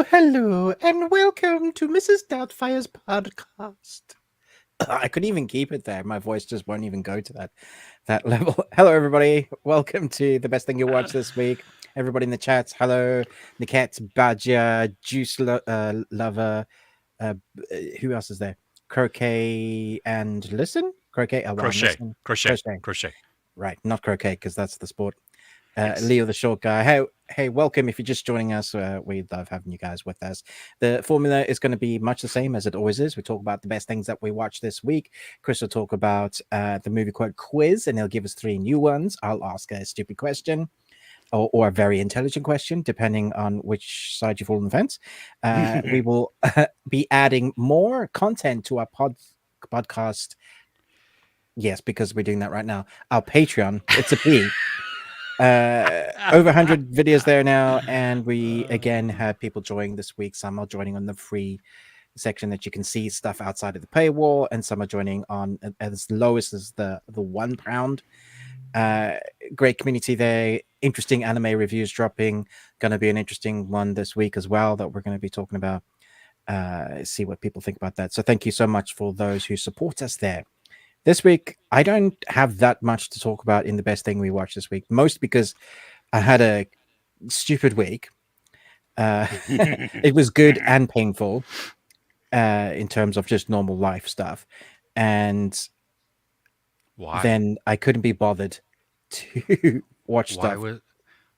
Hello, and welcome to Mrs. Doubtfire's podcast. I couldn't even keep it there. My voice just won't even go to that level. Hello, everybody. Welcome to the best thing you watched this week. Everybody in the chats. Hello, Niket, Badger, Juice Lover. Who else is there? Croquet and Listen? Croquet. Oh, Crochet. Right, not croquet, because that's the sport. Leo the short guy. Hey, welcome. If you're just joining us, we love having you guys with us. The formula is going to be much the same as it always is. We talk about the best things that we watched this week. Chris will talk about the movie quote quiz, and he'll give us 3 new ones. I'll ask a stupid question or a very intelligent question, depending on which side you fall on the fence. We will be adding more content to our podcast. Yes, because we're doing that right now. Our Patreon. It's a P. Over 100 videos there now, and we again have people joining this week. Some are joining on the free section that you can see stuff outside of the paywall, and some are joining on as lowest as the £1. Great community there. Interesting anime reviews dropping. Going to be an interesting one this week as well that we're going to be talking about. See what people think about that. So thank you so much for those who support us there. This week, I don't have that much to talk about in the best thing we watched this week, most because I had a stupid week. It was good and painful in terms of just normal life stuff. And then I couldn't be bothered to watch stuff.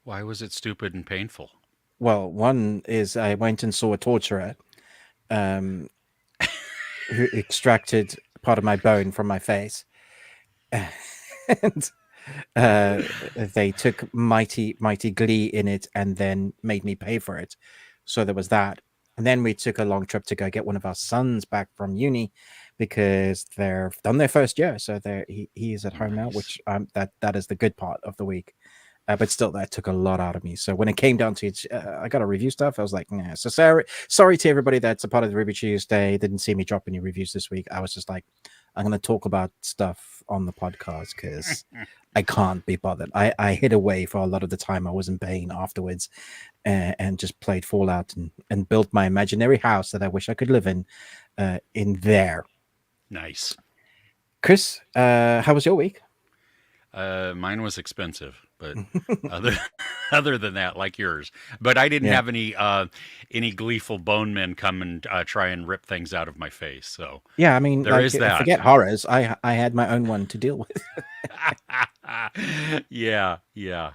Why was it stupid and painful? Well, one is I went and saw a torturer who extracted part of my bone from my face, and they took mighty glee in it and then made me pay for it. So there was that, and then we took a long trip to go get one of our sons back from uni because they're done their first year, so he is at home now, which that is the good part of the week. But still, that took a lot out of me. So when it came down to it, I got to review stuff. I was like, nah. So sorry to everybody that's a part of the Ruby Tuesday. Didn't see me drop any reviews this week. I was just like, I'm going to talk about stuff on the podcast because I can't be bothered. I hid away for a lot of the time I was in pain afterwards and just played Fallout and built my imaginary house that I wish I could live in there. Nice. Chris, how was your week? Mine was expensive, but other than that, like yours. But I didn't have any gleeful bone men come and try and rip things out of my face. So yeah, I mean, there is that. Forget horrors. I had my own one to deal with. Yeah.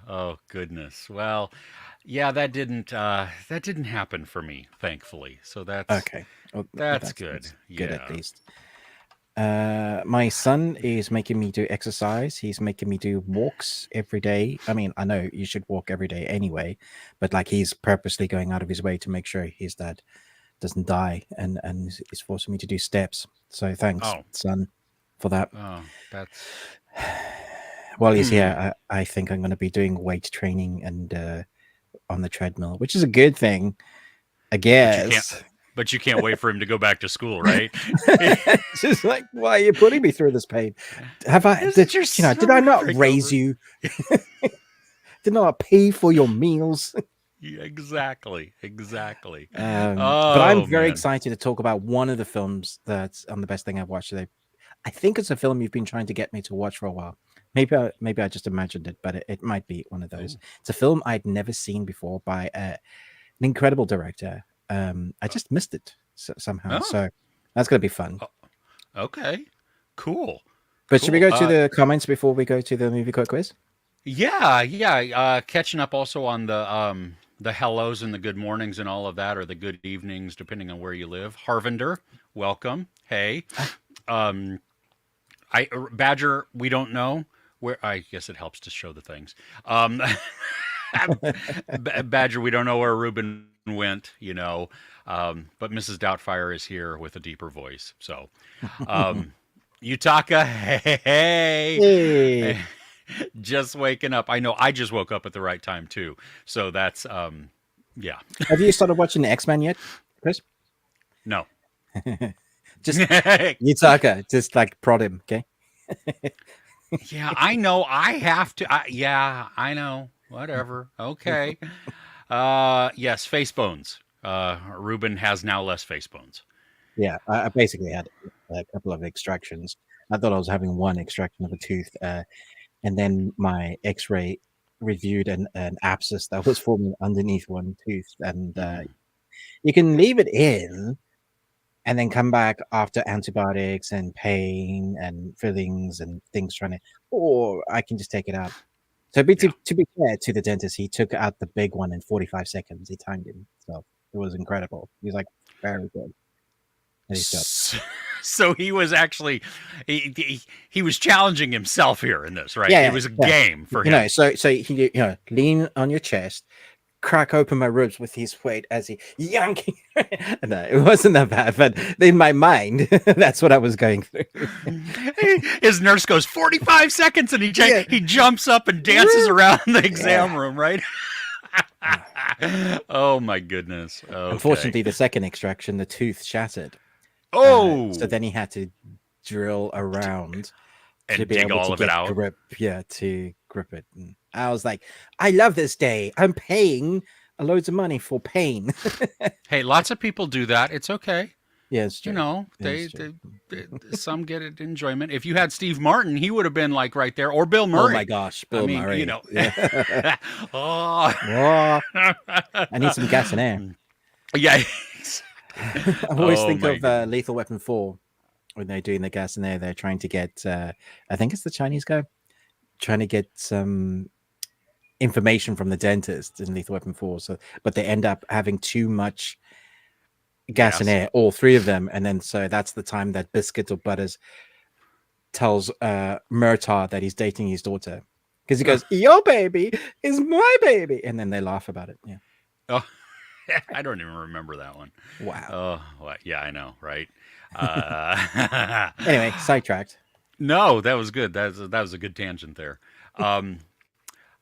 Oh goodness. Well, yeah, that didn't happen for me, thankfully. So that's okay. Well, that's good. Good at least. My son is making me do exercise. He's making me do walks every day. I mean, I know you should walk every day anyway, but like he's purposely going out of his way to make sure his dad doesn't die and is forcing me to do steps. So thanks, son, for that. Oh, that's while he's here, I think I'm going to be doing weight training and on the treadmill, which is a good thing, I guess. But you can't wait for him to go back to school, right? It's just like, why are you putting me through this pain? Did I not raise you? Did I not pay for your meals? Yeah, exactly. Exactly. But I'm Oh very man. excited to talk about one of the films that's on the best thing I've watched today. I think it's a film you've been trying to get me to watch for a while. Maybe I just imagined it, but it might be one of those. Oh. It's a film I'd never seen before by an incredible director. I just missed it somehow, Oh. so that's gonna be fun. Oh, okay. Cool. But should we Cool. go to the comments before we go to the movie quote quiz? Yeah, yeah. Catching up also on the hellos and the good mornings and all of that, or the good evenings, depending on where you live. Harvinder, welcome. Hey. Um, Badger, we don't know where. I guess it helps to show the things. Badger, we don't know where Ruben went, but Mrs. Doubtfire is here with a deeper voice. So, Utaka, hey, Hey, just waking up. I know I just woke up at the right time too. So that's, yeah, have you started watching X-Men yet, Chris? no. Just Yutaka, just like prod him, okay? Yeah, I know. I have to. Yeah, I know. Whatever. Okay. Yes, face bones. Ruben has now less face bones. Yeah, I basically had a couple of extractions. I thought I was having one extraction of a tooth, and then my X-ray reviewed an abscess that was forming underneath one tooth, and you can leave it in and then come back after antibiotics and pain and fillings and things trying to, or I can just take it out. So Yeah. to be fair to the dentist, he took out the big one in 45 seconds. He timed him, so it was incredible. He's like, very good at his job. So he was actually he was challenging himself here in this, right? Yeah, It was a game for him. So he lean on your chest, crack open my ribs with his weight as he yanking. No, it wasn't that bad, but in my mind, that's what I was going through. His nurse goes 45 seconds, and he jumps up and dances around the exam room, right? Oh my goodness! Okay. Unfortunately, the second extraction, the tooth shattered. Oh, so then he had to drill around and to be dig able all to of it get out. grip. Yeah, to grip it. And I was like, I love this day. I'm paying loads of money for pain. Hey, lots of people do that. It's okay. Yeah, it's true. They some get it enjoyment. If you had Steve Martin, he would have been like right there, or Bill Murray. Oh my gosh, Bill Murray. Yeah. Oh, I need some gas and air. Yeah. I always think of Lethal Weapon 4 when they're doing the gas and air. They're trying to get, I think it's the Chinese guy, trying to get some information from the dentist in Lethal Weapon 4. So, but they end up having too much gas and air, all three of them, and then so that's the time that Biscuit or Butters tells Murtaugh that he's dating his daughter, because he goes, "Your baby is my baby," and then they laugh about it. Yeah. Oh, I don't even remember that one. Wow. Oh, well, yeah, I know, right? Anyway, sidetracked. No, that was good. That was a good tangent there.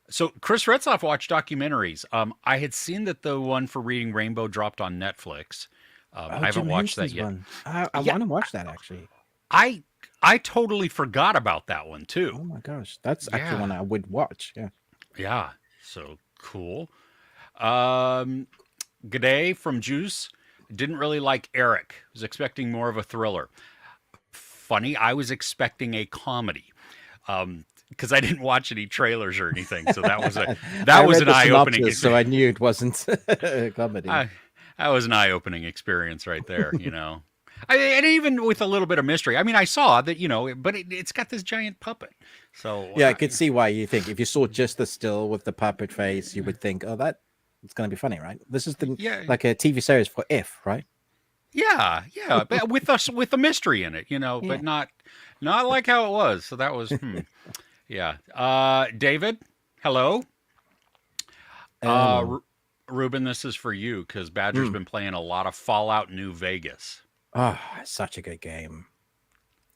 So Chris Retzloff watched documentaries. I had seen that the one for Reading Rainbow dropped on Netflix. I haven't watched that yet. I want to watch that actually. I totally forgot about that one too. Oh my gosh, that's actually one I would watch. Yeah. Yeah. So cool. G'day from Juice. Didn't really like Eric. Was expecting more of a thriller. Funny, I was expecting a comedy. Because I didn't watch any trailers or anything, so that was an eye-opening. So I knew it wasn't a comedy. That was an eye-opening experience right there, and even with a little bit of mystery. I mean, I saw that, but it's got this giant puppet. So yeah, I could see why you think if you saw just the still with the puppet face, you would think, oh, that it's going to be funny, right? This is like a TV series for If, right? Yeah, but with a mystery in it, but not like how it was. So that was, yeah. David, hello. Ruben, this is for you because Badger's been playing a lot of Fallout New Vegas. Oh, such a good game.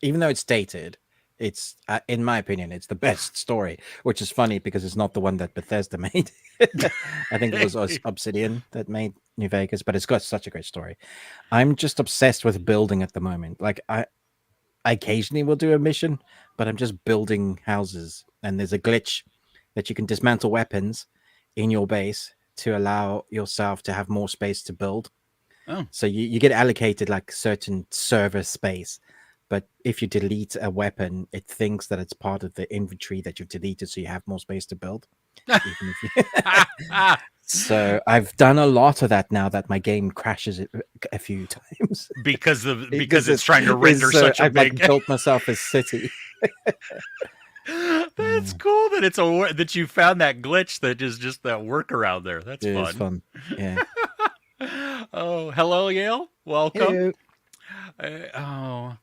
Even though it's dated, it's in my opinion, it's the best story. Which is funny because it's not the one that Bethesda made. I think it was Obsidian that made New Vegas, but it's got such a great story. I'm just obsessed with building at the moment. Like I occasionally will do a mission, but I'm just building houses, and there's a glitch that you can dismantle weapons in your base to allow yourself to have more space to build. Oh. So you get allocated like certain server space, but if you delete a weapon, it thinks that it's part of the inventory that you've deleted, so you have more space to build. Even if you... So I've done a lot of that now that my game crashes a few times because it's trying to render such a I've big. Like built myself a city. That's cool that that you found that glitch that is just that workaround there. That's fun. It's fun. Yeah. Oh, hello, Yale. Welcome. Hello.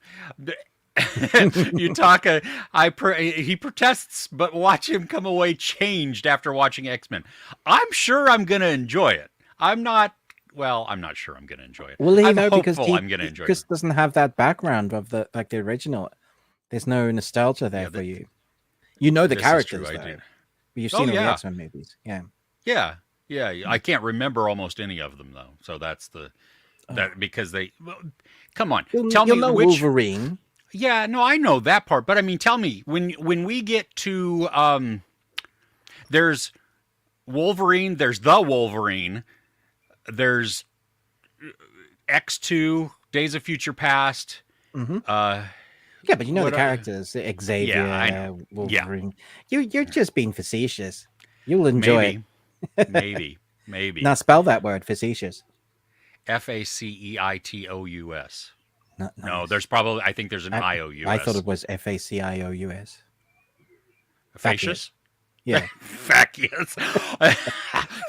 He protests, but watch him come away changed after watching X-Men. I'm sure I'm going to enjoy it. I'm not sure I'm going to enjoy it. Well, I'm because I'm going to enjoy Chris it. doesn't have that background of the original. There's no nostalgia there for you. You know the characters, though. But you've seen all the X-Men movies. Yeah. Yeah. I can't remember almost any of them though. So that's because they. Come on, tell me which Wolverine. Yeah, no, I know that part, but I mean, tell me when we get to there's Wolverine, there's the Wolverine, there's X2, Days of Future Past. Mm-hmm. Yeah, but you know the characters, Xavier, Wolverine. Yeah. You're just being facetious. You'll enjoy it. Maybe. Now spell that word, facetious. Faceitous. Nice. No, there's probably. I think there's an IOUS. I thought it was FACIOUS. Facious? Yeah. Facious.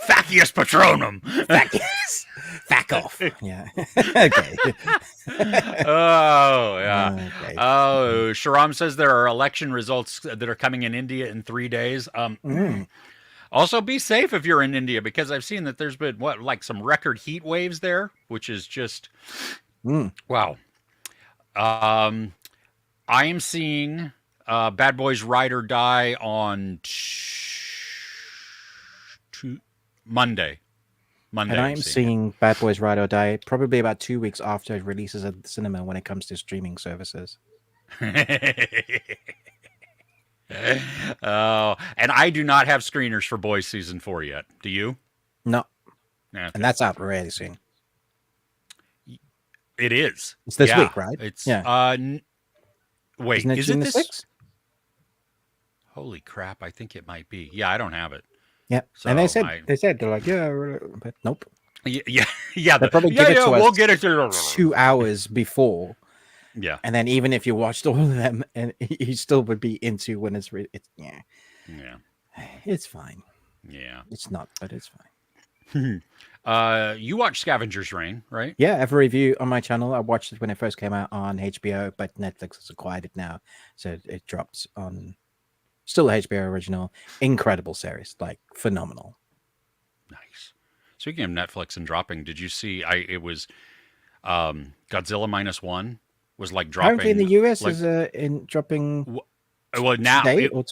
Facious patronum. Facious. Fack off. Yeah. Okay. Oh, yeah. Okay. Oh, Sharam says there are election results that are coming in India in 3 days. Also, be safe if you're in India, because I've seen that there's been some record heat waves there, which is just wow. I am seeing Bad Boys Ride or Die on Monday. And I'm seeing Bad Boys Ride or Die probably about 2 weeks after it releases at the cinema when it comes to streaming services. Oh, and I do not have screeners for Boys Season 4 yet. Do you? No. Okay. And that's out really soon. It is. It's this week, right? It's wait, is it this? 6th? Holy crap! I think it might be. Yeah, I don't have it. Yeah, so and they said they're like, but nope. Yeah. They'll probably give it to us. We'll get it to 2 hours before. Yeah, and then even if you watched all of them, and you still would be into when it's it's fine. Yeah, it's not, but it's fine. You watched Scavenger's Reign, right? Yeah, I have a review on my channel. I watched it when it first came out on HBO, but Netflix has acquired it now, so it drops on still a HBO original. Incredible series, like phenomenal. Nice. Speaking of Netflix and dropping, did you see? It was Godzilla -1 was like dropping. Apparently in the US is in dropping. Well, now today or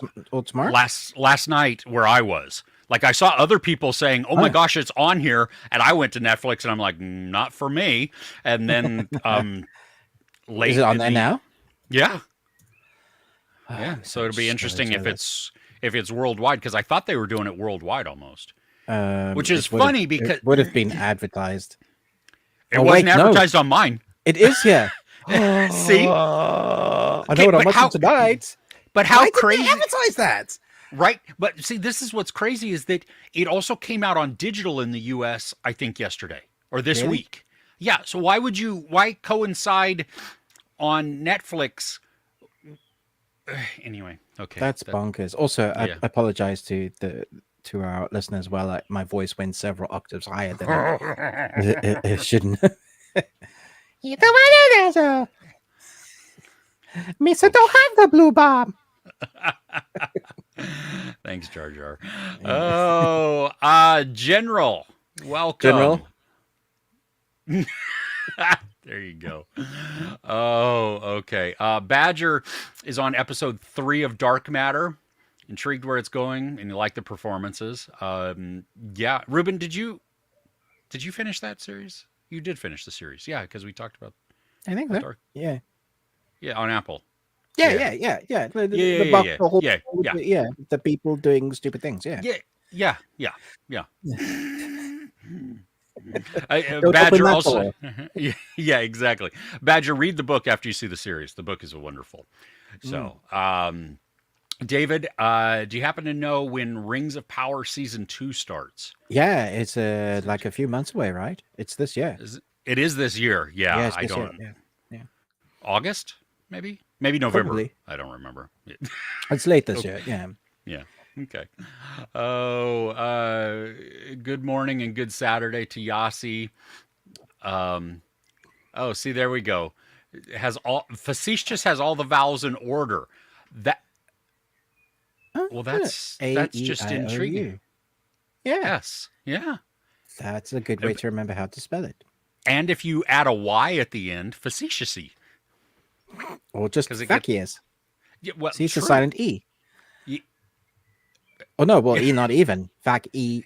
tomorrow. Last night where I was. Like, I saw other people saying, oh my gosh, it's on here. And I went to Netflix and I'm like, not for me. And then late. Is it on there now? Yeah. Yeah. So it'll be interesting if it's worldwide, because I thought they were doing it worldwide almost. Which is funny because it would have been advertised. It wasn't advertised on mine. It is, yeah. See? I know what I'm watching tonight. But how crazy. Why did they advertise that? Right. But see, this is what's crazy is that it also came out on digital in the US, I think, yesterday or this week. Yeah. So why coincide on Netflix? Anyway. Okay. That's bonkers. Also, I apologize to our listeners as well. Like, my voice went several octaves higher than it shouldn't. You don't want to Misa don't have the blue bomb. Thanks, Jar Jar. Oh, General. Welcome. General. There you go. Oh, okay. Badger is on episode 3 of Dark Matter. Intrigued where it's going, and you like the performances. Yeah. Ruben, did you finish that series? You did finish the series. Yeah, because we talked about I think so. Yeah. Yeah, on Apple. Yeah. The people doing stupid things. Yeah. Yeah. Don't open Badger that also. door. Yeah, exactly. Badger, read the book after you see the series. The book is wonderful. So, David, do you happen to know when Rings of Power season 2 starts? Yeah, it's like a few months away, right? It's this year. It is this year. Yeah, Yeah, it's I this year. don't. Yeah, August, maybe November. probably. I don't remember. It's late this Okay. year. Yeah. Yeah. Okay. Oh, good morning and good Saturday to Yasi. Oh, see, there we go. It has all facetious has all the vowels in order. That well, that's just intriguing. A-E-I-O-U. Yeah, Yes. Yeah. that's a good way to remember how to spell it. And if you add a Y at the end, facetiously. Or just 'Cause it gets- factious. Yeah, well, See, it's a true. silent E. Ye- Oh, no, well, E not even. Fac E.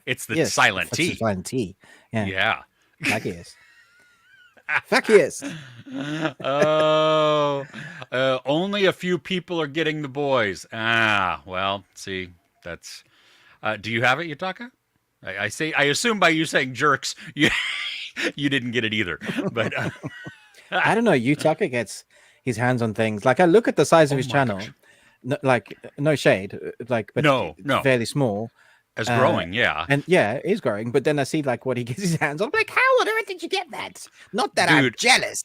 It's the Yes, silent it's T. a silent T. Yeah, Yeah. factious. Factious. Oh, only a few people are getting the boys. Ah, well, see, that's. Do you have it, Yutaka? I assume by you saying jerks, you didn't get it either. But I don't know. Yutaka gets his hands on things. Like, I look at the size of Oh his my channel. gosh. Like, no shade. Like, but No, it's no. fairly small. as growing, yeah. And yeah, it is growing. But then I see like what he gets his hands on. I'm like, how on earth did you get that? Not that I'm Dude. jealous.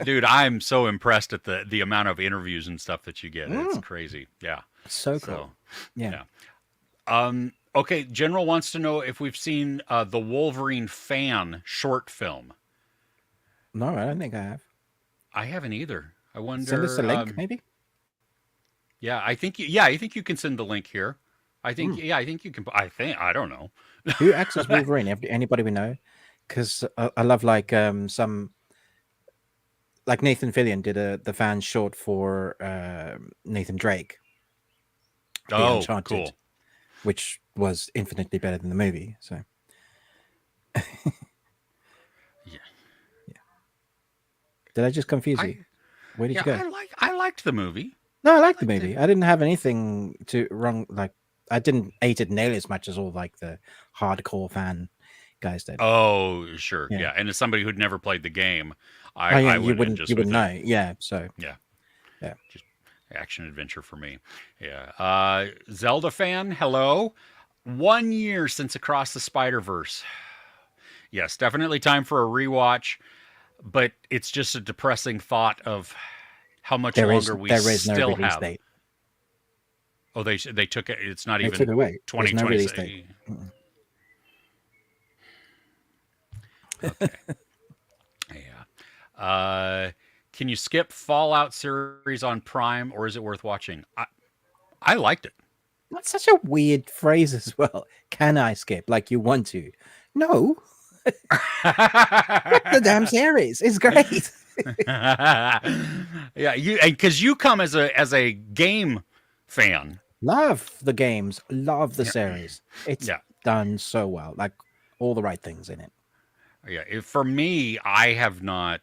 Dude, I'm so impressed at the amount of interviews and stuff that you get. It's crazy. Yeah. So cool. So, Yeah. okay, General wants to know if we've seen the Wolverine fan short film. No, I don't think I have. I haven't either. I wonder. Send us a link, maybe. Yeah, I think you can send the link here. I think I think you can. I don't know. Who acts as Wolverine? Anybody we know? Because I love like some like Nathan Fillion did the fan short for Nathan Drake. The Oh, Uncharted, cool. which was infinitely better than the movie. So Yeah. did I just confuse you? Where did you go? I liked the movie. No, I liked the movie. I didn't have anything to wrong. Like I didn't hate it nearly as much as all like the hardcore fan guys did. Oh, sure. Yeah. Yeah. And as somebody who'd never played the game, Oh, yeah, I you went in wouldn't just you with wouldn't it. know. Yeah, so Yeah. Yeah. Just action adventure for me. Yeah. Zelda fan, hello. 1 year since Across the Spider-Verse. Yes, definitely time for a rewatch, but it's just a depressing thought of how much there is longer we there is no still release have. date. Oh, they took it. It's not They even took it away. There's no 2020. release date. Okay. Yeah. Can you skip Fallout series on Prime, or is it worth watching? I liked it. That's such a weird phrase as well. Can I skip? Like you want to? No, the damn series is great. Yeah, because you come as a game fan. Love the games. Love the series. It's Yeah. done so well. Like all the right things in it. Yeah, for me, I have not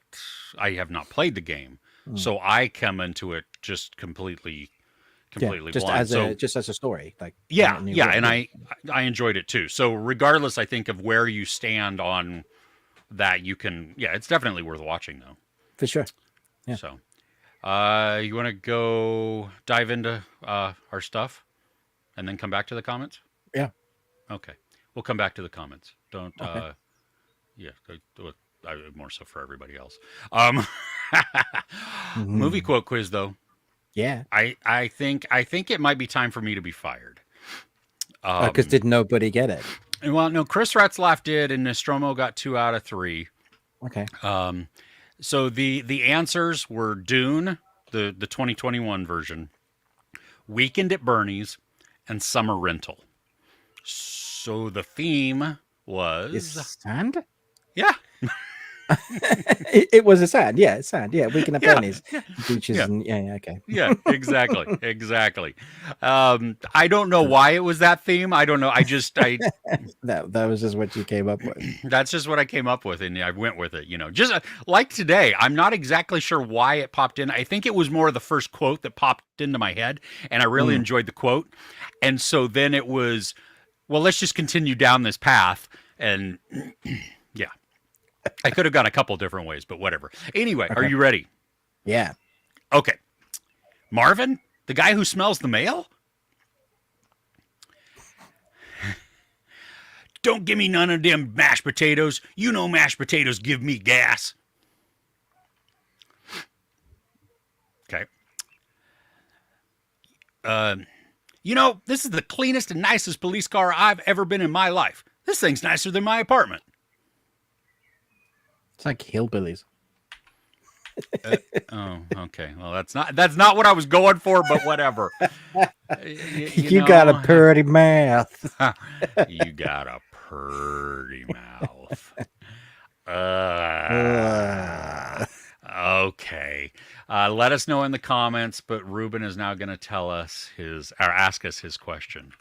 played the game, so I come into it just completely Just blind. as So a story. Like yeah, a new yeah, world. and I enjoyed it too. So regardless, I think of where you stand on that, you can. Yeah, it's definitely worth watching though. For sure. Yeah. So, you want to go dive into our stuff, and then come back to the comments? Yeah. Okay, we'll come back to the comments. Don't. Okay. Yeah, more so for everybody else. Movie quote quiz though. Yeah. I think it might be time for me to be fired. Because did nobody get it? Well, no, Chris Ratzlaff did, and Nostromo got 2 out of 3. Okay. So the answers were Dune, the 2021 version, Weekend at Bernie's, and Summer Rental. So the theme was Is sand? yeah. It was a sand. Yeah, it's sand. Yeah, Weekend at Yeah, Bernie's. Beaches yeah. and yeah, okay. Yeah, exactly. I don't know why it was that theme. I don't know. I That was just what you came up with. that's just what I came up with, and I went with it. Just like today, I'm not exactly sure why it popped in. I think it was more the first quote that popped into my head, and I really enjoyed the quote. And so then it was well, let's just continue down this path. And yeah, I could have gone a couple different ways, but whatever. Anyway, are Okay. you ready? Yeah. Okay. Marvin, the guy who smells the mail? Don't give me none of them mashed potatoes. You know mashed potatoes give me gas. Okay. You know, this is the cleanest and nicest police car I've ever been in my life. This thing's nicer than my apartment. It's like hillbillies. Oh, okay. Well, that's not what I was going for, but whatever. You got a pretty mouth. You got a pretty mouth. Okay. Let us know in the comments, but Ruben is now going to tell us ask us his question.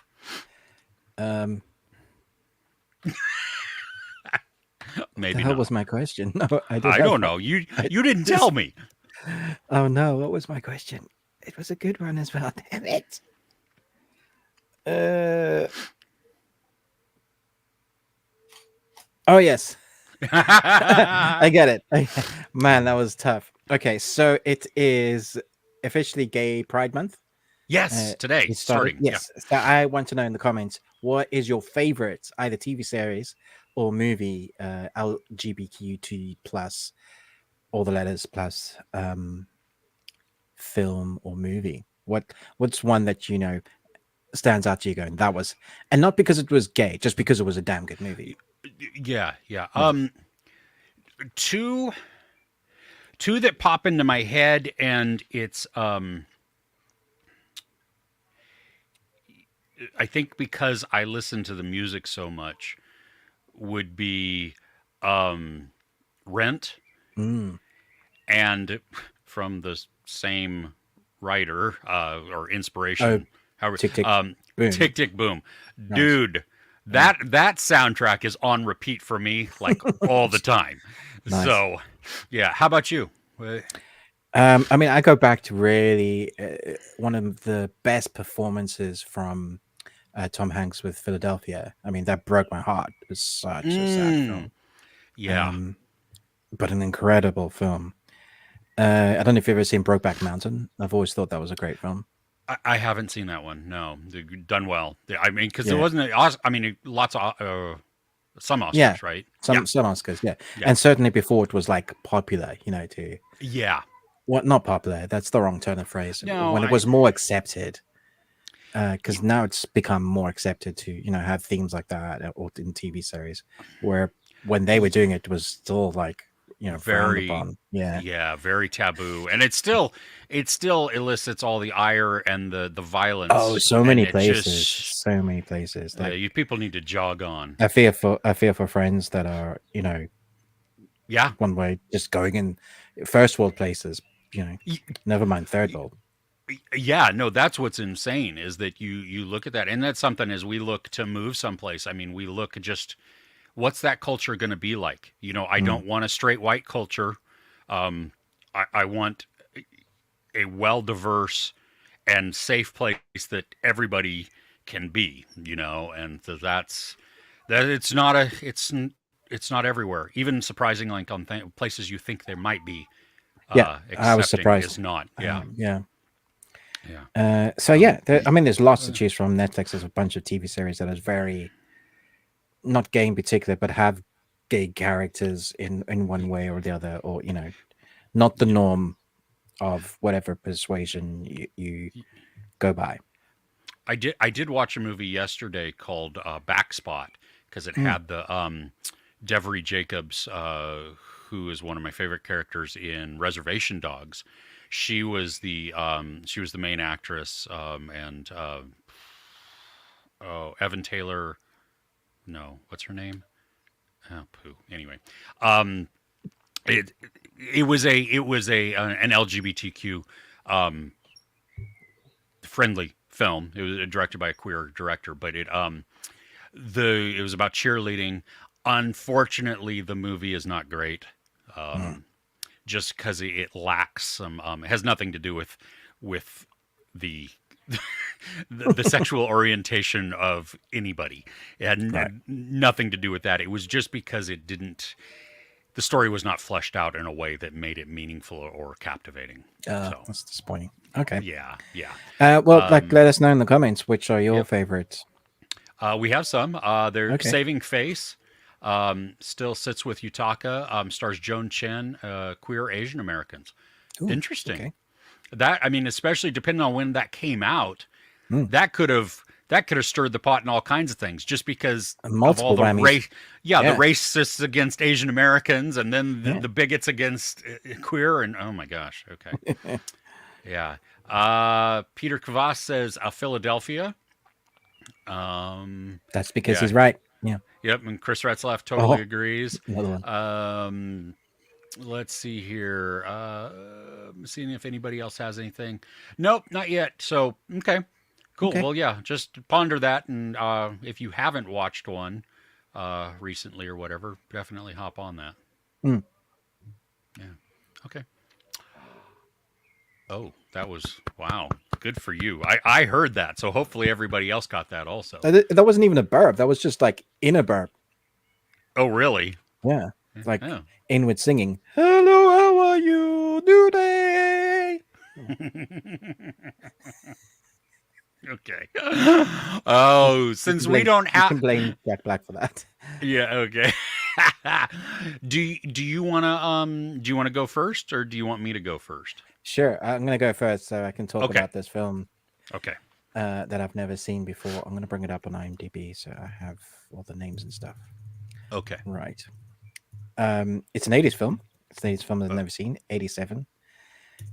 Maybe the hell not. was my question? No, I don't know. You didn't tell me. Oh no, what was my question? It was a good one as well. Damn it. Oh yes. I get it. Man, that was tough. Okay, so it is officially Gay Pride Month. Yes, today It started. starting. Yes. So I want to know in the comments, what is your favorite either TV series or movie, LGBTQ plus, all the letters plus, film or movie? What's one that you know stands out to you going, that was, and not because it was gay, just because it was a damn good movie. Yeah. Two that pop into my head, and it's I think because I listen to the music so much, would be Rent, Mm. and from the same writer or inspiration. However, Tick, tick, boom. Tick Tick Boom, Nice. dude. That soundtrack is on repeat for me, like all the time. Nice. So, yeah. How about you? I mean, I go back to really one of the best performances from Tom Hanks with Philadelphia. I mean, that broke my heart. It was such a sad film. Yeah. But an incredible film. I don't know if you've ever seen Brokeback Mountain. I've always thought that was a great film. I haven't seen that one. No, done well. I mean, because Yeah. there wasn't. I mean, lots of some Oscars, Yeah. right? Some Oscars, yeah. Yeah. And certainly before it was like popular, you know, to Yeah. what, not popular. That's the wrong turn of phrase. No, when it was more accepted, because now it's become more accepted to, you know, have themes like that or in TV series, where when they were doing it was still like, you know, Very- frowned upon. Yeah. very taboo, and it still elicits all the ire and the violence. Oh, so and many it places. just- So many places. Like you people need to jog on. I fear for friends that are, you know, Yeah. one way, just going in first world places, you know, never mind third world. Yeah, no, that's what's insane is that you look at that, and that's something as we look to move someplace. I mean, we look at just what's that culture going to be like? You know, I don't want a straight white culture. I want a well diverse and safe place that everybody can be. You know, and so that it's not everywhere. Even surprising, like on places you think there might be. Yeah, I was accepting surprised. Is not. Yeah. Yeah. Yeah. So yeah, I mean, there's lots to choose from. Netflix has a bunch of TV series that is very not gay in particular, but have gay characters in one way or the other, or you know, not the norm of whatever persuasion you go by. I did watch a movie yesterday called Backspot because it had the Devery Jacobs, who is one of my favorite characters in Reservation Dogs. She was the main actress, and Evan Taylor. No, what's her name? Oh, poo. Anyway, it was an LGBTQ friendly film. It was directed by a queer director, but it was about cheerleading. Unfortunately, the movie is not great. Just because it lacks some. It has nothing to do with the the sexual orientation of anybody. It had Right. nothing to do with that. It was just because it didn't. The story was not fleshed out in a way that made it meaningful or captivating. So That's disappointing. Okay. yeah, yeah. Well, like, let us know in the comments which are your Yep. favorites. We have some. They're Okay. Saving Face. Still sits with Yutaka. Stars Joan Chen, queer Asian Americans. Ooh, Interesting. okay. That, I mean, especially depending on when that came out, Mm. that could have stirred the pot in all kinds of things, just because Multiple of all the whammies. race. Yeah, Yeah. the racists against Asian Americans, and then Yeah. the bigots against queer. And oh my gosh, okay, yeah. Peter Kvass says Philadelphia. That's because Yeah. he's right. Yeah. Yep, and Chris Retzlaff totally Oh. agrees. Another one. Let's see here. Seeing if anybody else has anything. Nope, not yet. So, okay. Cool. Okay. Well, yeah, just ponder that. And if you haven't watched one recently or whatever, definitely hop on that. Mm. Yeah. Okay. Oh, that was, wow. Good for you. I heard that. So hopefully everybody else got that also. That wasn't even a burp. That was just like in a burp. Oh, really? Yeah. Like Oh. inward singing. Hello, how are you today? Okay. Oh, since we don't You have, can blame Jack Black for that. yeah. Okay. Do you want to go first, or do you want me to go first? Sure. I'm going to go first so I can talk Okay. about this film Okay. that I've never seen before. I'm going to bring it up on IMDb so I have all the names and stuff. Okay. Right. It's an 80s film. It's an 80s film I've never seen, 87.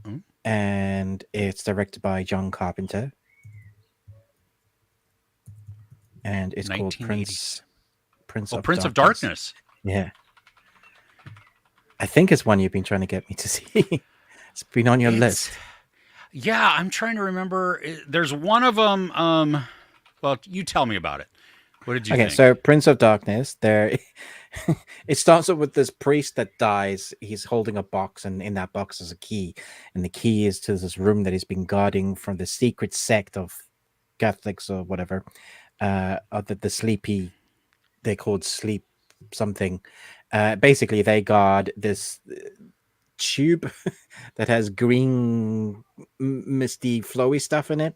Mm. And it's directed by John Carpenter. And it's called 1980s. Prince of Darkness. Yeah. I think it's one you've been trying to get me to see. It's been on your list. Yeah, I'm trying to remember. There's one of them. Well, you tell me about it. What did you think? Okay, so Prince of Darkness, there it starts up with this priest that dies. He's holding a box, and in that box is a key. And the key is to this room that he's been guarding from the secret sect of Catholics or whatever. The sleepy, they're called sleep something. Basically, they guard this tube that has green, misty, flowy stuff in it.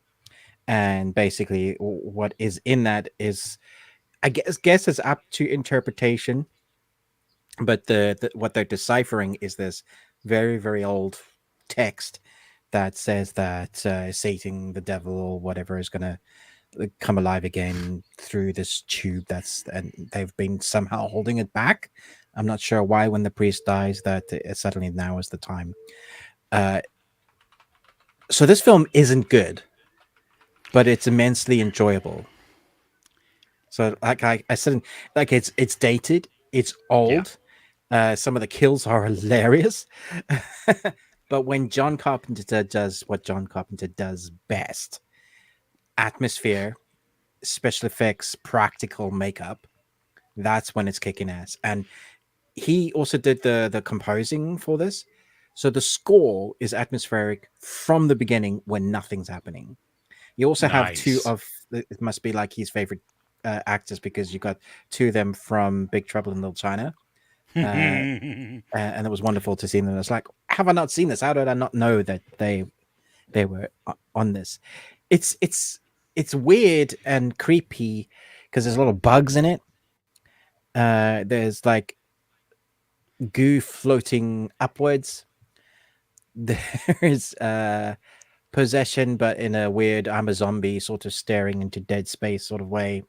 And basically, what is in that is, I guess is up to interpretation. But the what they're deciphering is this very, very old text that says that Satan, the devil, or whatever is going to come alive again through this tube and they've been somehow holding it back. I'm not sure why when the priest dies that suddenly now is the time. So this film isn't good, but it's immensely enjoyable. So like I said, like it's dated, it's old. Yeah. Some of the kills are hilarious. But when John Carpenter does what John Carpenter does best, atmosphere, special effects, practical makeup, that's when it's kicking ass. And he also did the composing for this. So the score is atmospheric from the beginning when nothing's happening. You also have two of, it must be like his favorite actors, because you got two of them from Big Trouble in Little China. And it was wonderful to see them. It's like, have I not seen this? How did I not know that they were on this? It's weird and creepy because there's a lot of bugs in it. There's like goo floating upwards. There's possession, but in a weird I'm a zombie sort of staring into dead space sort of way.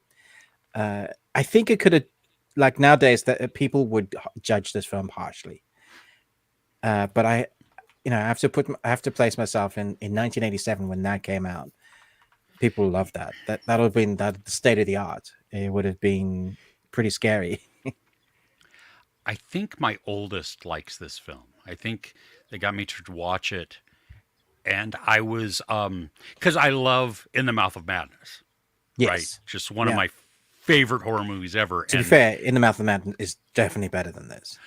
I think it could have, like nowadays, that people would judge this film harshly. But I have to place myself in 1987 when that came out. People loved that. That would have been the state of the art. It would have been pretty scary. I think my oldest likes this film. I think they got me to watch it, and I was because I love In the Mouth of Madness. Yes. Right, just one of my favorite horror movies ever. To be fair, In the Mouth of Madness is definitely better than this.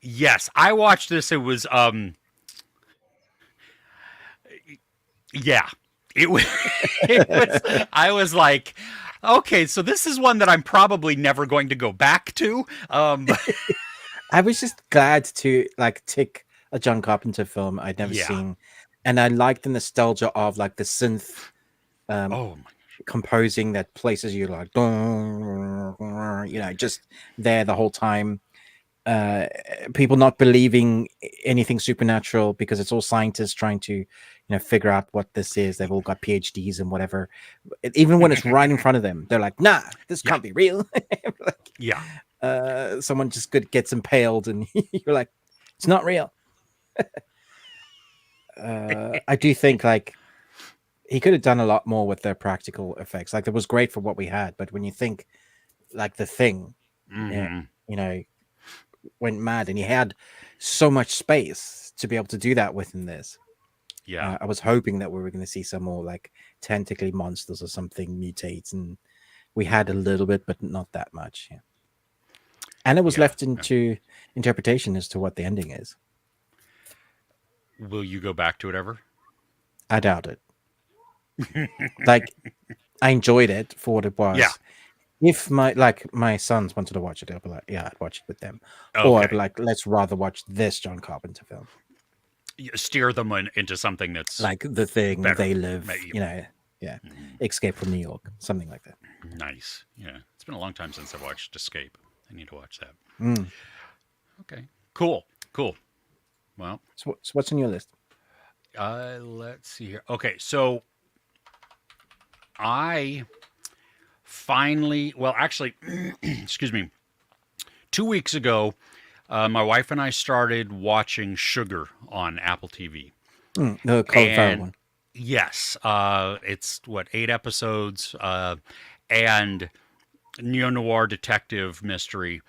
Yes, I watched this. It was yeah, It was, it was. I was like, okay, so this is one that I'm probably never going to go back to. I was just glad to like tick a John Carpenter film I'd never Yeah. seen, and I liked the nostalgia of like the synth Oh my. composing that places you like, just there the whole time. People not believing anything supernatural because it's all scientists trying to, figure out what this is. They've all got PhDs and whatever. Even when it's right in front of them, they're like, "Nah, this can't be real." Like, Yeah. someone just gets impaled, and you're like, "It's not real." I do think like he could have done a lot more with their practical effects. Like, it was great for what we had, but when you think like The Thing, went mad, and he had so much space to be able to do that within this. Yeah. I was hoping that we were going to see some more like tentacly monsters or something mutate, and we had a little bit, but not that much. Yeah. And it was left into interpretation as to what the ending is. Will you go back to it ever? I doubt it. Like, I enjoyed it for what it was. Yeah. If my sons wanted to watch it, I'd be like, yeah, I'd watch it with them. Okay. Or I'd be like, let's rather watch this John Carpenter film. Steer them into something that's Like The Thing, better. They Live, Escape from New York, something like that. Nice. Yeah. It's been a long time since I watched Escape. I need to watch that. Okay. Cool. Well, So what's on your list? let's see here. Okay, so I finally, actually, excuse me, 2 weeks ago, my wife and I started watching Sugar on Apple TV. The Colin Farrell one. Yes, it's 8 episodes, and neo-noir detective mystery.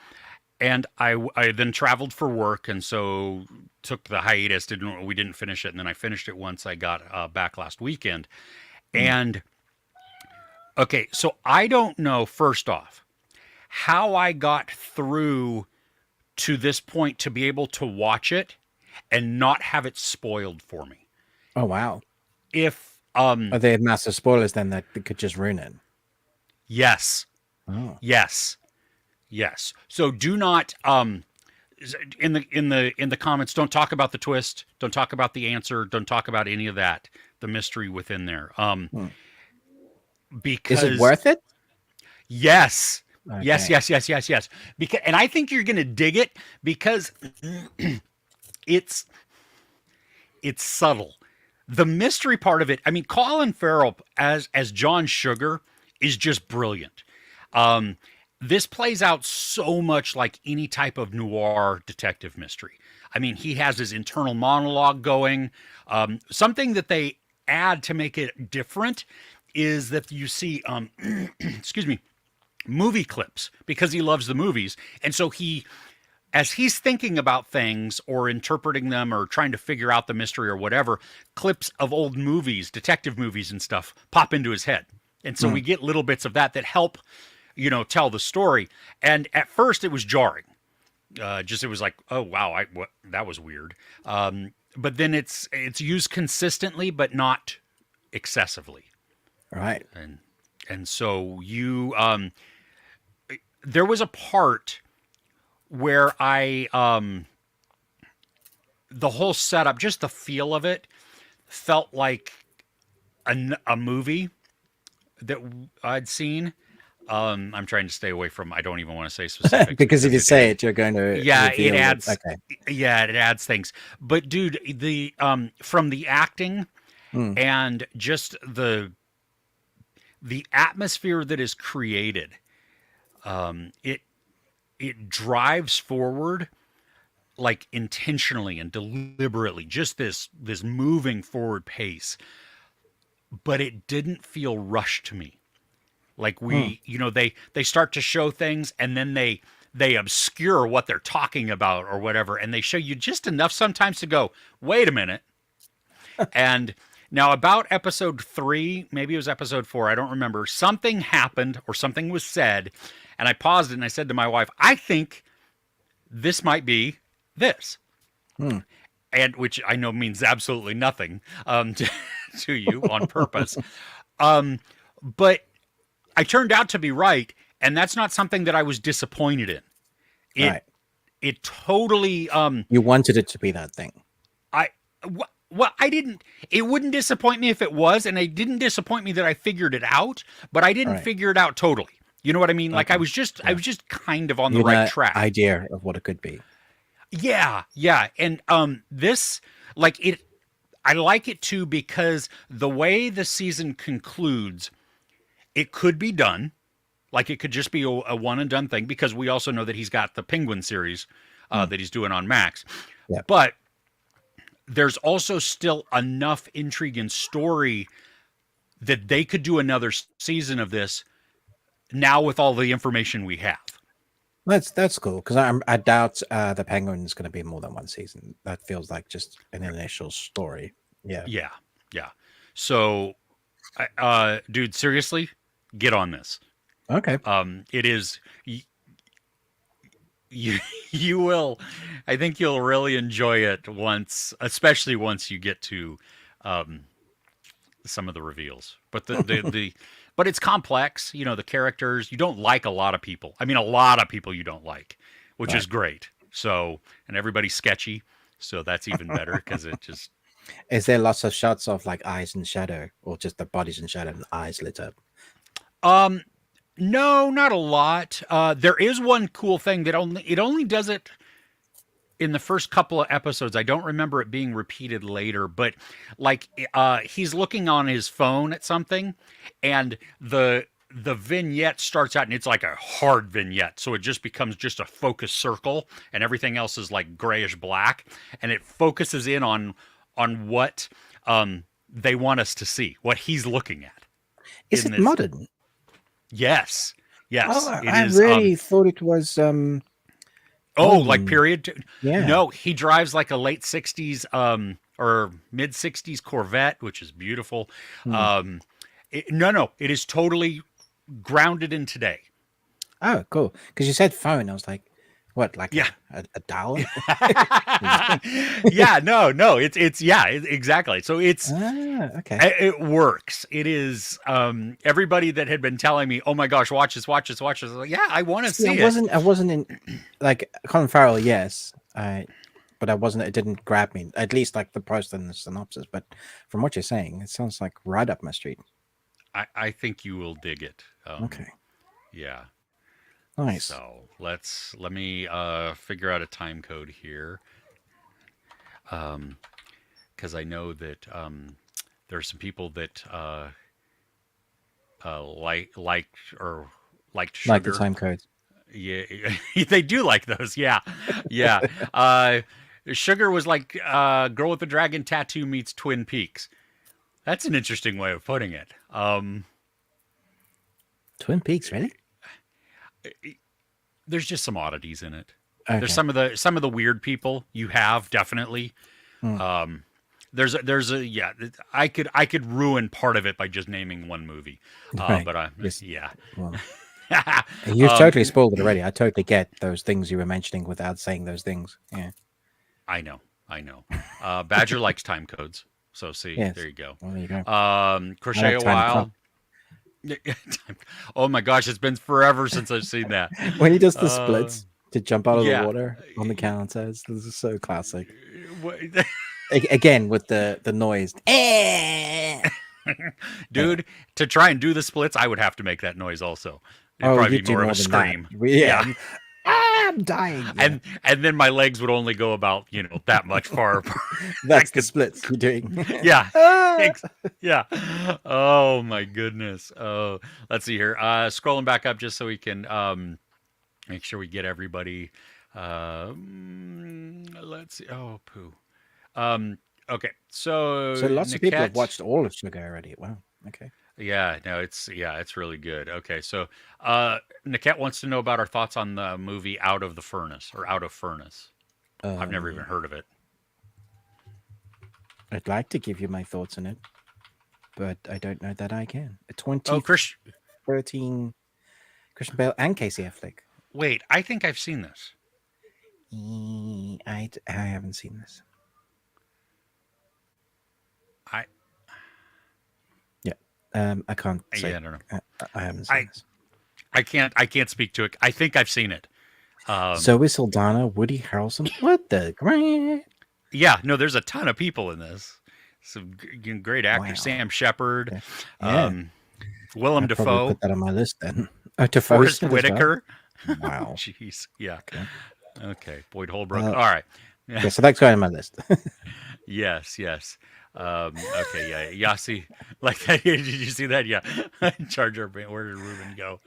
And I then traveled for work, and so took the hiatus. We didn't finish it, and then I finished it once I got back last weekend. And okay, so I don't know, first off, how I got through to this point to be able to watch it and not have it spoiled for me. Oh wow! If Are there massive spoilers then that could just ruin it? yes, Oh. yes. So do not in the comments, don't talk about the twist, don't talk about the answer, don't talk about any of that, the mystery within there. Because Is it worth it? Yes. Okay. Yes. Because, and I think you're going to dig it because it's subtle. The mystery part of it, I mean, Colin Farrell as John Sugar is just brilliant. This plays out so much like any type of noir detective mystery. I mean, he has his internal monologue going. Something that they add to make it different is that you see, excuse me, movie clips because he loves the movies. And so as he's thinking about things or interpreting them or trying to figure out the mystery or whatever, clips of old movies, detective movies and stuff pop into his head. And so we get little bits of that help, tell the story. And at first it was jarring. It was like, oh, wow, that was weird. But then it's used consistently, but not excessively. Right. And so there was a part where the whole setup, just the feel of it, felt like a movie that I'd seen. I'm trying to stay away from. I don't even want to say specifics because if you say it, you're going to. Yeah, it adds. Okay. Yeah, it adds things. But dude, the from the acting and just the atmosphere that is created, it drives forward like intentionally and deliberately, just this moving forward pace. But it didn't feel rushed to me. Like they start to show things and then they obscure what they're talking about or whatever, and they show you just enough sometimes to go, wait a minute. And now about episode 3, maybe it was episode 4, I don't remember, something happened or something was said, and I paused it and I said to my wife, I think this might be this. and which I know means absolutely nothing to you on purpose. Um, but I turned out to be right, and that's not something that I was disappointed in. It Right. it totally You wanted it to be that thing. I well, I didn't. It wouldn't disappoint me if it was, and it didn't disappoint me that I figured it out. But I didn't Right. figure it out totally. You know what I mean? Like Okay. I Yeah. was just kind of on the You right had an track. idea of what it could be. Yeah, yeah, and this like it. I like it too because the way the season concludes, it could be done. Like it could just be a one and done thing because we also know that he's got the Penguin series Mm. that he's doing on Max. Yeah. But there's also still enough intrigue and story that they could do another season of this now with all the information we have. That's cool because I doubt the Penguin is going to be more than one season. That feels like just an initial story. Yeah. Yeah, yeah. So, dude, seriously, get on this. Okay. It is you you will. I think you'll really enjoy it once, especially once you get to um, some of the reveals. But the but it's complex. You know, the characters. You don't like a lot of people. I mean, a lot of people you don't like, which Right. is great. So, and everybody's sketchy. So that's even better because it just Is there lots of shots of like eyes in shadow, or just the bodies in shadow and eyes lit up? um no, not a lot. There is one cool thing that only does it in the first couple of episodes. I don't remember it being repeated later, but like he's looking on his phone at something, and the vignette starts out and it's like a hard vignette, so it just becomes just a focus circle, and everything else is like grayish black, and it focuses in on what they want us to see, what he's looking at Is in it this. modern? Yes, yes, Oh, it I is. really thought it was Oh, like olden. period? Yeah. No, he drives like a late 60s or mid 60s Corvette, which is beautiful. Hmm. No, it is totally grounded in today. Oh, cool. Because you said phone, I was like, what, like Yeah. a dial? Yeah, no, it's yeah, exactly. So it's Okay. it works. It is everybody that had been telling me, "Oh my gosh, watch this, watch this, watch this." I was like, yeah, I want to See, see it. I wasn't in like Colin Farrell, yes. But I wasn't. It didn't grab me. At least like the post and the synopsis. But from what you're saying, it sounds like right up my street. I think you will dig it. Okay, Yeah. nice. So let me figure out a time code here, because I know that there are some people that liked or liked Like the sugar. time code. Yeah, they do like those. Yeah, yeah. Sugar was like Girl with the Dragon Tattoo meets Twin Peaks. That's an interesting way of putting it. Twin Peaks, really? There's just some oddities in it. Okay. There's some of the weird people you have definitely. Hmm. There's a yeah. I could ruin part of it by just naming one movie, Right. but Yes. yeah. Well, you've totally spoiled it already. I totally get those things you were mentioning without saying those things. Yeah. I know. Badger likes time codes, so see, Yes. there you go. Well, there you go. Crochet a time while. Oh my gosh, it's been forever since I've seen that. When he does the splits to jump out of yeah. the water on the counter, this is so classic. What- Again with the noise. Dude, to try and do the splits, I would have to make that noise also. It'd Oh, probably you be do more of more a than scream. that. Yeah. I'm dying. Yeah. And then my legs would only go about that much far apart. That's the splits you're doing. Yeah. Ah! Yeah. Oh my goodness. Oh, let's see here. Scrolling back up just so we can make sure we get everybody. Let's see. Oh, poo. Okay. So lots of people have Niket- watched all of Sugar already. Wow. Okay. Yeah, no, it's really good. Okay, so Niket wants to know about our thoughts on the movie Out of the Furnace or Out of Furnace. I've never even heard of it. I'd like to give you my thoughts on it, but I don't know that I can. A Oh, 2013 Christian Bale and Casey Affleck. wait, I think I've seen this. I haven't seen this. I can't say. Yeah, I don't know. I haven't seen this. I can't speak to it. I think I've seen it. Zoe Saldana, Woody Harrelson. What the great? Yeah, no, there's a ton of people in this. Some great actors. Wow. Sam Shepard, Okay. Yeah. Willem I'd probably Dafoe, put that on my list then. Dafoe's Forrest in it as Whitaker. well? Wow. Jeez. Yeah. Okay. Okay. Boyd Holbrook. All right. Yeah, so that's going on my list. Yes. Okay. Yeah. Yasi. Like that. Did you see that? Yeah. Charger. Where did Ruben go?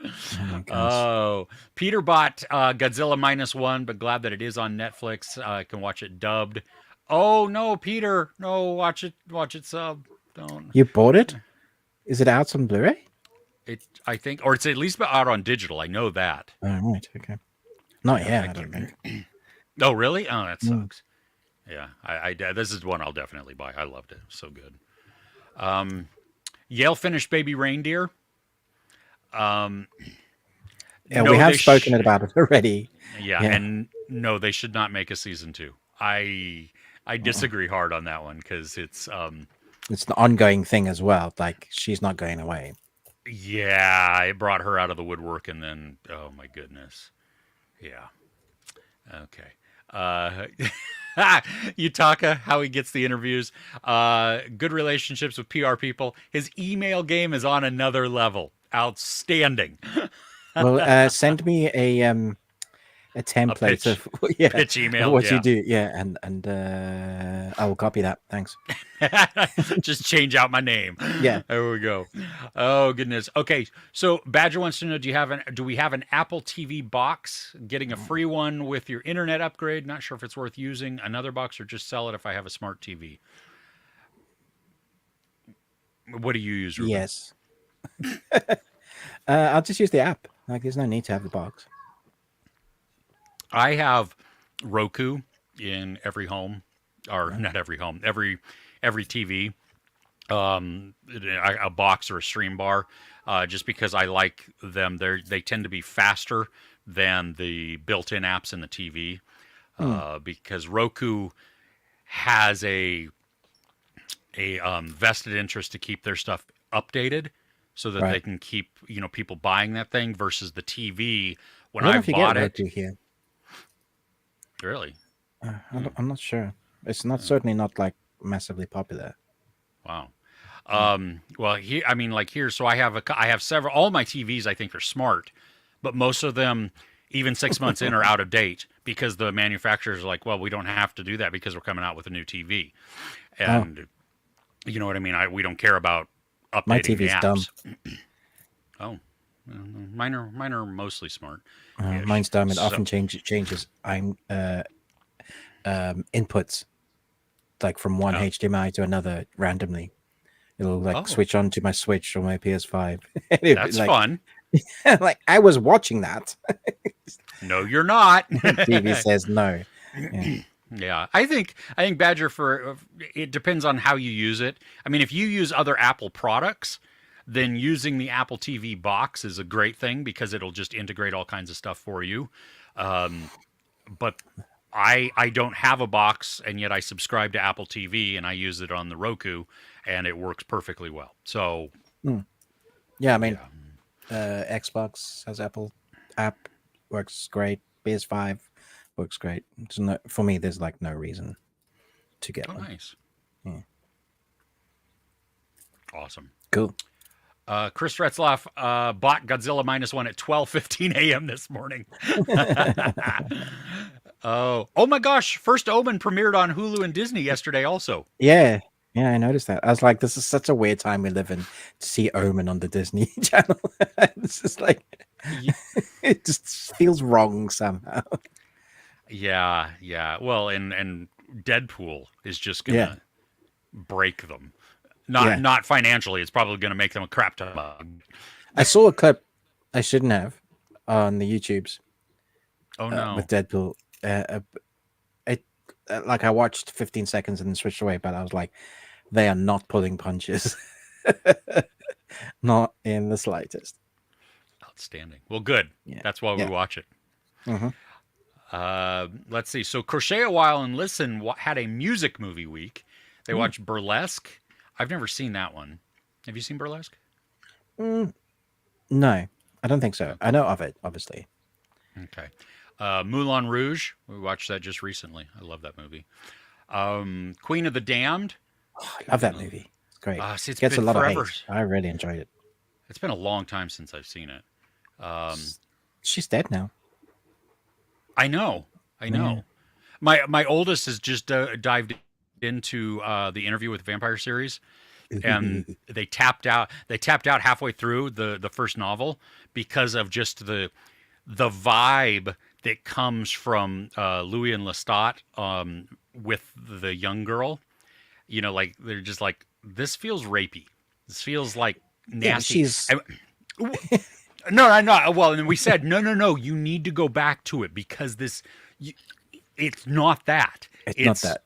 Oh, Peter bought Godzilla -1, but glad that it is on Netflix. I can watch it dubbed. Oh no, Peter! No, watch it sub. Don't. You bought it? Is it out on Blu-ray? I think, or it's at least out on digital. I know that. Oh, right. Okay. Not yet, I don't think. Oh, really? Oh, that sucks. Yeah, I this is one I'll definitely buy. I loved it. So good. Yale finished Baby Reindeer. Yeah, we have spoken about it already. Yeah, and no, they should not make a season 2. I disagree hard on that one because it's an ongoing thing as well. Like, she's not going away. Yeah, it brought her out of the woodwork, and then oh my goodness, yeah. Okay. Yutaka, how he gets the interviews. Good relationships with PR people. His email game is on another level. Outstanding. Well, send me a template of pitch email. What you do, and I will copy that. Thanks. Just change out my name. Yeah, there we go. Oh goodness. Okay, so Badger wants to know: do we have an Apple TV box? Getting a free one with your internet upgrade. Not sure if it's worth using another box or just sell it if I have a smart TV. What do you use, Ruben? Yes. I'll just use the app. Like, there's no need to have the box. I have Roku in every home, or not every home, every TV, a box or a stream bar, just because I like them. They tend to be faster than the built-in apps in the TV, because Roku has a vested interest to keep their stuff updated, so that they can keep people buying that thing versus the TV. When I bought it, Roku here. Really? I'm not sure. It's not certainly not like massively popular. Wow. Well, here, so I have several. All my TVs I think are smart, but most of them, even 6 months in, are out of date because the manufacturers are like, well, we don't have to do that because we're coming out with a new TV, and you know what I mean. We don't care about updating my TV's the apps. Dumb. Oh, mine are mostly smart. Mine's dumb. It often changes. I'm inputs, like from one HDMI to another randomly. It'll switch on to my Switch or my PS5. That's fun. Like, I was watching that. No, you're not. TV says no. Yeah, I think Badger, it depends on how you use it. I mean, if you use other Apple products, then using the Apple TV box is a great thing because it'll just integrate all kinds of stuff for you. But I don't have a box, and yet I subscribe to Apple TV, and I use it on the Roku, and it works perfectly well. So, yeah, I mean, Xbox has Apple app, works great. PS5 works great. For me, there's like no reason to get one. Nice. Yeah. Awesome. Cool. Chris Retzlaff bought Godzilla -1 at 12:15 a.m. this morning. Oh my gosh! First Omen premiered on Hulu and Disney yesterday. Also, yeah, I noticed that. I was like, this is such a weird time we live in to see Omen on the Disney Channel. It's just like, it just feels wrong somehow. Yeah. Well, and Deadpool is just gonna break them. Not financially. It's probably going to make them a crap ton. I saw a clip I shouldn't have on the YouTubes. Oh no! With Deadpool, like I watched 15 seconds and then switched away. But I was like, they are not pulling punches, not in the slightest. Outstanding. Well, good. Yeah. That's why we watch it. Let's see. So Crochet a While and Listen had a music movie week. They watched Burlesque. I've never seen that one. Have you seen Burlesque? No, I don't think so. I know of it, obviously. Okay. Moulin Rouge. We watched that just recently. I love that movie. Queen of the Damned. Oh, I Could love have that been movie. It's great. see, it's Gets a been lot of forever. hate. I really enjoyed it. It's been a long time since I've seen it. She's dead now. I know. I know. My oldest has just dived into the Interview with the Vampire series, and they tapped out. They tapped out halfway through the first novel because of just the vibe that comes from Louis and Lestat with the young girl. You know, like they're just like, this feels rapey. This feels like nasty. Yeah, she's. No, I'm not. Well, and we said, no. You need to go back to it because it's not that. It's not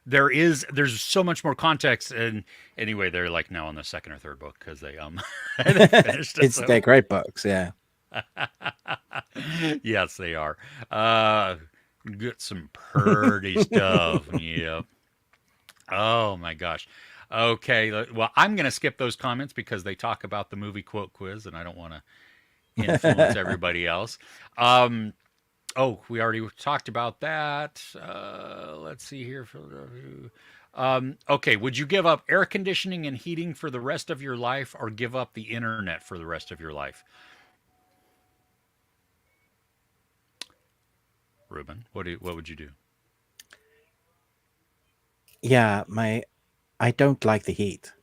that. There's so much more context. And anyway, they're like now on the second or third book because they they finished it. They're great books, yeah. Yes, they are. Get some purdy stuff. Yep. Oh my gosh. Okay. Well, I'm going to skip those comments because they talk about the movie quote quiz, and I don't want to influence everybody else. Oh, we already talked about that. Let's see here. Okay, would you give up air conditioning and heating for the rest of your life, or give up the internet for the rest of your life? Ruben, what would you do? Yeah, I don't like the heat.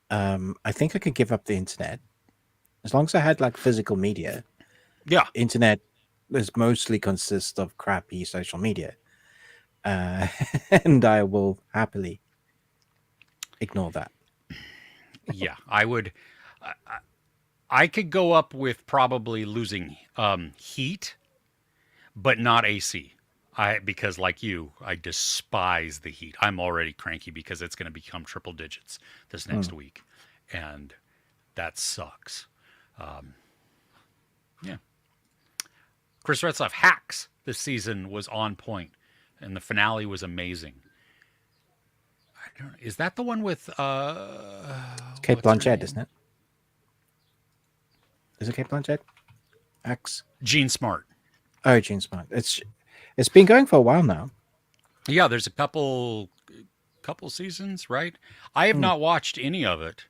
I think I could give up the internet as long as I had like physical media. Yeah, internet is mostly consists of crappy social media, and I will happily ignore that. Yeah, I would. I could go up with probably losing heat, but not AC. Because like you, I despise the heat. I'm already cranky because it's going to become triple digits this next week, and that sucks. Yeah. Chris Retzlaff, Hacks this season was on point, and the finale was amazing. I don't know, is that the one with Kate Blanchett, isn't it? Is it Kate Blanchett? Hacks? Gene Smart. Oh, Gene Smart. It's been going for a while now. Yeah, there's a couple seasons, right? I have not watched any of it.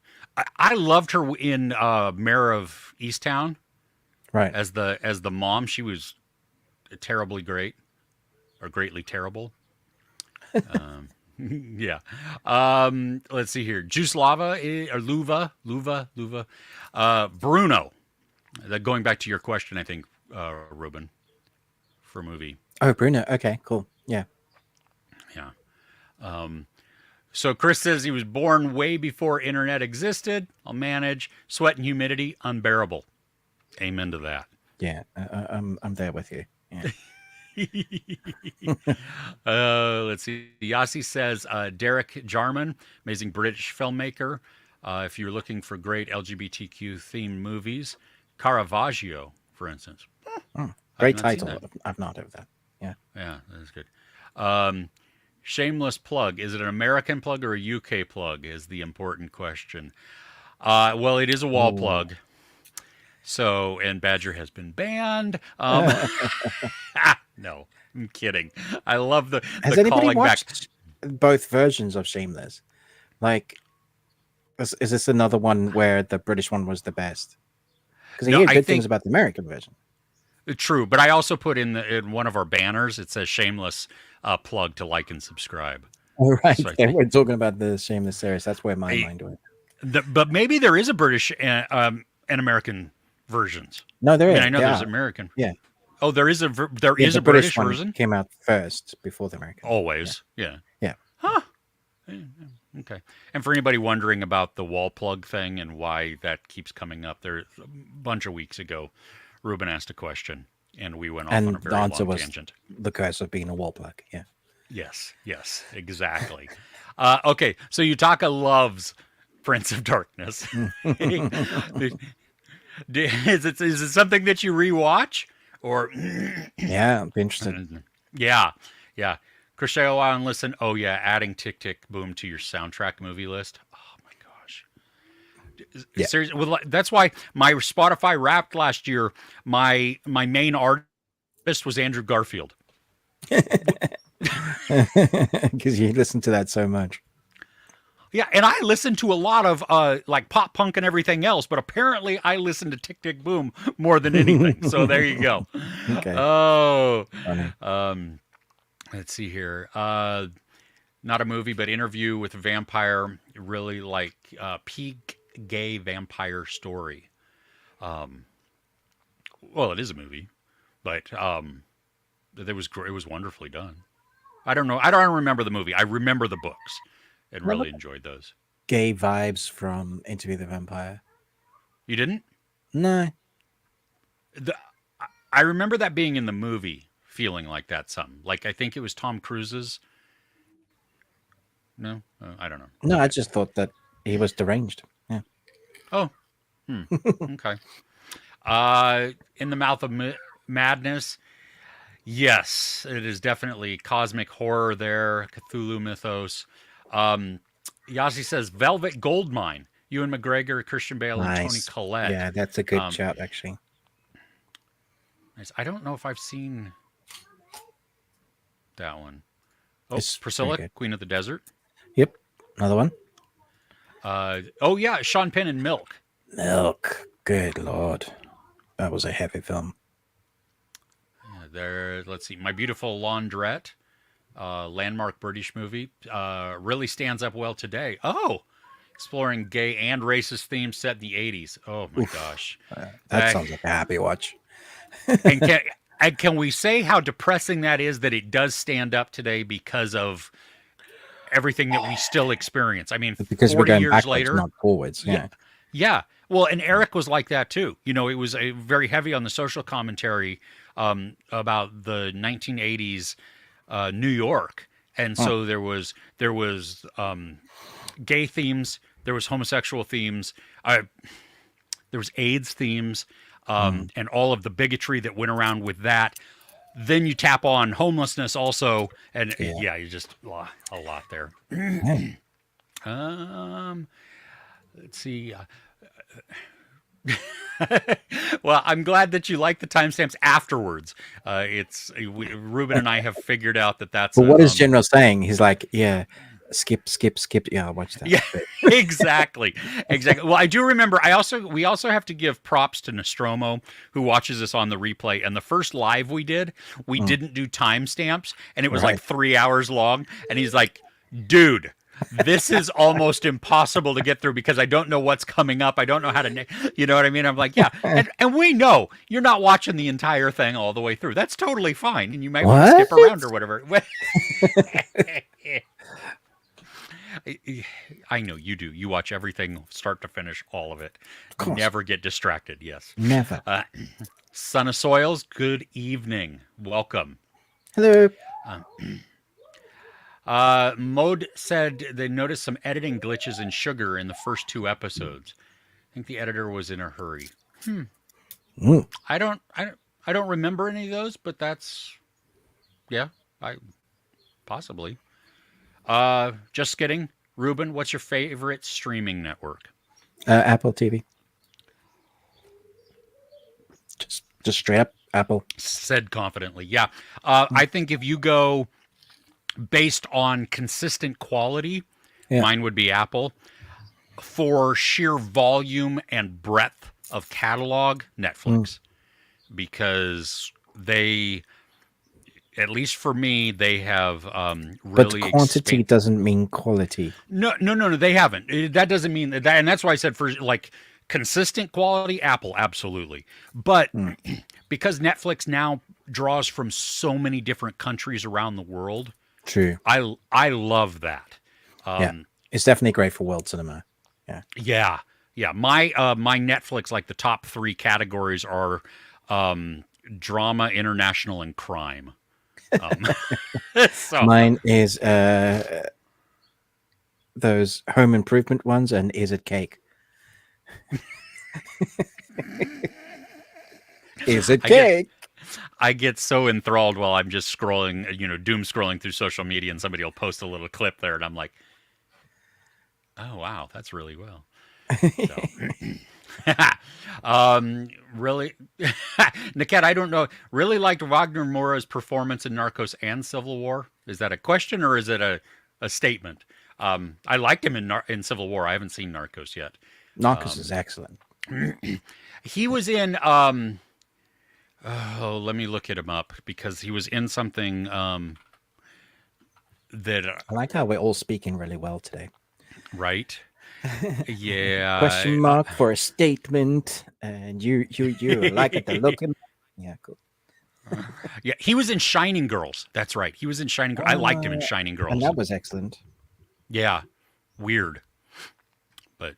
I loved her in Mayor of Easttown, right? As the mom. She was terribly great, or greatly terrible. Yeah. Let's see here. Juice Lava or Luva. Bruno. Going back to your question, I think, Ruben, for movie. Oh, Bruno. Okay, cool. Yeah. Yeah. So Chris says he was born way before internet existed. I'll manage. Sweat and humidity, unbearable. Amen to that. Yeah, I'm there with you. Yeah. Let's see. Yasi says Derek Jarman, amazing British filmmaker. If you're looking for great LGBTQ themed movies, Caravaggio, for instance. Great title. I've not heard of that. Yeah. Yeah, that's good. Shameless plug. Is it an American plug or a UK plug is the important question. Well, it is a wall plug. So, and Badger has been banned. No, I'm kidding. I love the Has anybody calling watched back. Both versions of Shameless? Like, is this another one where the British one was the best? Because I hear good things about the American version. True, but I also put in one of our banners, it says Shameless plug to like and subscribe. Oh, right. So yeah, we're talking about the Shameless series. That's where my mind went. But maybe there is a British and American versions. No, there is. I know there's American. Yeah. Oh, there is a British version? Came out first before the American. Always. Yeah. Huh. Okay. And for anybody wondering about the wall plug thing and why that keeps coming up, there a bunch of weeks ago, Ruben asked a question, and we went off on a very long tangent. The curse of being a wall plug. Yeah. Yes, exactly. Okay, so Yutaka loves Prince of Darkness. Is it something that you rewatch? Or yeah, I'm interested. Yeah. Crochet and listen. Oh yeah, adding Tick Tick Boom to your soundtrack movie list. Oh my gosh. Yeah. Seriously, well, that's why my Spotify Wrapped last year, my main artist was Andrew Garfield. Because you listen to that so much. Yeah, and I listen to a lot of like pop punk and everything else, but apparently I listen to Tick Tick Boom more than anything. So there you go. Okay. Oh, Funny. let's see here. Not a movie, but Interview with a Vampire. Really like peak gay vampire story. Well, it is a movie, but it was wonderfully done. I don't know. I don't remember the movie. I remember the books and really enjoyed those. Gay vibes from Interview with the Vampire. You didn't? No. I remember that being in the movie, feeling like that. Something like I think it was Tom Cruise's. No, I don't know. No, I just thought that he was deranged. Yeah. Oh, okay. In the Mouth of Madness. Yes, it is definitely cosmic horror there, Cthulhu mythos. Yossi says Velvet Goldmine. Ewan McGregor, Christian Bale, and Toni Collette. Yeah, that's a good shout, actually. Nice. I don't know if I've seen that one. Oh, It's Priscilla, pretty good. Queen of the Desert. Yep, another one. Oh yeah, Sean Penn and Milk. Milk. Good Lord. That was a heavy film. There, let's see. My Beautiful Laundrette, landmark British movie, really stands up well today. Oh, exploring gay and racist themes set in the 80s. Oh my gosh. That sounds like a happy watch. and can we say how depressing that is that it does stand up today because of everything that we still experience? I mean, because 40 we're going years backwards, later, not forwards. Yeah. Yeah. Well, and Eric was like that too. You know, it was a very heavy on the social commentary about the 1980s New York, and so there was gay themes, there was homosexual themes, there was AIDS themes, and all of the bigotry that went around with that. Then you tap on homelessness also, and you just a lot there. Let's see. Well, I'm glad that you like the timestamps afterwards. Ruben and I have figured out that's. But what is General saying? He's like, yeah, skip. Yeah, I'll watch that. Yeah, exactly. Well, I do remember. We also have to give props to Nostromo, who watches us on the replay. And the first live we did, we didn't do timestamps, and it was like 3 hours long. And he's like, dude, this is almost impossible to get through because I don't know what's coming up. I don't know how to, you know what I mean? I'm like, yeah. And we know you're not watching the entire thing all the way through. That's totally fine. And you might want to skip around or whatever. I know you do. You watch everything start to finish, all of it. Never get distracted. Yes. Never. Son of Soils, good evening. Welcome. Hello. Mode said they noticed some editing glitches in Sugar in the first 2 episodes. I think the editor was in a hurry. I don't remember any of those, but that's possibly. Just kidding. Ruben, what's your favorite streaming network? Apple TV. Just straight up Apple. Said confidently. Yeah. I think if you go based on consistent quality, mine would be Apple. For sheer volume and breadth of catalog, Netflix. Because they, at least for me, they have really. But quantity doesn't mean quality. No, they haven't. That doesn't mean that, and that's why I said for like consistent quality, Apple, absolutely. But because Netflix now draws from so many different countries around the world. True. I love that. It's definitely great for world cinema. Yeah. My Netflix, like the top 3 categories are drama, international, and crime. So. Mine is those home improvement ones, and Is It Cake? Is it cake? I get so enthralled while I'm just scrolling, doom scrolling through social media, and somebody will post a little clip there, and I'm like, oh, wow, that's really well. So, really, Niket, I don't know. Really liked Wagner Moura's performance in Narcos and Civil War. Is that a question or is it a statement? I liked him in Civil War. I haven't seen Narcos yet. Narcos is excellent. He was in. Oh, let me look him up because he was in something that. I like how we're all speaking really well today. Right. Yeah. Question mark for a statement, and you like it. The look. Yeah, cool. Yeah, he was in Shining Girls. That's right. He was in Shining Girls. I liked him in Shining Girls. And that was excellent. Yeah, weird, but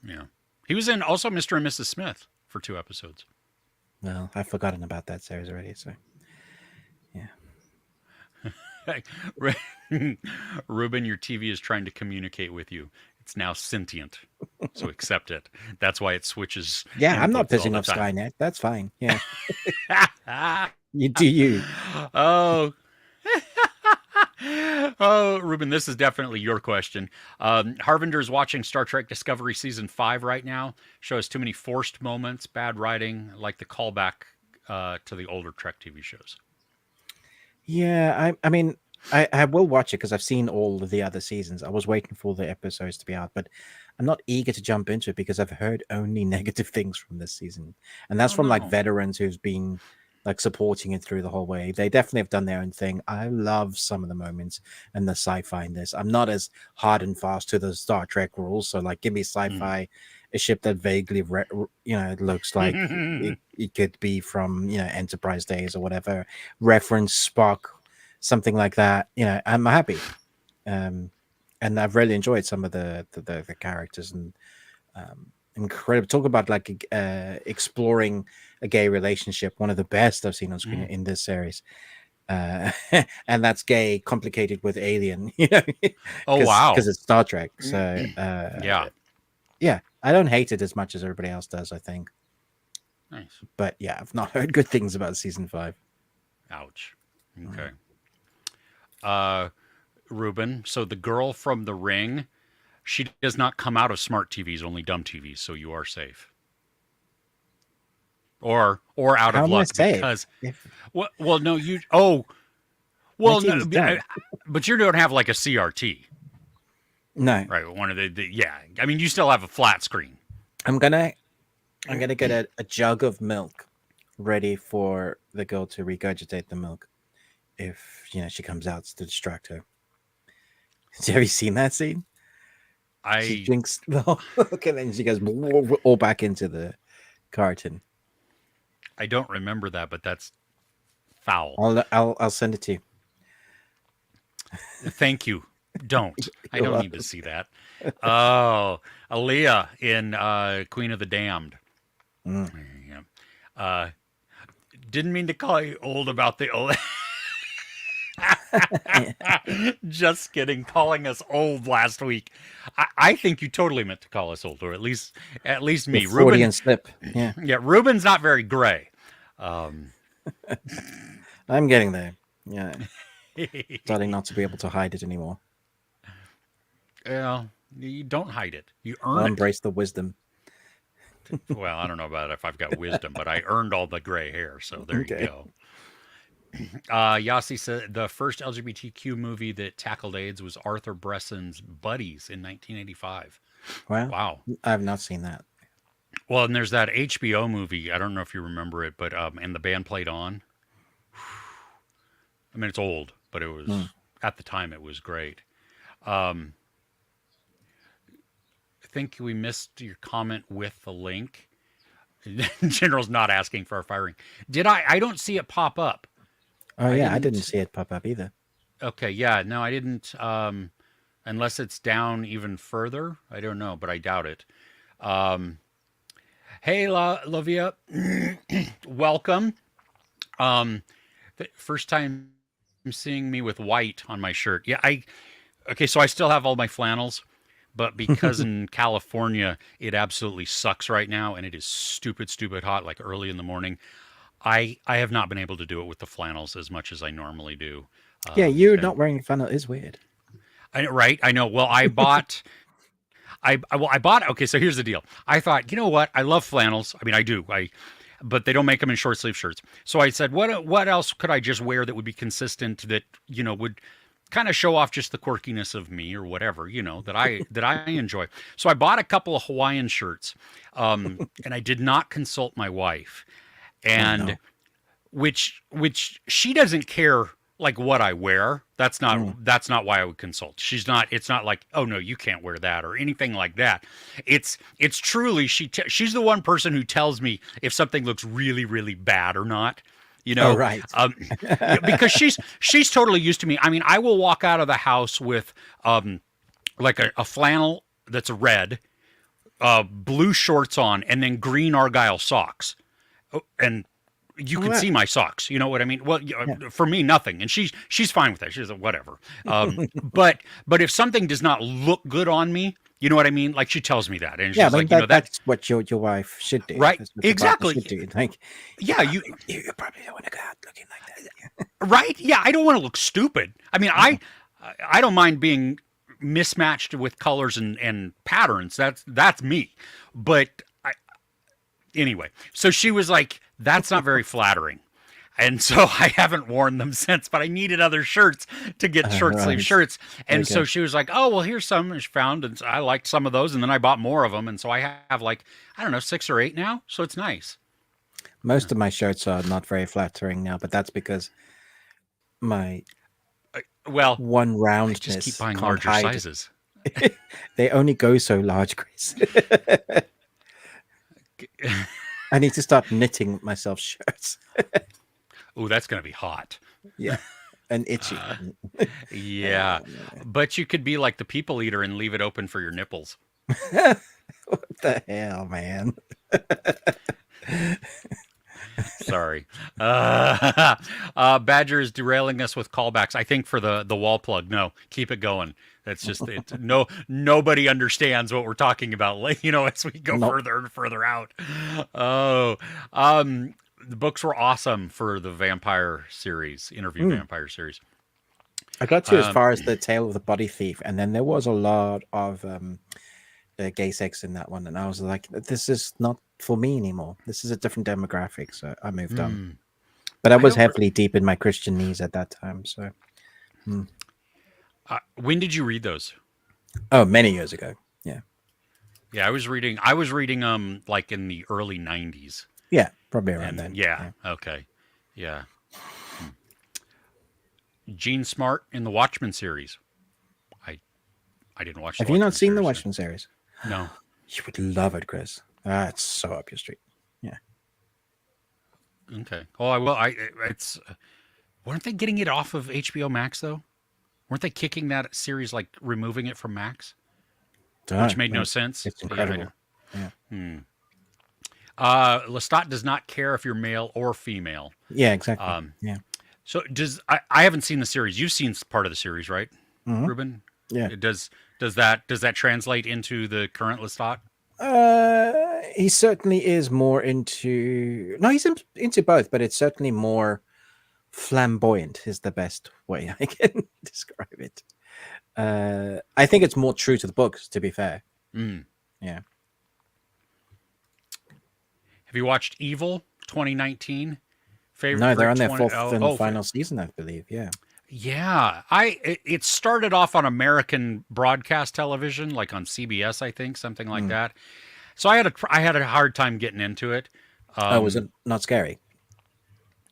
yeah, he was in also Mr. and Mrs. Smith for 2 episodes. Well, I've forgotten about that series already. So, yeah. Ruben, your TV is trying to communicate with you. It's now sentient, so accept it. That's why it switches. Yeah, I'm not pissing off Skynet. That's fine. Yeah. You do you. Oh. Oh, Ruben, this is definitely your question. Harvinder's watching Star Trek Discovery Season 5 right now. Show us too many forced moments, bad writing, like the callback to the older Trek TV shows. Yeah, I mean, I will watch it because I've seen all of the other seasons. I was waiting for the episodes to be out, but I'm not eager to jump into it because I've heard only negative things from this season. And that's from like veterans who's been like supporting it through the whole way. They definitely have done their own thing. I love some of the moments and the sci-fi in this. I'm not as hard and fast to the Star Trek rules. So like, give me sci-fi, a ship that vaguely, it looks like it could be from, Enterprise days or whatever, reference Spock, something like that. I'm happy. And I've really enjoyed some of the characters and incredible. Talk about like exploring a gay relationship, one of the best I've seen on screen in this series. And that's gay complicated with alien, Oh wow, because it's Star Trek. So yeah, I don't hate it as much as everybody else does, I think. Nice. But yeah, I've not heard good things about season 5. Ouch. Okay. Ruben, so the girl from The Ring, she does not come out of smart TVs, only dumb TVs, so you are safe. Or out of luck because well no you no, but you don't have like a CRT. No. Right, one of the I mean you still have a flat screen. I'm gonna get a jug of milk ready for the girl to regurgitate the milk if she comes out to distract her. Have you seen that scene? She drinks milk and then she goes all back into the carton. I don't remember that, but that's foul. I'll send it to you. Thank you. Don't. I don't need to see that. Oh, Aaliyah in Queen of the Damned. Didn't mean to call you old about the old. Just kidding. Calling us old last week. I think you totally meant to call us old, or at least me. Freudian slip. Yeah. Yeah. Ruben's not very gray. I'm getting there. Yeah. Starting not to be able to hide it anymore. Well, you don't hide it. You earn it. Embrace the wisdom. Well, I don't know about if I've got wisdom, but I earned all the gray hair, so there you go. Yossi said the first LGBTQ movie that tackled AIDS was Arthur Bresson's Buddies in 1985. Wow. I have not seen that. Well, and there's that HBO movie. I don't know if you remember it, but and the band played on. I mean, it's old, but it was at the time it was great. I think we missed your comment with the link. General's not asking for a firing. Did I? I don't see it pop up. Oh yeah, I didn't see it pop up either. Okay, yeah, no, I didn't. Unless it's down even further, I don't know, but I doubt it. Hey, Lavia, welcome. First time seeing me with white on my shirt. Yeah, okay, so I still have all my flannels, but because in California it absolutely sucks right now, and it is stupid hot, like early in the morning. I have not been able to do it with the flannels as much as I normally do. Yeah, you're not wearing flannel is weird. Right? I know. Well, I bought I bought. Okay, so here's the deal. I thought, you know what? I love flannels. I mean, I do. But they don't make them in short sleeve shirts. So I said, what else could I just wear that would be consistent, that would kind of show off just the quirkiness of me or whatever, that I enjoy. So I bought a couple of Hawaiian shirts, and I did not consult my wife, and no. which she doesn't care like what I wear. That's not why I would consult. It's not like, oh no, you can't wear that or anything like that. It's truly, she's the one person who tells me if something looks really, really bad or not. Oh, right. Because she's totally used to me. I mean, I will walk out of the house with like a flannel that's red, blue shorts on, and then green Argyle socks. And you can see my socks. You know what I mean? Well, for me, nothing. And she's fine with that. She's like, whatever. But if something does not look good on me, you know what I mean? Like, she tells me that, and she's like, that's what your wife should do, right? Exactly. Should do. Like, yeah, you probably don't want to go out looking like that, right? Yeah, I don't want to look stupid. I mean, I don't mind being mismatched with colors and patterns. That's me. But anyway, so she was like, that's not very flattering. And so I haven't worn them since, but I needed other shirts to get short sleeve shirts. And so she was like, oh, well, here's some she found. And I liked some of those. And then I bought more of them. And so I have like, I don't know, 6 or 8 now. So it's nice. Most of my shirts are not very flattering now, but that's because my one roundness just keep buying larger sizes. They only go so large, Chris. I need to start knitting myself shirts. Oh, that's going to be hot. Yeah. And itchy. Yeah. But you could be like the people eater and leave it open for your nipples. What the hell, man? Sorry. Badger is derailing us with callbacks. I think for the wall plug. No, keep it going. That's just it. No, nobody understands what we're talking about. As we go further and further out. Oh, the books were awesome for the vampire series, vampire series. I got to as far as the Tale of the Body Thief, and then there was a lot of gay sex in that one, and I was like, this is not for me anymore. This is a different demographic, so I moved on. But I was heavily deep in my Christian knees at that time, so. When did you read those? Oh, many years ago. Yeah. Yeah, I was reading like in the early 90s. Yeah, probably around then. Yeah. Okay. Yeah. Gene Smart in the Watchmen series. I didn't watch. Have you not seen the Watchmen series? No. You would love it, Chris. It's so up your street. Yeah. Okay. Oh, I will. It's. Weren't they getting it off of HBO Max though? Weren't they kicking that series, like removing it from Max? Which made no sense. It's incredible. Yeah. Lestat does not care if you're male or female. Yeah, exactly. Yeah. So I haven't seen the series. You've seen part of the series, right, Ruben? Yeah. Does that translate into the current Lestat? He certainly is more into. No, he's into both, but it's certainly more flamboyant. Is the best way I can describe it. I think it's more true to the books, to be fair. Yeah. Have you watched Evil 2019? No, they're on their fourth and final season, I believe. Yeah. Yeah. It started off on American broadcast television, like on CBS, I think, something like that. So I had a hard time getting into it. Was it not scary?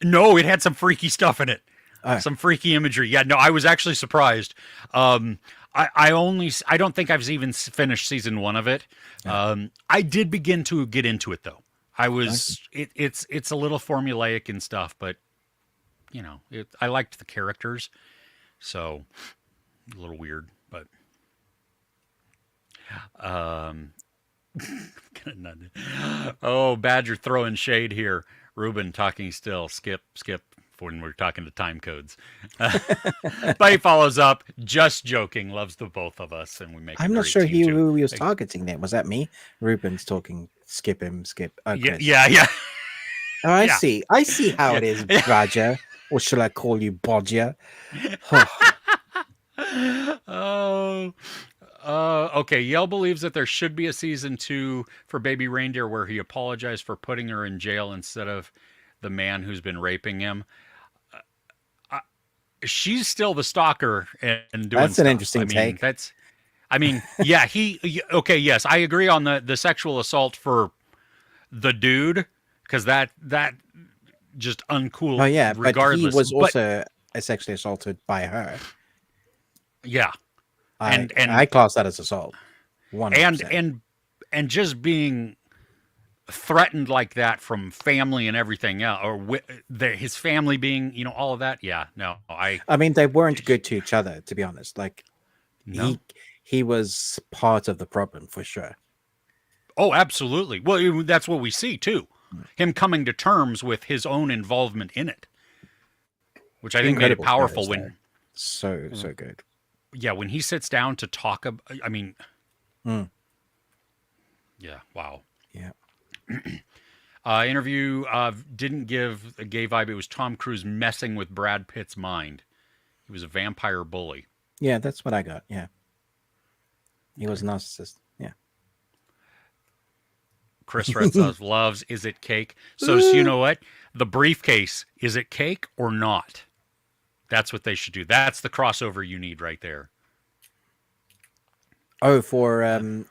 No, it had some freaky stuff in it. Some freaky imagery. Yeah, no, I was actually surprised. I don't think I've even finished season 1 of it. I did begin to get into it though. It's a little formulaic and stuff, but I liked the characters, so a little weird, but oh, Badger throwing shade here. Ruben talking still. Skip when we're talking to time codes. But he follows up, just joking, loves the both of us, and we make. I'm not sure who he was targeting there. Was that me? Ruben's talking. Skip him. Skip. Oh, yeah. Oh, I see how it is, Badger. Or shall I call you Bodger? Okay. Yale believes that there should be a season 2 for Baby Reindeer where he apologized for putting her in jail instead of the man who's been raping him. She's still the stalker and doing That's an stuff. interesting take. Yeah, okay, yes, I agree on the sexual assault for the dude, because that just uncool. Oh yeah, regardless. but he was also sexually assaulted by her. Yeah, and I class that as assault. 100%. And just being threatened like that from family and everything else, or his family being, all of that. Yeah, no, I mean, they weren't good to each other, to be honest. Like, no. he was part of the problem for sure. Oh, absolutely. Well, that's what we see too. Him coming to terms with his own involvement in it, which I think made it powerful when so good. Yeah, when he sits down to talk about, yeah, wow. Yeah. Interview didn't give a gay vibe. It was Tom Cruise messing with Brad Pitt's mind. He was a vampire bully. Yeah, that's what I got. Yeah. He was a narcissist. Yeah. Chris Red Sauce loves Is It Cake? So you know what? The briefcase, is it cake or not? That's what they should do. That's the crossover you need right there. Oh, for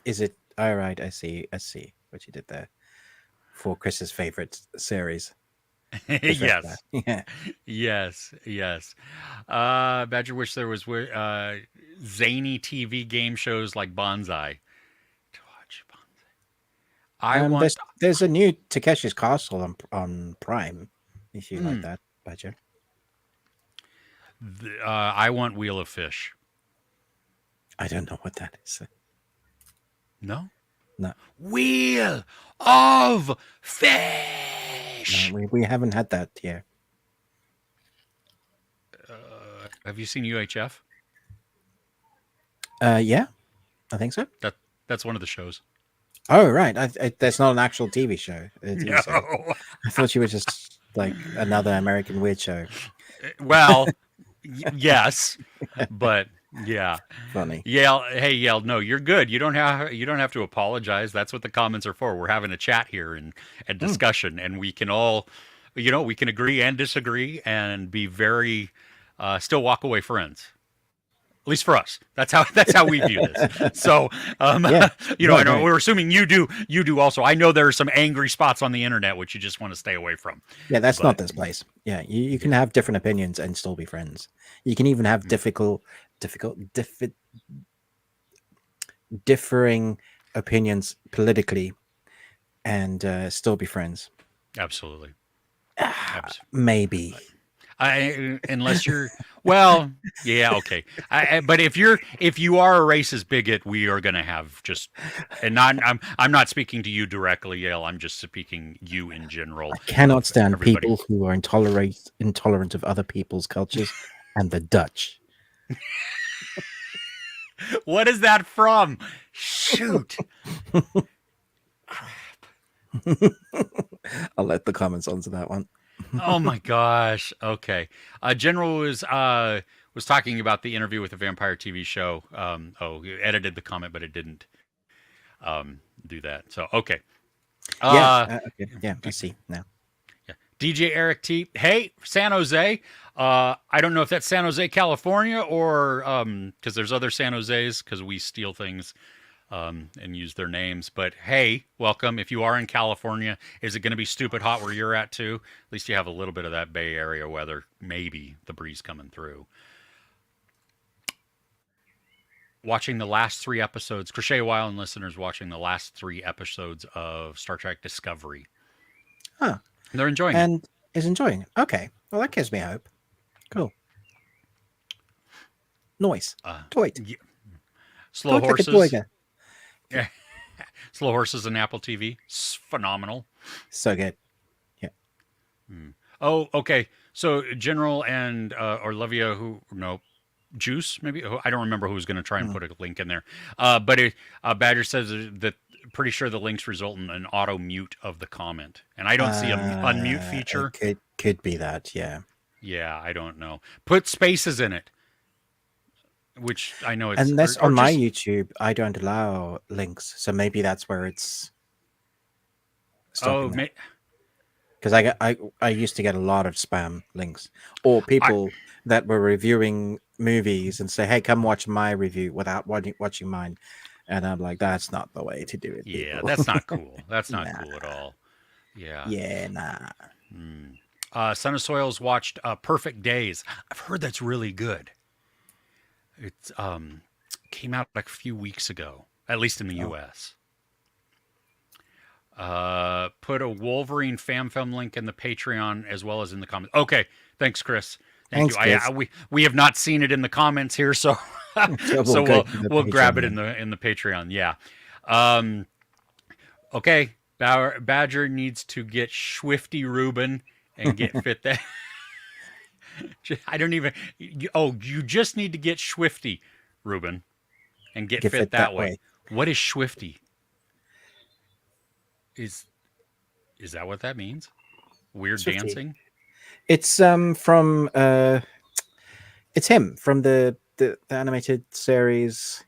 is it? All right, I see what you did there. For Chris's favorite series. Yes. Yeah. Yes. Badger wish there was zany TV game shows like Bonsai to watch. Bonsai. There's a new Takeshi's Castle on Prime. If you like that, Badger. I want Wheel of Fish. I don't know what that is. No. Wheel of Fish. No, we haven't had that yet. Have you seen UHF? Yeah, I think so. That's one of the shows. Oh, right. That's not an actual TV show. No. I thought you were just like another American weird show. Well, yes, but yeah. Funny. Yale, hey Yale, no, you're good. You don't have to apologize. That's what the comments are for. We're having a chat here and discussion, and we can all, we can agree and disagree and be very still walk away friends. At least for us, that's how we view this. So, Yeah. I know we're assuming you do also. I know there are some angry spots on the internet which you just want to stay away from. Yeah, that's not this place. Yeah, you can have different opinions and still be friends. You can even have differing opinions politically and still be friends. Absolutely. Maybe. Unless you're well, yeah, okay. But if you are a racist bigot, we are going to have I'm not speaking to you directly, Yale. I'm just speaking you in general. I cannot stand people who are intolerant of other people's cultures and the Dutch. What is that from? Shoot. Crap. I'll let the comments answer that one. Oh my gosh. Okay. General was talking about the interview with the vampire TV show. He edited the comment, but it didn't do that. So okay. Okay. Yeah, I see now. Yeah. DJ Eric T. Hey, San Jose. I don't know if that's San Jose, California, or because there's other San Jose's because we steal things and use their names. But hey, welcome. If you are in California, is it going to be stupid hot where you're at too? At least you have a little bit of that Bay Area weather, maybe the breeze coming through. Watching the last 3 episodes, Crochet Wild and listeners watching the last 3 episodes of Star Trek Discovery. Huh. They're enjoying it. And is enjoying it. Okay. Well, that gives me hope. Cool. Noise. Toit. Yeah. Slow Horses. Yeah. Slow Horses and Apple TV. It's phenomenal. So good. Yeah. Oh, okay. So General and Olivia, Juice, maybe? I don't remember who was going to try and put a link in there. But Badger says that pretty sure the links result in an auto mute of the comment. And I don't see an unmute feature. It could be that, yeah. Yeah, I don't know. Put spaces in it. which I know it's Unless or on my just YouTube, I don't allow links, so maybe that's where it's stopping that. Because I used to get a lot of spam links, or I people that were reviewing movies and say, "Hey, come watch my review," without watching mine, and I'm like, "That's not the way to do it, yeah, people." that's not cool. That's not Nah. cool at all. Yeah. Yeah, nah. Son of Soils watched Perfect Days. I've heard that's really good. It's came out like a few weeks ago, at least in the Oh, U.S. Put a Wolverine fan film link in the Patreon as well as in the comments. Okay, thanks, Chris. Thank you. thanks, Chris. We have not seen it in the comments here, so So we'll so go to the we'll grab it Patreon in the Patreon. Yeah. Um, okay. Badger needs to get Swifty Ruben and get then. fit that. I don't even. You just need to get Swifty Ruben and get Give fit it that that way. way. What is Swifty? Is that what that means? Weird Swifty. dancing? It's from it's him from the animated series.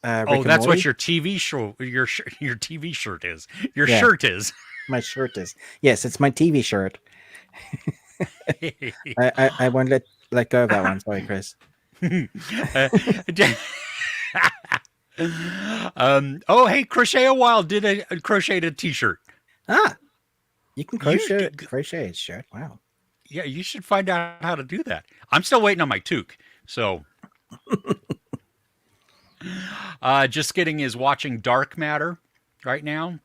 Rick Oh, and that's what Morty. your TV show your TV shirt is. Your Yeah, shirt is. my shirt is. Yes, it's my TV shirt. I won't let go of that one. Sorry, Chris. Uh, oh, hey, Crochet a While did a crocheted a t-shirt. Ah, you can You crochet a shirt. Wow. Yeah, you should find out how to do that. I'm still waiting on my toque. So just getting is watching Dark Matter right now.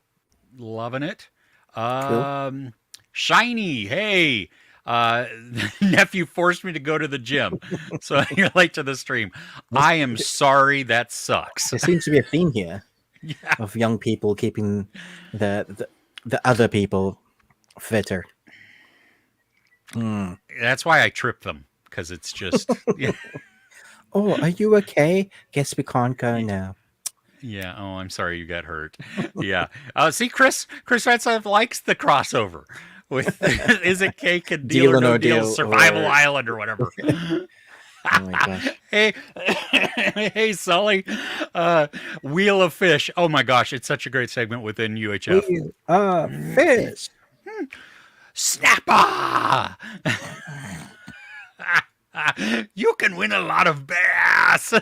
Loving it. Cool. Shiny, hey. Nephew forced me to go to the gym. So you're late to the stream. I am sorry, that sucks. There seems to be a theme here Yeah. of young people keeping the other people fitter. That's why I trip them, because it's just yeah. Oh, are you okay? Guess we can't go now. Yeah. Oh, I'm sorry you got hurt. Yeah. See, Chris Retzlaff likes the crossover with is it cake and Deal or No Deal, Survival Island or whatever. Oh my gosh. Hey, hey, Sully. Wheel of Fish. Oh my gosh, it's such a great segment within UHF. We are fish. Snapper. You can win a lot of bass.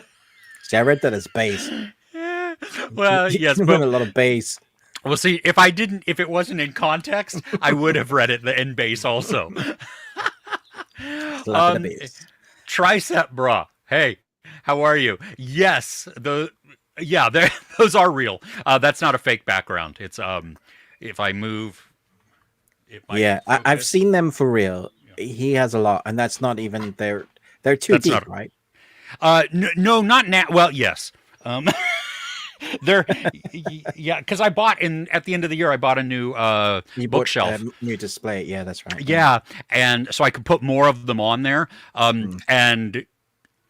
See, I read that as bass. Well, You yes, can but win a lot of bass. well, see, if it wasn't in context, I would have read it in base also. Slap it a bass. Tricep bra. Hey, how are you? Yes, those are real. That's not a fake background. It's if I move, it might Yeah, I've focus. seen them for real. He has a lot, and that's not even they're too That's deep, not- right? No, not now. Well, yes. They're yeah, because I bought at the end of the year I bought a new You bookshelf. bought new display. Yeah, that's right. Yeah, and so I could put more of them on there. And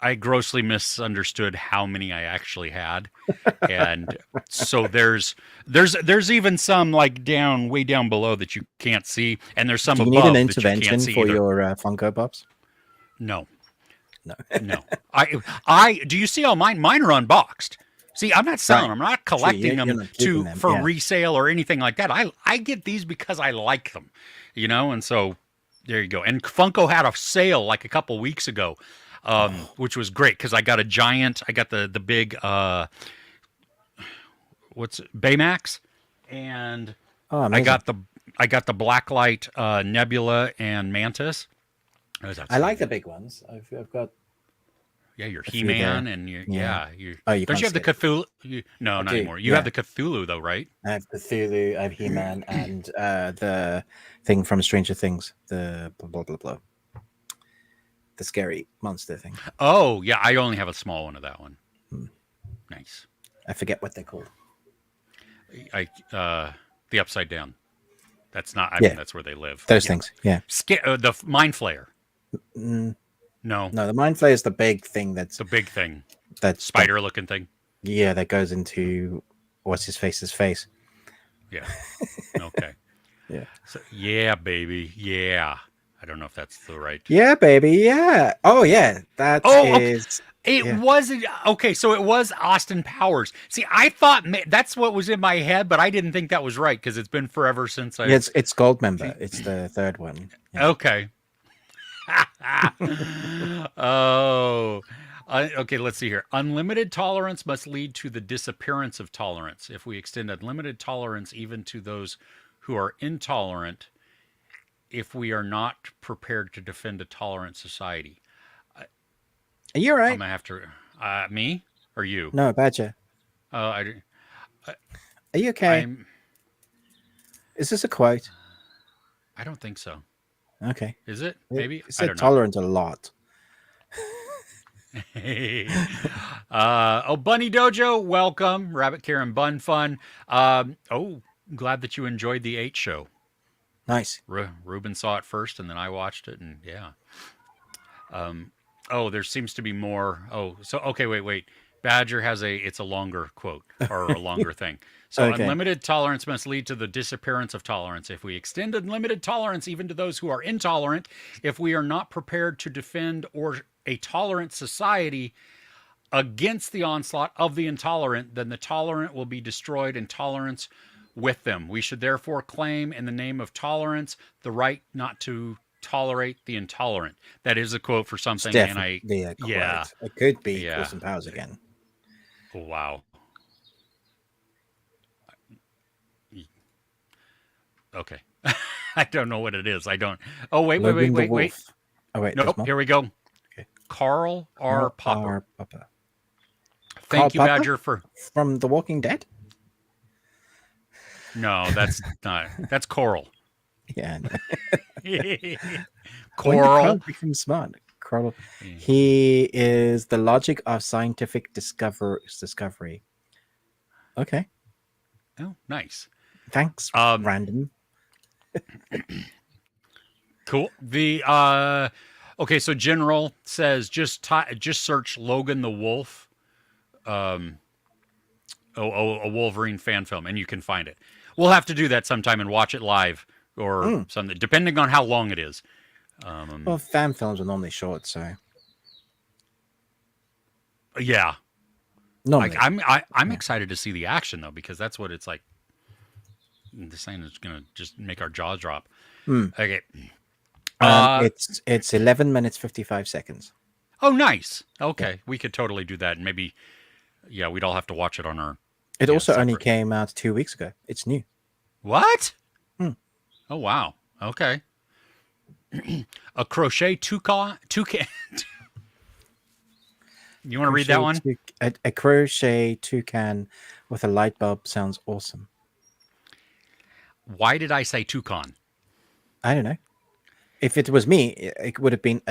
I grossly misunderstood how many I actually had, and so there's even some like way down below that you can't see, and there's some Do you above need an that you can't intervention see for either. your Funko Pops? No, No. no. I do you see all mine? Mine are unboxed. See, I'm not selling Right. them. I'm not collecting You're them not keeping them, for yeah. resale or anything like that. I get these because I like them, and so there you go. And Funko had a sale like a couple weeks ago, which was great because I got a giant. I got the big Baymax, and Oh, I amazing. got the Blacklight Nebula and Mantis. I like the big ones. I've got. Yeah, your few He-Man there. and your Yeah. you. Oh, you Don't can't you have the see it. Cthulhu? No, not do, anymore. You have yeah. the Cthulhu though, right? I have Cthulhu, I have He-Man, and the thing from Stranger Things, the blah blah blah blah, the scary monster thing. Oh, yeah. I only have a small one of that one. Nice. I forget what they're called. The Upside Down. That's not. I Yeah. mean, that's where they live. Those Yeah. things, yeah. The Mind Flayer. Mm, No, no, the Mind Flayer is the big thing that's the big thing, that's spider-looking thing. Yeah, that goes into what's his face's face. Yeah. Okay. Yeah. So, yeah, baby. Yeah. I don't know if that's the right. Yeah, baby. Yeah. Oh, yeah. That Oh, okay. is. It Yeah. wasn't okay. So it was Austin Powers. See, I thought that's what was in my head, but I didn't think that was right because it's been forever since Yeah, I've. it's Goldmember. It's the third one. Yeah. Okay. Oh. Okay, let's see here. Unlimited tolerance must lead to the disappearance of tolerance. If we extend unlimited tolerance even to those who are intolerant, if we are not prepared to defend a tolerant society. Are you all I'm right? gonna have to. Me or you? No, Badger. I, Are you okay? I'm. Is this a quote? I don't think so. Okay. Is it? Maybe. It I said don't know. tolerant a lot. Oh, Bunny Dojo, welcome. Rabbit Karen Bun Fun. Glad that you enjoyed the 8 show. Nice. Ruben saw it first, and then I watched it, and yeah. There seems to be more. Wait. Badger has it's a longer quote or a longer thing. So Okay. Unlimited tolerance must lead to the disappearance of tolerance. If we extend unlimited tolerance even to those who are intolerant, if we are not prepared to defend or a tolerant society against the onslaught of the intolerant, then the tolerant will be destroyed and tolerance with them. We should therefore claim in the name of tolerance the right not to tolerate the intolerant. That is a quote for something, and It could be Austin Powers again. Oh, wow. Okay. I don't know what it is. I don't. Oh, wait. Oh, wait. Nope. Here we go. Okay. Carl R. Popper. Carl Thank you, Popper? Badger, for From The Walking Dead? No, that's not. That's Coral. Yeah. Coral. Become smart. Coral. He is the logic of scientific discovery. Okay. Oh, nice. Thanks. Random. Cool. The okay. So General says just search Logan the Wolf. A Wolverine fan film, and you can find it. We'll have to do that sometime and watch it live or something, depending on how long it is. Well, fan films are normally short, so yeah. Normally. I'm excited to see the action though, because that's what it's like. This thing is gonna just make our jaws drop. Okay. It's 11 minutes 55 seconds. Oh, nice. Okay, yeah. We could totally do that, and maybe, we'd all have to watch it on our. It also only came out 2 weeks ago. It's new. What? Oh wow. Okay. A crochet toucan. You want to read that one? A crochet toucan with a light bulb sounds awesome. Why did I say toucan? I don't know. If it was me, it would have been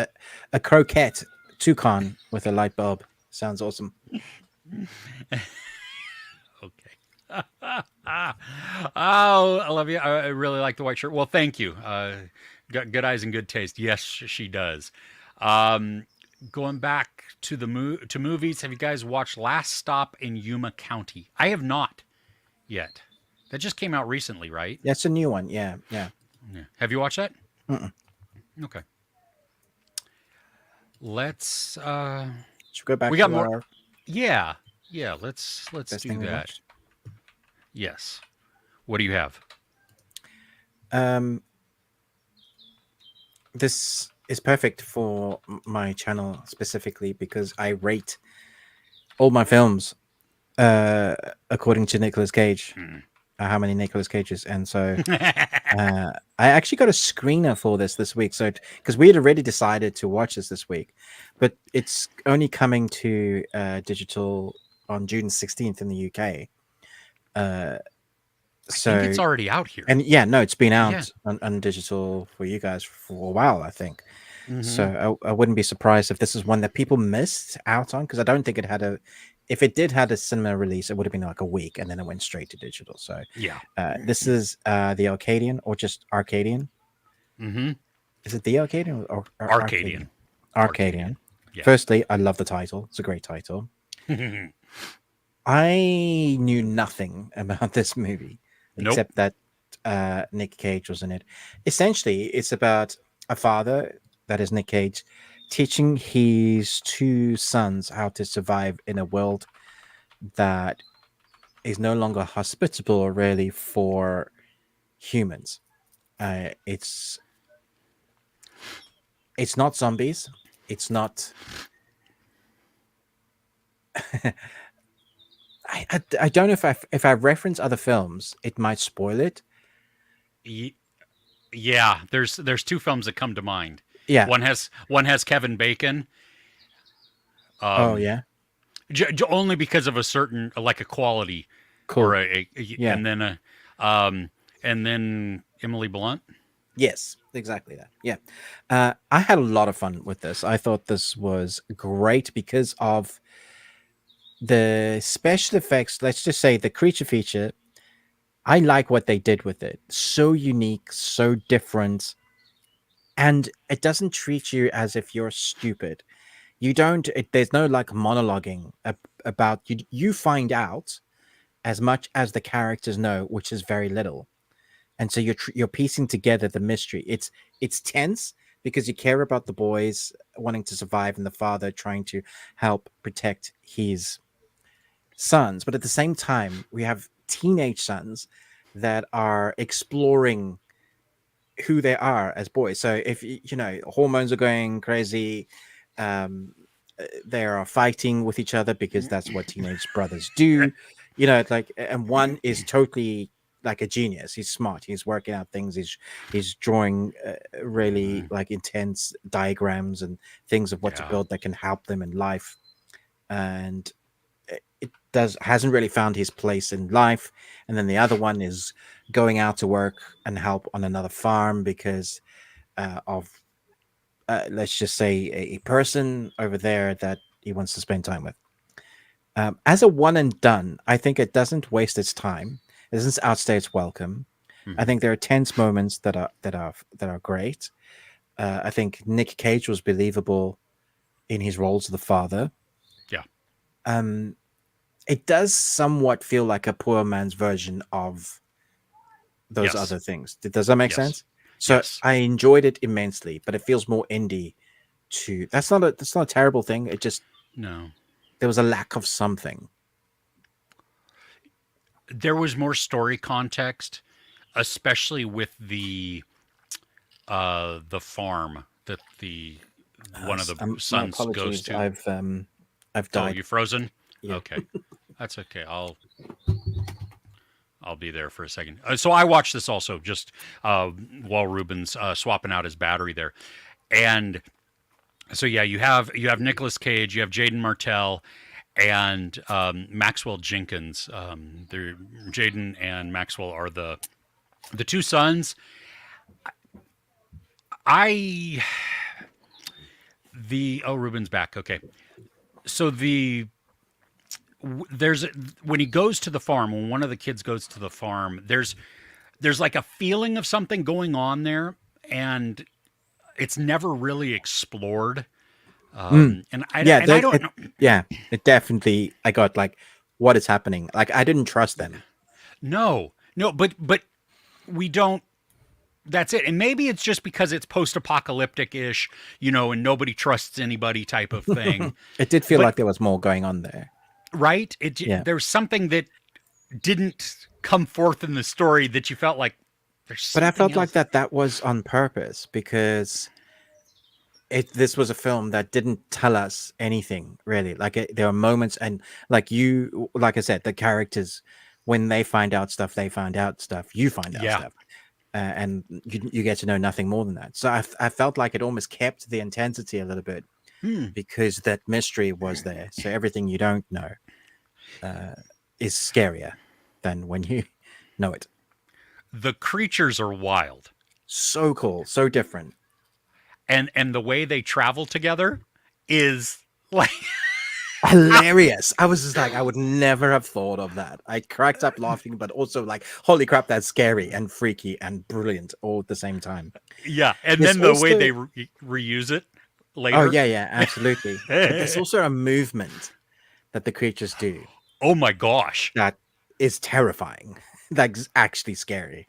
a croquette toucan with a light bulb. Sounds awesome. Okay. Oh, I love you. I really like the white shirt. Well, thank you. Got good eyes and good taste. Yes, she does. Going back to to movies, have you guys watched Last Stop in Yuma County? I have not yet. That just came out recently, right? That's a new one. Yeah. Have you watched that? Mm-mm. Okay. Let's. Should we go back? We got more. Yeah. Let's do that. Watched? Yes. What do you have? This is perfect for my channel specifically because I rate all my films according to Nicolas Cage. How many Nicolas Cages, and so I actually got a screener for this week. So because we had already decided to watch this week, but it's only coming to digital on June 16th in the UK. I think it's already out here. And it's been out on digital for you guys for a while, I think. So I wouldn't be surprised if this is one that people missed out on, because I don't think it had if it did had a cinema release, it would have been like a week and then it went straight to digital. So this is the Arcadian, or just Arcadian. Is it the Arcadian or Arcadian? Arcadian. Yeah. Firstly, I love the title. It's a great title. I knew nothing about this movie except that Nick Cage was in it. Essentially, it's about a father, that is Nick Cage, teaching his two sons how to survive in a world that is no longer hospitable really for humans. It's not zombies. It's not. I don't know if I reference other films, it might spoil it. Yeah, there's two films that come to mind. Yeah. One has Kevin Bacon. Oh yeah. Only because of a certain like a quality Cool. or Yeah. and then Emily Blunt. Yes, exactly that. Yeah. I had a lot of fun with this. I thought this was great because of the special effects. Let's just say the creature feature. I like what they did with it. So unique, so different. And it doesn't treat you as if you're stupid. You don't, there's no like monologuing about you. You find out as much as the characters know, which is very little. And so you're piecing together the mystery. It's tense because you care about the boys wanting to survive and the father trying to help protect his sons, but at the same time we have teenage sons that are exploring who they are as boys. So if hormones are going crazy, um they are fighting with each other because that's what teenage brothers do. It's like, and one is totally like a genius. He's smart, he's working out things, he's drawing really like intense diagrams and things of what to build that can help them in life. And it hasn't really found his place in life. And then the other one is going out to work and help on another farm because of let's just say a person over there that he wants to spend time with. As a one and done, I think it doesn't waste its time. It doesn't outstay its welcome. I think there are tense moments that are great. I think Nick Cage was believable in his role as the father. Yeah. It does somewhat feel like a poor man's version of those other things. Does that make sense? So I enjoyed it immensely, but it feels more indie to that's not a terrible thing. It just there was a lack of something. There was more story context, especially with the farm that one of the sons goes to. I've died. Oh, you frozen? Yeah. Okay. That's okay. I'll be there for a second. So I watched this also just while Ruben's swapping out his battery there. And so yeah, you have Nicolas Cage, you have Jaden Martell, and Maxwell Jenkins. Jaden and Maxwell are the two sons. Ruben's back. Okay. So when he goes to the farm, when one of the kids goes to the farm, there's like a feeling of something going on there, and it's never really explored. And I don't know. Yeah, it definitely. I got like, what is happening? Like, I didn't trust them. No, but we don't. That's it. And maybe it's just because it's post-apocalyptic-ish, and nobody trusts anybody type of thing. It did feel like there was more going on there. Right? There's something that didn't come forth in the story that you felt like there's. But I felt like that was on purpose because this was a film that didn't tell us anything really. Like there are moments, and like I said, the characters, when they find out stuff, you find out stuff, and you get to know nothing more than that. So I felt like it almost kept the intensity a little bit because that mystery was there. So everything you don't know is scarier than when you know it. The creatures are wild. So cool, so different. And the way they travel together is like hilarious. I was just like, I would never have thought of that. I cracked up laughing, but also like, holy crap, that's scary and freaky and brilliant all at the same time. Yeah, and then the way they reuse it later. Oh yeah, absolutely. There's also a movement that the creatures do. Oh my gosh, that is terrifying. That's actually scary.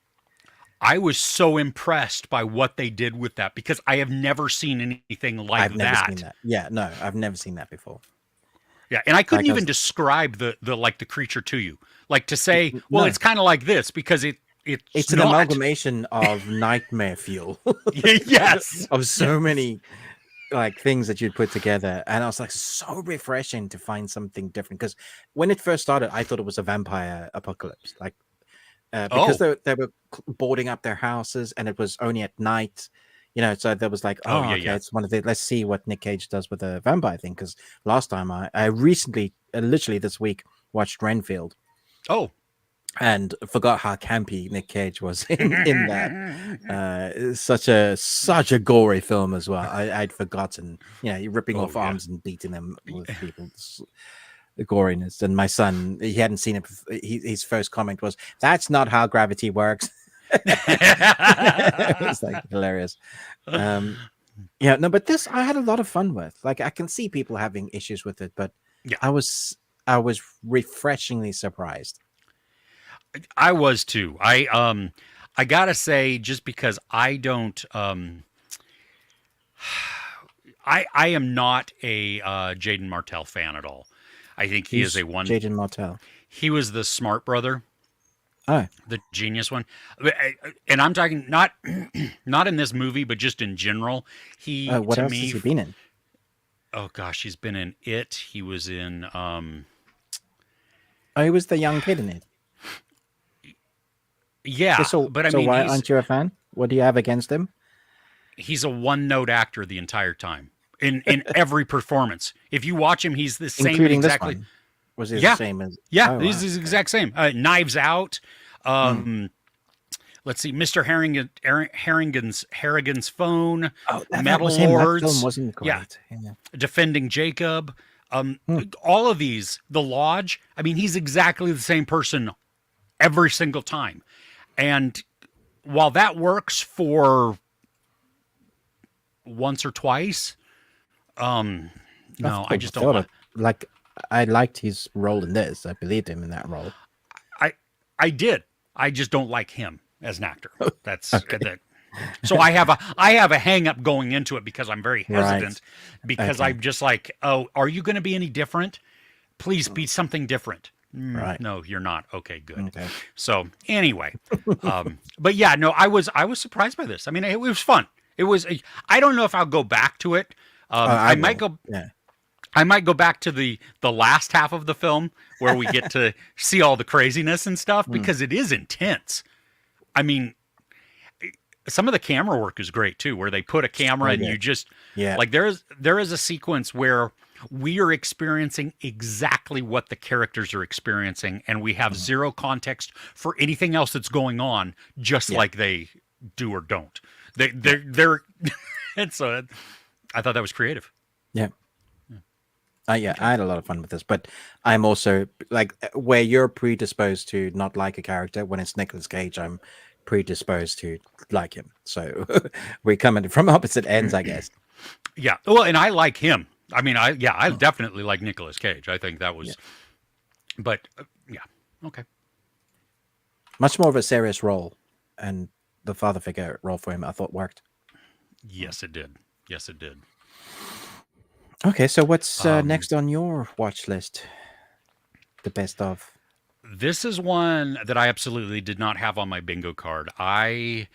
I was so impressed by what they did with that because I have never seen anything like I've never seen that. that. Yeah, no, I've never seen that before. Yeah, and I couldn't Like I even was, describe the creature to you. Like to say, well, no, it's kind of like this because it's it's an not. amalgamation of nightmare fuel Yes. of so Yes. many like things that you'd put together, and I was like so refreshing to find something different because when it first started, I thought it was a vampire apocalypse, like because Oh. they were boarding up their houses and it was only at night. So there was like, Oh oh, yeah, okay, yeah. it's one of the. Let's see what Nick Cage does with the vampire thing. Because last time I recently, literally this week, watched Renfield Oh. and forgot how campy Nick Cage was in that. Such a gory film as well. I'd forgotten. You're ripping Oh off yeah. arms and beating them with people's the goriness. And my son, he hadn't seen it. His first comment was, "That's not how gravity works." It was like hilarious. No, but this I had a lot of fun with. Like I can see people having issues with it, but Yeah. I was refreshingly surprised. I was too. I gotta say, just because I don't I am not a Jaden Martell fan at all. I think he is Who's a one. Jaden Martell? He was the smart brother, Oh, the genius one, and I'm talking not not in this movie, but just in general. He what to else me, has he been in? oh gosh, he's been in It. He was in Oh, he was the young kid in it. yeah, So, but I so mean why aren't you a fan? What do you have against him? he's a one note actor the entire time in every performance. If you watch him, he's the same Including this exactly. one? Was it the Yeah, same as? yeah, Oh, he's wow. the exact same. Knives Out. Um, let's see, Mr. Harrigan's phone, Oh, that Metal was him. That film Lords. wasn't Yeah, great. Yeah. Defending Jacob. Hmm. All of these, The Lodge. I mean, he's exactly the same person every single time. And while that works for once or twice, no, I just don't like. Like I liked his role in this. I believed him in that role. I I did. I just don't like him as an actor. That's Okay. that. So I have a hang up going into it because I'm very Right. hesitant because Okay. I'm just like, oh, are you going to be any different? Please be something different. Right. No, you're not. Okay, good. Okay. So anyway, but yeah, no, I was surprised by this. I mean, it was fun. It was. I don't know if I'll go back to it. I I might will. go. Yeah. I might go back to the last half of the film where we get to see all the craziness and stuff Mm. because it is intense. I mean, some of the camera work is great too, where they put a camera and Okay. you just Yeah. like there is a sequence where we are experiencing exactly what the characters are experiencing, and we have zero context for anything else that's going on, just Yeah. like they do or don't. They're and so I thought that was creative. Yeah. Yeah, I had a lot of fun with this, but I'm also like where you're predisposed to not like a character when it's Nicolas Cage, I'm predisposed to like him. So we're coming from opposite ends, I guess. Yeah. Well, and I like him. I mean, I definitely like Nicolas Cage. I think that was, Yeah. but yeah, okay. Much more of a serious role, and the father figure role for him, I thought worked. Yes, it did. Yes, it did. Okay, so what's next on your watch list? The best of. This is one that I absolutely did not have on my bingo card. I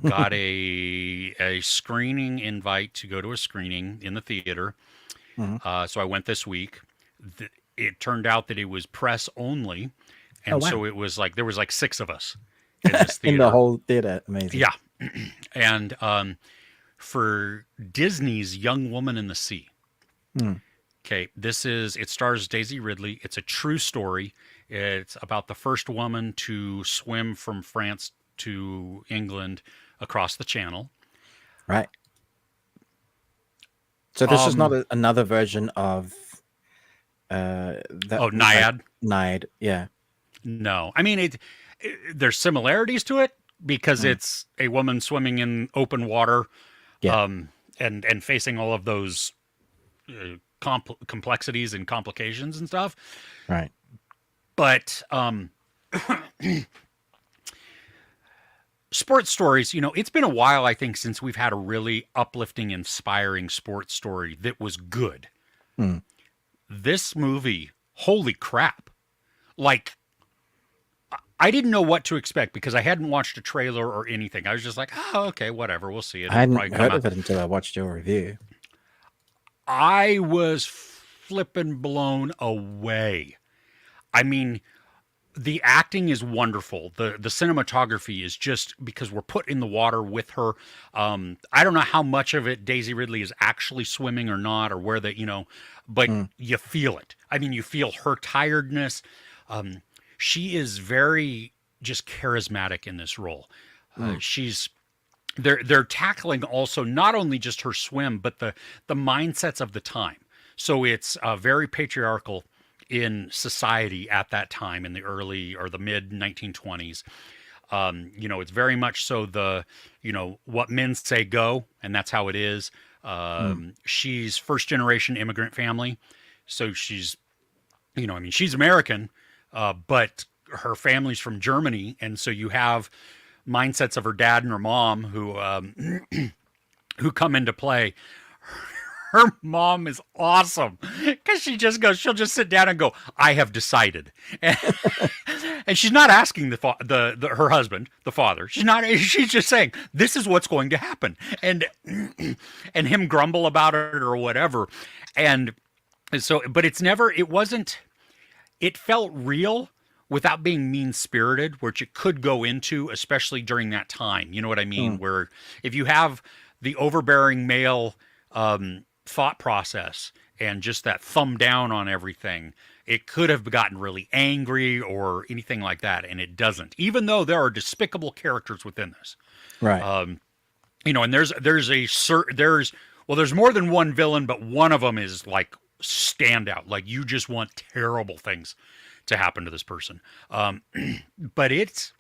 got a screening invite to go to a screening in the theater. Mhm. So I went this week. It turned out that it was press only, Oh, and wow. so it was like there was like 6 of us in this In theater. the whole theater. Amazing. Yeah, and for Disney's Young Woman in the Sea. Hmm. Okay, it stars Daisy Ridley. It's a true story. It's about the first woman to swim from France to England across the channel. Right. So this is not another version of that. Oh, Naiad? Naiad, yeah. No. I mean, there's similarities to it because it's a woman swimming in open water, Yeah. and facing all of those complexities and complications and stuff. Right. But sports stories, it's been a while, I think, since we've had a really uplifting, inspiring sports story that was good. Hmm. This movie, holy crap. Like, I didn't know what to expect because I hadn't watched a trailer or anything. I was just like, oh, okay, whatever. We'll see it. I It'll probably hadn't come heard out. of it until I watched your review. I was flippin' blown away. I mean, the acting is wonderful. The cinematography is just because we're put in the water with her. I don't know how much of it Daisy Ridley is actually swimming or not, or where but you feel it. I mean, you feel her tiredness. She is very just charismatic in this role. They're tackling also not only just her swim, but the mindsets of the time. So it's very patriarchal in society at that time in the early or the mid 1920s. It's very much so what men say go, and that's how it is. She's first generation immigrant family. So she's, she's American, but her family's from Germany. And so you have mindsets of her dad and her mom who come into play. Her mom is awesome because she'll just sit down and go, I have decided. And she's not asking her husband, the father. She's just saying, this is what's going to happen. And him grumble about it or whatever. And so, but it felt real without being mean-spirited, which it could go into, especially during that time. You know what I mean? Where if you have the overbearing male, thought process and just that thumb down on everything, it could have gotten really angry or anything like that, and it doesn't. Even though there are despicable characters within this, right? And there's more than one villain, but one of them is like standout. Like you just want terrible things to happen to this person. But it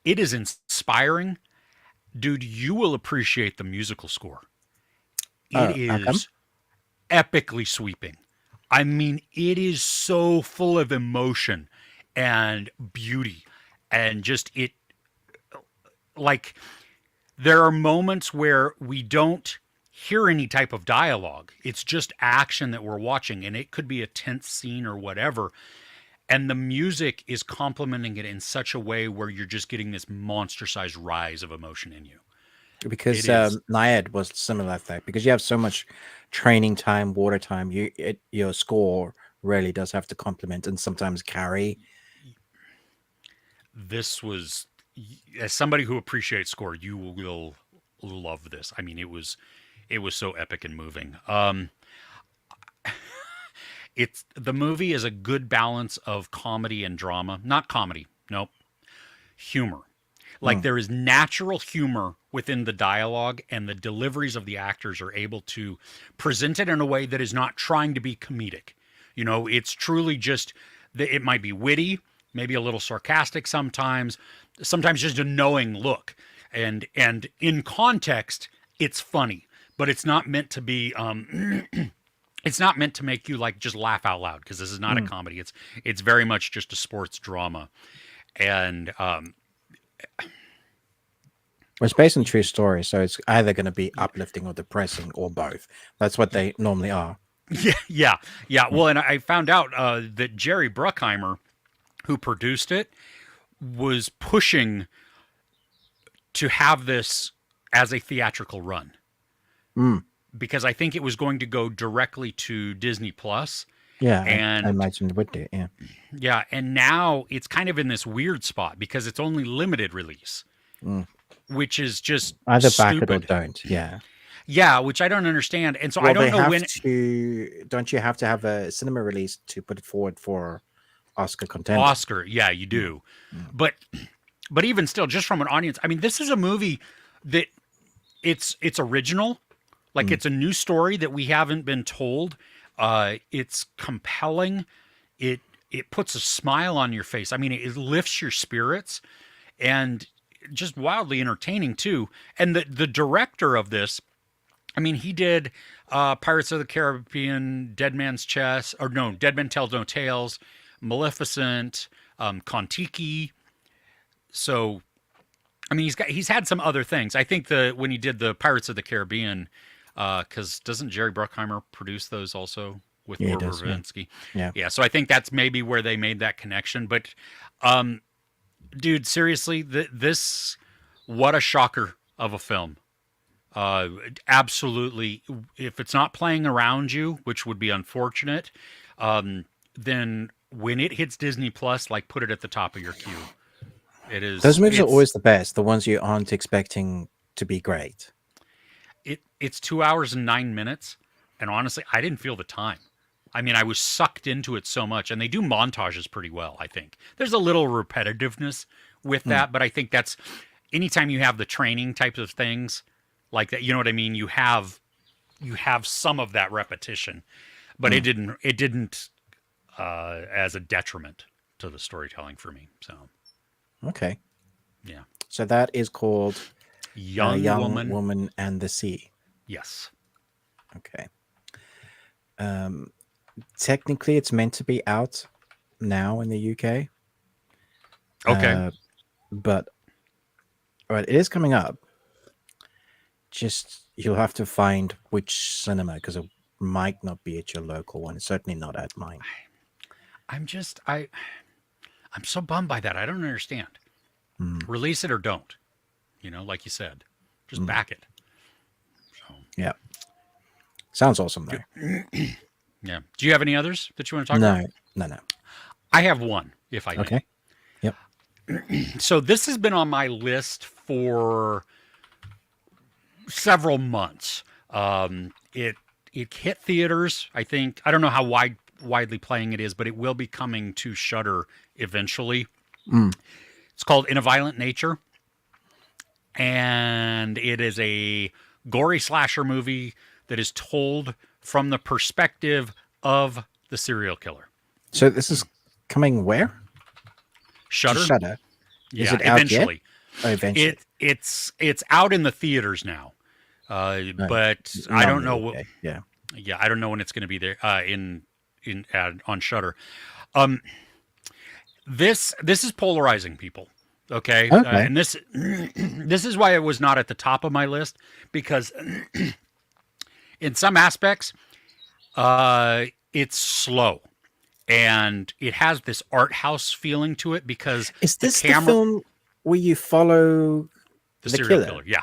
is inspiring, dude. You will appreciate the musical score. It is epically sweeping. I mean, it is so full of emotion and beauty and just there are moments where we don't hear any type of dialogue. It's just action that we're watching, and it could be a tense scene or whatever. And the music is complementing it in such a way where you're just getting this monster-sized rise of emotion in you. Because Naiad was similar to that. Because you have so much training time, water time, your score really does have to complement and sometimes carry. This was, as somebody who appreciates score, you will love this. I mean, it was so epic and moving. The movie is a good balance of comedy and drama. Not comedy, nope. Humor. Like there is natural humor within the dialogue, and the deliveries of the actors are able to present it in a way that is not trying to be comedic. It's truly just, it might be witty, maybe a little sarcastic sometimes just a knowing look. And in context, it's funny, but it's not meant to be, it's not meant to make you like just laugh out loud, because this is not a comedy. It's very much just a sports drama. And, it's based on true story, so it's either going to be uplifting or depressing or both. That's what they normally are. Yeah. Well, and I found out that Jerry Bruckheimer, who produced it, was pushing to have this as a theatrical run. Because I think it was going to go directly to Disney Plus. Yeah, and I imagine it would do. Yeah. Yeah, and now it's kind of in this weird spot because it's only limited release. Which is just either stupid. back it or don't. Yeah, which I don't understand. And so I don't know when. Don't you have to have a cinema release to put it forward for Oscar contender? Oscar, yeah, you do. But even still, just from an audience, I mean, this is a movie that it's original. Like it's a new story that we haven't been told. It's compelling. It puts a smile on your face. I mean, it lifts your spirits, and just wildly entertaining too. And the director of this, I mean, he did Pirates of the Caribbean, Dead Man Tells No Tales, Maleficent, Kon-Tiki. So, I mean, he's had some other things. I think when he did the Pirates of the Caribbean, because doesn't Jerry Bruckheimer produce those also with Yeah, he Gore does, yeah. Verbinski? Yeah. Yeah, so I think that's maybe where they made that connection. But, dude, seriously, this what a shocker of a film. Absolutely. If it's not playing around you, which would be unfortunate, then when it hits Disney Plus, like put it at the top of your queue. It is. Those movies are always the best. The ones you aren't expecting to be great. It's 2 hours and 9 minutes, and honestly, I didn't feel the time. I mean, I was sucked into it so much, and they do montages pretty well. I think there's a little repetitiveness with that, but I think that's anytime you have the training types of things like that. You know what I mean? You have some of that repetition, but it didn't as a detriment to the storytelling for me. So. Okay. Yeah. So that is called Young Woman and the Sea. Yes. Okay. Technically, it's meant to be out now in the UK. Okay. But all right, it is coming up. Just you'll have to find which cinema because it might not be at your local one. It's certainly not at mine. I'm so bummed by that. I don't understand. Release it or don't. You know, like you said, just back it. So. Yeah. Sounds awesome though. Yeah. Do you have any others that you want to talk about? No. I have one, if I may. Okay. Yep. So this has been on my list for several months. It hit theaters. I think I don't know how widely playing it is, but it will be coming to Shudder eventually. It's called In a Violent Nature, and it is a gory slasher movie that is told from the perspective of the serial killer. So this is coming where? Shudder. Shudder. Is Yeah, it out eventually. Yet? Oh, eventually. It's out in the theaters now, but I don't know. Okay. Yeah. Yeah, I don't know when it's going to be there on Shudder. This is polarizing, people. Okay, and this is why it was not at the top of my list, because in some aspects, it's slow, and it has this art house feeling to it because is this the film where you follow the serial killer? Yeah.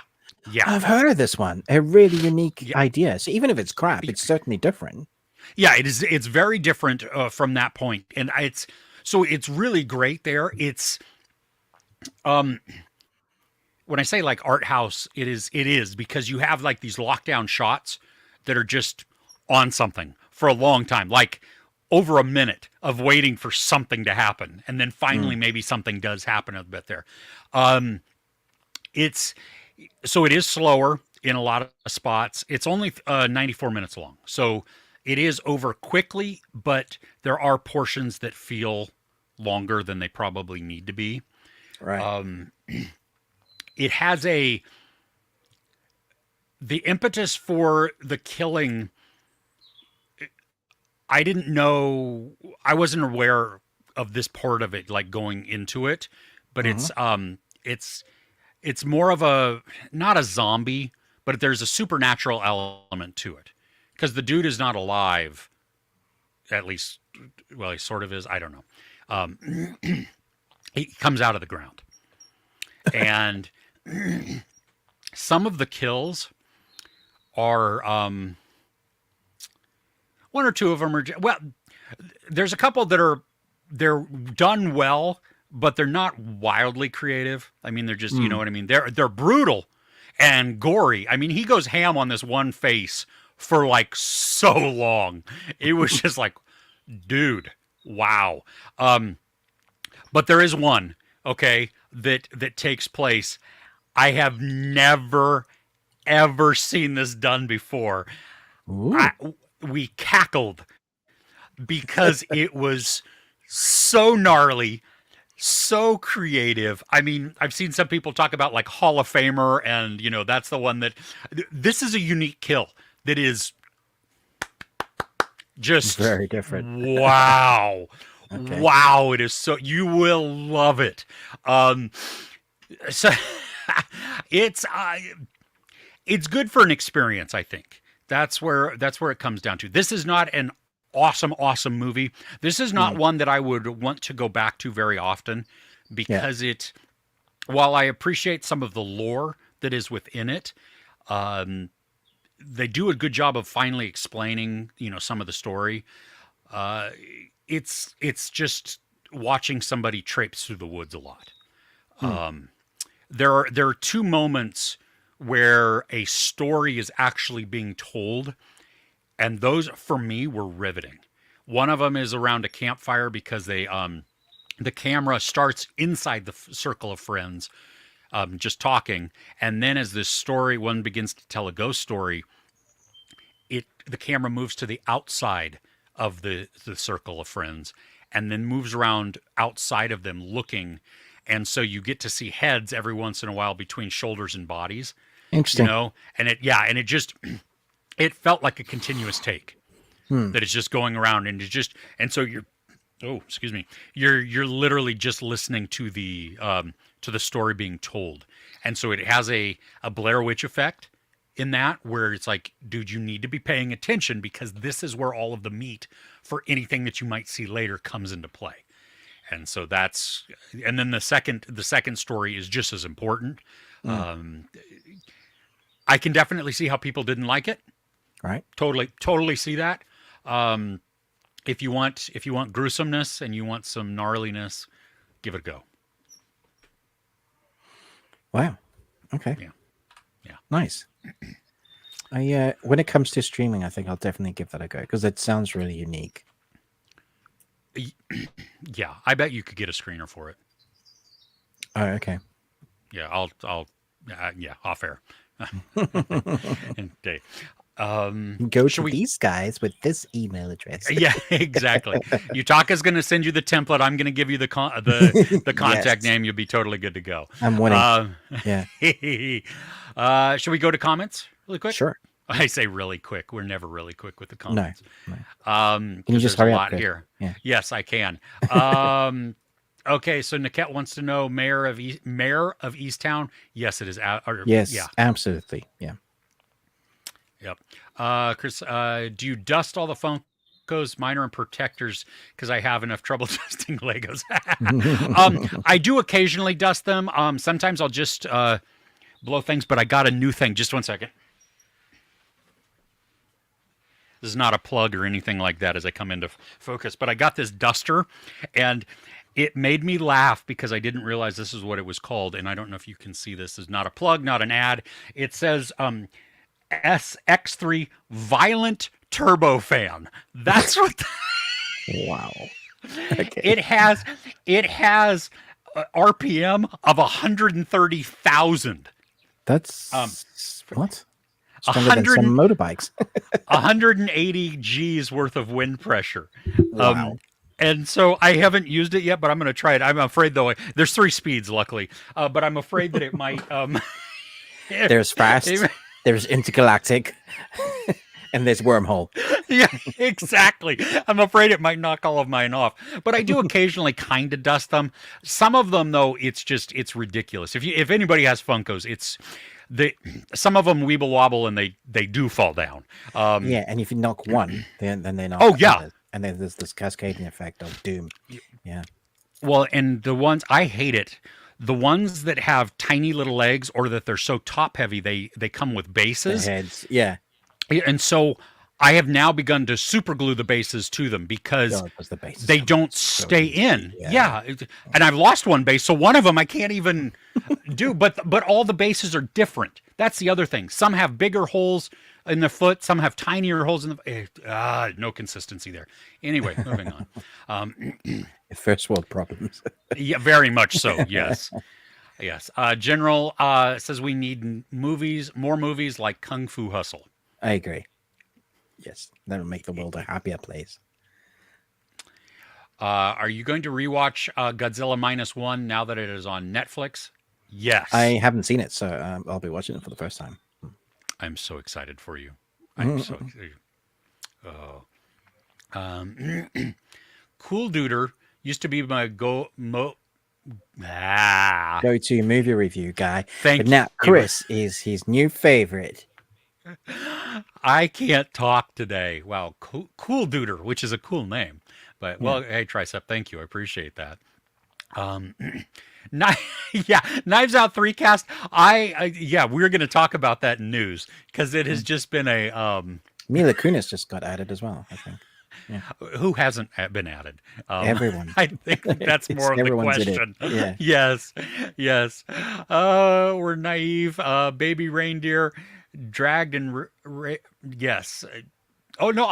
I've heard of this one. A really unique idea. So even if it's crap, it's certainly different. Yeah, it is. It's very different from that point, and it's really great there. It's when I say like art house, it is because you have like these lockdown shots that are just on something for a long time, like over a minute of waiting for something to happen, and then finally maybe something does happen a bit there. It is slower in a lot of spots. It's only 94 minutes long, so it is over quickly, but there are portions that feel longer than they probably need to be. Right. It has the impetus for the killing. I didn't know. I wasn't aware of this part of it, like going into it, but it's more of not a zombie, but there's a supernatural element to it because the dude is not alive. At least, well, he sort of is. I don't know. He comes out of the ground, and some of the kills are one or two of them are there's a couple that they're done well, but they're not wildly creative. I mean, they're just you know what I mean. They're brutal and gory. I mean, he goes ham on this one face for like so long. It was just like, dude, wow. But there is one, okay, that takes place. I have never, ever seen this done before. We cackled because it was so gnarly, so creative. I mean, I've seen some people talk about like Hall of Famer, and, you know, that's the one that... This is a unique kill that is just... very different. Wow. Okay. Wow, it is so... You will love it. So it's it's good for an experience, I think. That's where it comes down to. This is not an awesome movie. This is not one that I would want to go back to very often because while I appreciate some of the lore that is within it, they do a good job of finally explaining, some of the story. It's just watching somebody traipse through the woods a lot. There are two moments where a story is actually being told, and those for me were riveting. One of them is around a campfire because the camera starts inside the circle of friends, just talking, and then as this one begins to tell a ghost story, the camera moves to the outside of the circle of friends, and then moves around outside of them looking, and so you get to see heads every once in a while between shoulders and bodies. Interesting. And it just it felt like a continuous take that is just going around, and so you're literally just listening to the story being told, and so it has a Blair Witch effect in that, where it's like, dude, you need to be paying attention because this is where all of the meat for anything that you might see later comes into play. And so and then the second story is just as important. I can definitely see how people didn't like it. Right. Totally see that. If you want gruesomeness and you want some gnarliness, give it a go. Wow. Okay. Yeah. Nice. When it comes to streaming, I think I'll definitely give that a go because it sounds really unique. Yeah, I bet you could get a screener for it. Oh, okay. Yeah, I'll off air. Okay. Go to these guys with this email address. Yeah, exactly. Utaka's going to send you the template. I'm going to give you the contact name. You'll be totally good to go. I'm winning. Yeah. Should we go to comments really quick? Sure. I say really quick. We're never really quick with the comments. No. Can you just hurry up here? Yeah. Yes, I can. Okay, so Niket wants to know mayor of Easttown. Yes, it is. Yes, yeah, absolutely. Yeah. Yep. Chris, do you dust all the Funkos, minor and protectors? Because I have enough trouble dusting Legos. I do occasionally dust them. Sometimes I'll just blow things, but I got a new thing. Just one second. This is not a plug or anything like that as I come into focus, but I got this duster, and it made me laugh because I didn't realize this is what it was called, and I don't know if you can see this. This is not a plug, not an ad. It says SX3 Violent Turbofan. That's what. Wow. Okay. It has RPM of 130,000. That's what? Stronger than some motorbikes. 180 G's worth of wind pressure. Wow. And so I haven't used it yet, but I'm going to try it. I'm afraid, though, there's 3 speeds, luckily. But I'm afraid that it might. There's fast, there's intergalactic, and there's wormhole. Yeah, exactly. I'm afraid it might knock all of mine off. But I do occasionally kind of dust them. Some of them, though, it's ridiculous. If anybody has Funkos, some of them weeble wobble and they do fall down. Yeah, and if you knock one, then they knock. Oh yeah, and then there's this cascading effect of doom. Yeah. Well, and the ones I hate it. The ones that have tiny little legs or that they're so top heavy, they come with bases. The heads, yeah. And so I have now begun to super glue the bases to them because they don't stay in. Yeah. And I've lost one base. So one of them I can't even do, but all the bases are different. That's the other thing. Some have bigger holes in the foot. Some have tinier holes in the, no consistency there. Anyway, moving on. First world problems. Yeah, very much so. Yes. Yes. General says we need more movies like Kung Fu Hustle. I agree. Yes, that'll make the world a happier place. Are you going to rewatch Godzilla -1 now that it is on Netflix? Yes. I haven't seen it, so I'll be watching it for the first time. I'm so excited for you. I'm so excited. Cool Duder used to be my go-to movie review guy. Thank but now you. Chris is his new favorite. I can't talk today. Wow, cool Duder, which is a cool name. But well, hey Tricep, thank you. I appreciate that. Knives Out 3 cast. We're going to talk about that in news because it has just been a Mila Kunis just got added as well, I think. Yeah. Who hasn't been added? Everyone. I think that's more of the question. Yeah. Yes. We're naive. Baby reindeer dragged and yes. Oh no,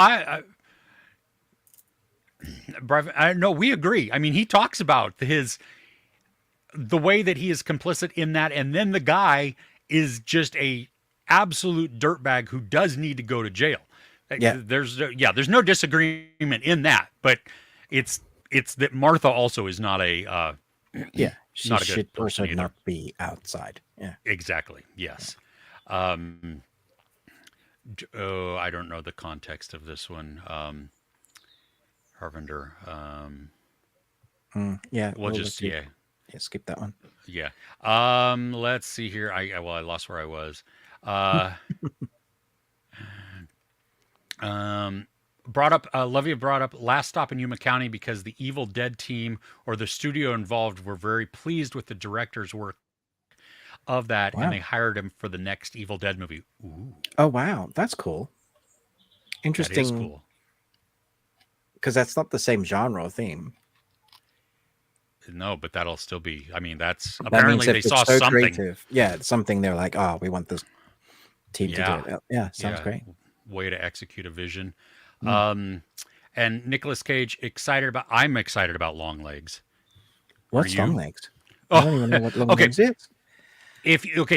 no, we agree. I mean, he talks about the way that he is complicit in that, and then the guy is just a absolute dirtbag who does need to go to jail. Yeah. There's no disagreement in that, but it's that Martha also is not a she not a should good also person either. not be outside. Yeah. Exactly. Yes. I don't know the context of this one. Harvender. We'll just skip that one. Yeah. Let's see here. I lost where I was. Lovia brought up Last Stop in Yuma County because the Evil Dead team or the studio involved were very pleased with the director's work of that, and they hired him for the next Evil Dead movie. Ooh. Oh wow, that's cool. Interesting. That is cool. Because that's not the same genre or theme. No, but that'll still be. I mean, apparently they saw something. Creative. Yeah, something they're like, we want this team to do it. Yeah, sounds great. Way to execute a vision. And Nicolas Cage I'm excited about Long Legs. What's Long Legs? I don't even know what Long Legs is.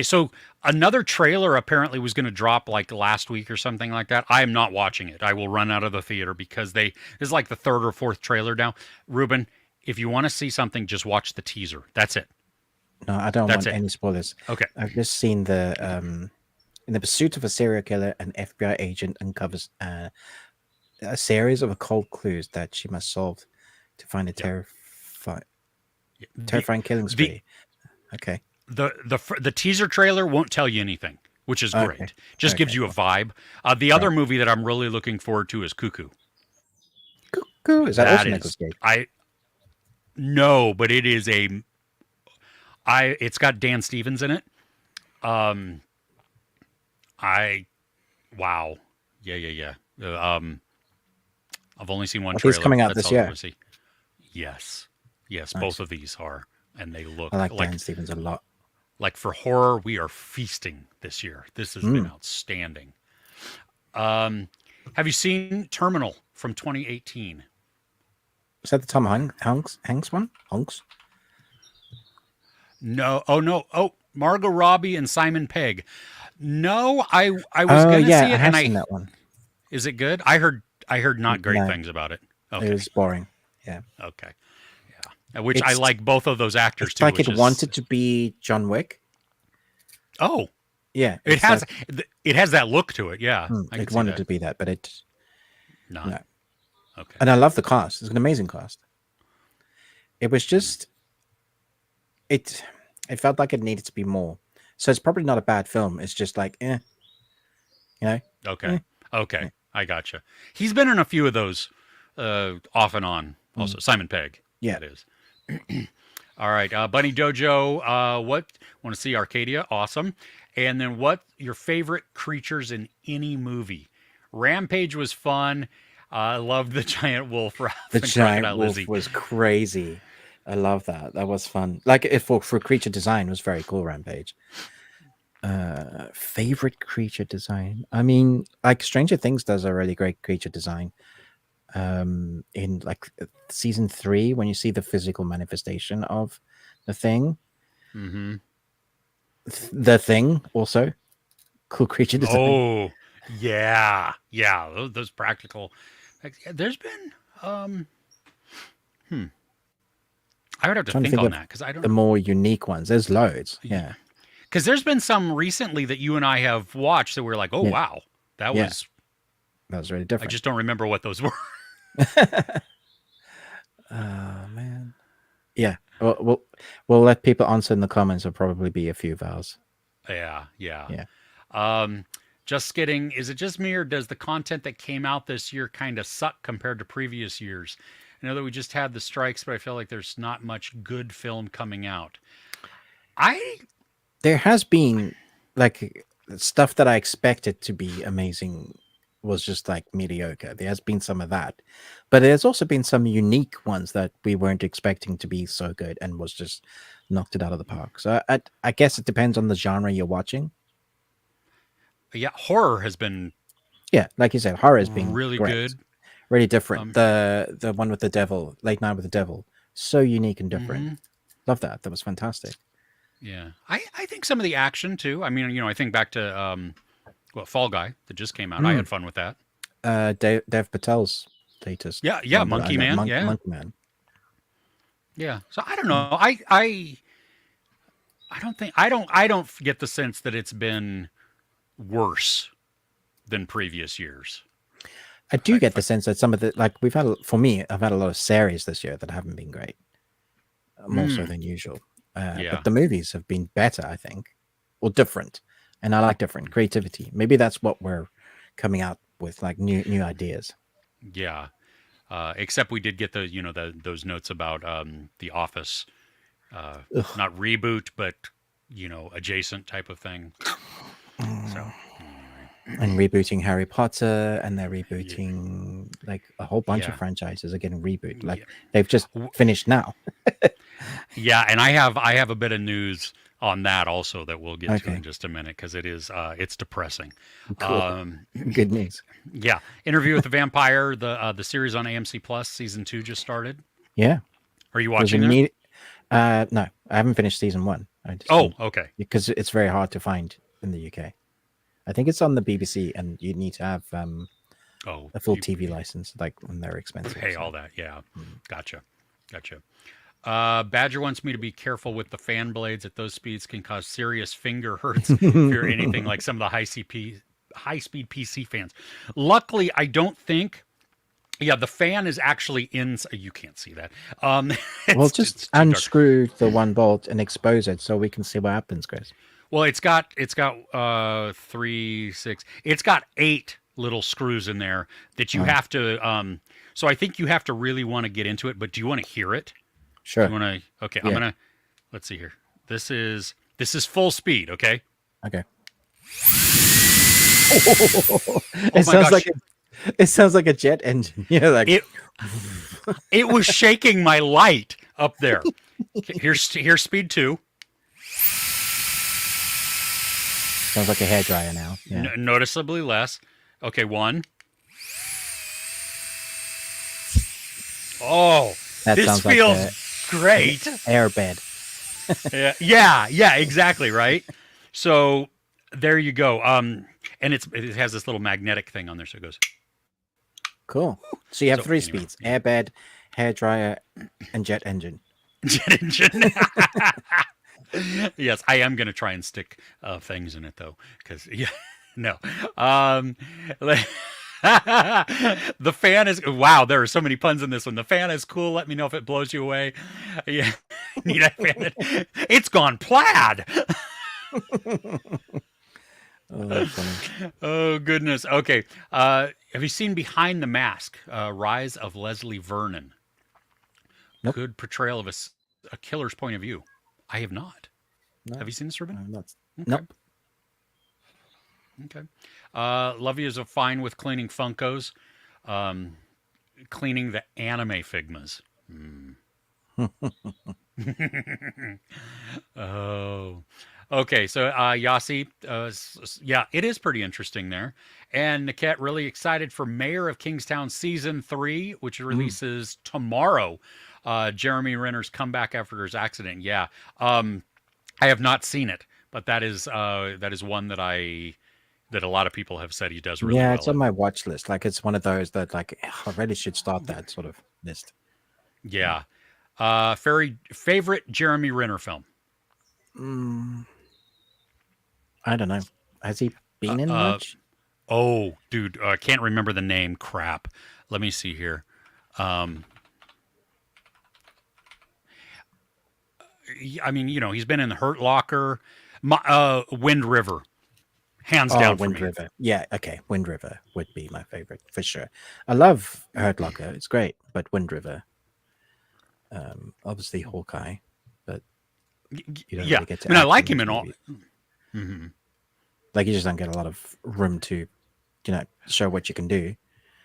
So another trailer apparently was going to drop like last week or something like that. I am not watching it. I will run out of the theater because this is like the third or fourth trailer now. Ruben, if you want to see something, just watch the teaser. That's it. No, I don't want any spoilers. Okay. I've just seen in the pursuit of a serial killer, an FBI agent uncovers a series of occult clues that she must solve to find a terrifying killing spree. Okay. The teaser trailer won't tell you anything, which is great. Just gives you a vibe. The other movie that I'm really looking forward to is Cuckoo. Cuckoo? Is that also Nicolas Cage? No, but it is it's got Dan Stevens in it. Wow. Yeah. I've only seen one trailer. He's coming out this year. Yes, nice. Both of these are, and they look. I like Dan Stevens a lot. Like for horror, we are feasting this year. This has been outstanding. Have you seen Terminal from 2018? Is that the Tom Hanks one? Hanks? No. Oh no. Oh, Margot Robbie and Simon Pegg. No, I was going to see it, I have seen that one. Is it good? I heard not great things about it. Okay. It was boring. Yeah. Okay. Yeah. Which I like both of those actors too. Like it wanted to be John Wick. Oh. Yeah. It has that look to it. Yeah. It wanted to be that, but it not. No. Okay. And I love the cast. It's an amazing cast. It was just it felt like it needed to be more. So it's probably not a bad film. It's just like, you know? Okay. Okay. I gotcha. He's been in a few of those off and on also. Simon Pegg. Yeah. That is. All right. Bunny Dojo, what? Want to see Arcadia? Awesome. And then what your favorite creatures in any movie? Rampage was fun. I loved the giant wolf. The giant wolf was crazy. I love that. That was fun. Like for creature design, it was very cool. Rampage. Favorite creature design. I mean, like Stranger Things does a really great creature design. In like season 3, when you see the physical manifestation of the thing. Mm-hmm. The Thing also cool creature design. Oh yeah. Those practical. There's been I would have to think on that because I don't. The more unique ones. There's loads. Yeah. Because there's been some recently that you and I have watched that we're like, oh wow, that was really different. I just don't remember what those were. Oh man. Yeah. We'll let people answer in the comments. There'll probably be a few vowels. Yeah, yeah. Yeah. Just kidding. Is it just me, or does the content that came out this year kind of suck compared to previous years? I know that we just had the strikes, but I feel like there's not much good film coming out. There has been like stuff that I expected to be amazing was just like mediocre. There has been some of that, but there's also been some unique ones that we weren't expecting to be so good and was just knocked it out of the park. So I guess it depends on the genre you're watching. Yeah, horror has been Yeah, like you said, horror has been really great, good. really different. The one with the devil, Late Night with the Devil, so unique and different. Love that. That was fantastic. Yeah, I think some of the action too. I mean, you know, I think back to Fall Guy that just came out. I had fun with that. Dev Patel's latest. Yeah, Monkey Man. Monkey Man. Yeah. So I don't know. I don't think I don't get the sense that it's been worse than previous years. I do get the sense that some of the for me, I've had a lot of series this year that haven't been great, more so than usual. But the movies have been better, I think, or different, and I like different creativity. Maybe that's what we're coming out with, like new ideas. Yeah. Except we did get those notes about The Office, not reboot, but adjacent type of thing. So. And rebooting Harry Potter, and they're rebooting like a whole bunch of franchises are getting rebooted. Like they've just finished now. Yeah, and I have a bit of news on that also that we'll get to in just a minute, because it's depressing. Cool. Good news. Yeah, Interview with the Vampire, the series on AMC Plus, season 2 just started. Yeah. Are you watching that? No, I haven't finished season 1. Okay. Because it's very hard to find in the UK. I think it's on the BBC, and you need to have a full TV license, like when they're expensive. Pay all that, yeah. Gotcha. Badger wants me to be careful with the fan blades. At those speeds can cause serious finger hurts if you're anything like some of the high-speed PC fans. Luckily, I don't think. Yeah, the fan is actually in. You can't see that. Well, just unscrew the one bolt and expose it so we can see what happens, Chris. Well, it's got 3, 6. It's got 8 little screws in there that you have to. So I think you have to really want to get into it. But do you want to hear it? Sure. You want to? Okay, yeah. I'm gonna. Let's see here. This is full speed. Okay. Okay. It sounds like a jet engine. Yeah, like it was shaking my light up there. Here's speed 2. Sounds like a hairdryer now. Yeah. Noticeably less. Okay, 1. Oh, this feels like great. Airbed. yeah, exactly, right? So there you go. And it has this little magnetic thing on there, so it goes. Cool. So you have 3 speeds: airbed, hairdryer, and jet engine. Jet engine. Yes, I am going to try and stick things in it, though, because no. The fan is wow. There are so many puns in this one. The fan is cool. Let me know if it blows you away. Yeah, need a fan. It's gone plaid. Oh, that's funny. Oh goodness. Okay. Have you seen Behind the Mask? Rise of Leslie Vernon. Nope. Good portrayal of a killer's point of view. I have not. No. Have you seen this, Ruben? Okay. Nope. Okay. Lovey is fine with cleaning Funkos, cleaning the anime Figmas. Oh. Okay, so Yasi, yeah, it is pretty interesting there. And Niket, really excited for Mayor of Kingstown Season 3, which releases tomorrow. Jeremy Renner's comeback after his accident. Yeah. I have not seen it, but that is one that a lot of people have said he does really well. Yeah, it's on my watch list. Like, it's one of those that, like, I really should start that sort of list. Yeah. Favorite Jeremy Renner film? I don't know. Has he been in much? Oh, dude, I can't remember the name. Crap. Let me see here. I mean, he's been in the Hurt Locker, Wind River, hands Oh, down for Wind me. River. Yeah, okay. Wind River would be my favorite for sure. I love Hurt Locker. It's great, but Wind River. Obviously Hawkeye, but you don't Yeah, really get I to mean, I act like in him those in all. movies. Mm-hmm. Like you just don't get a lot of room to, show what you can do.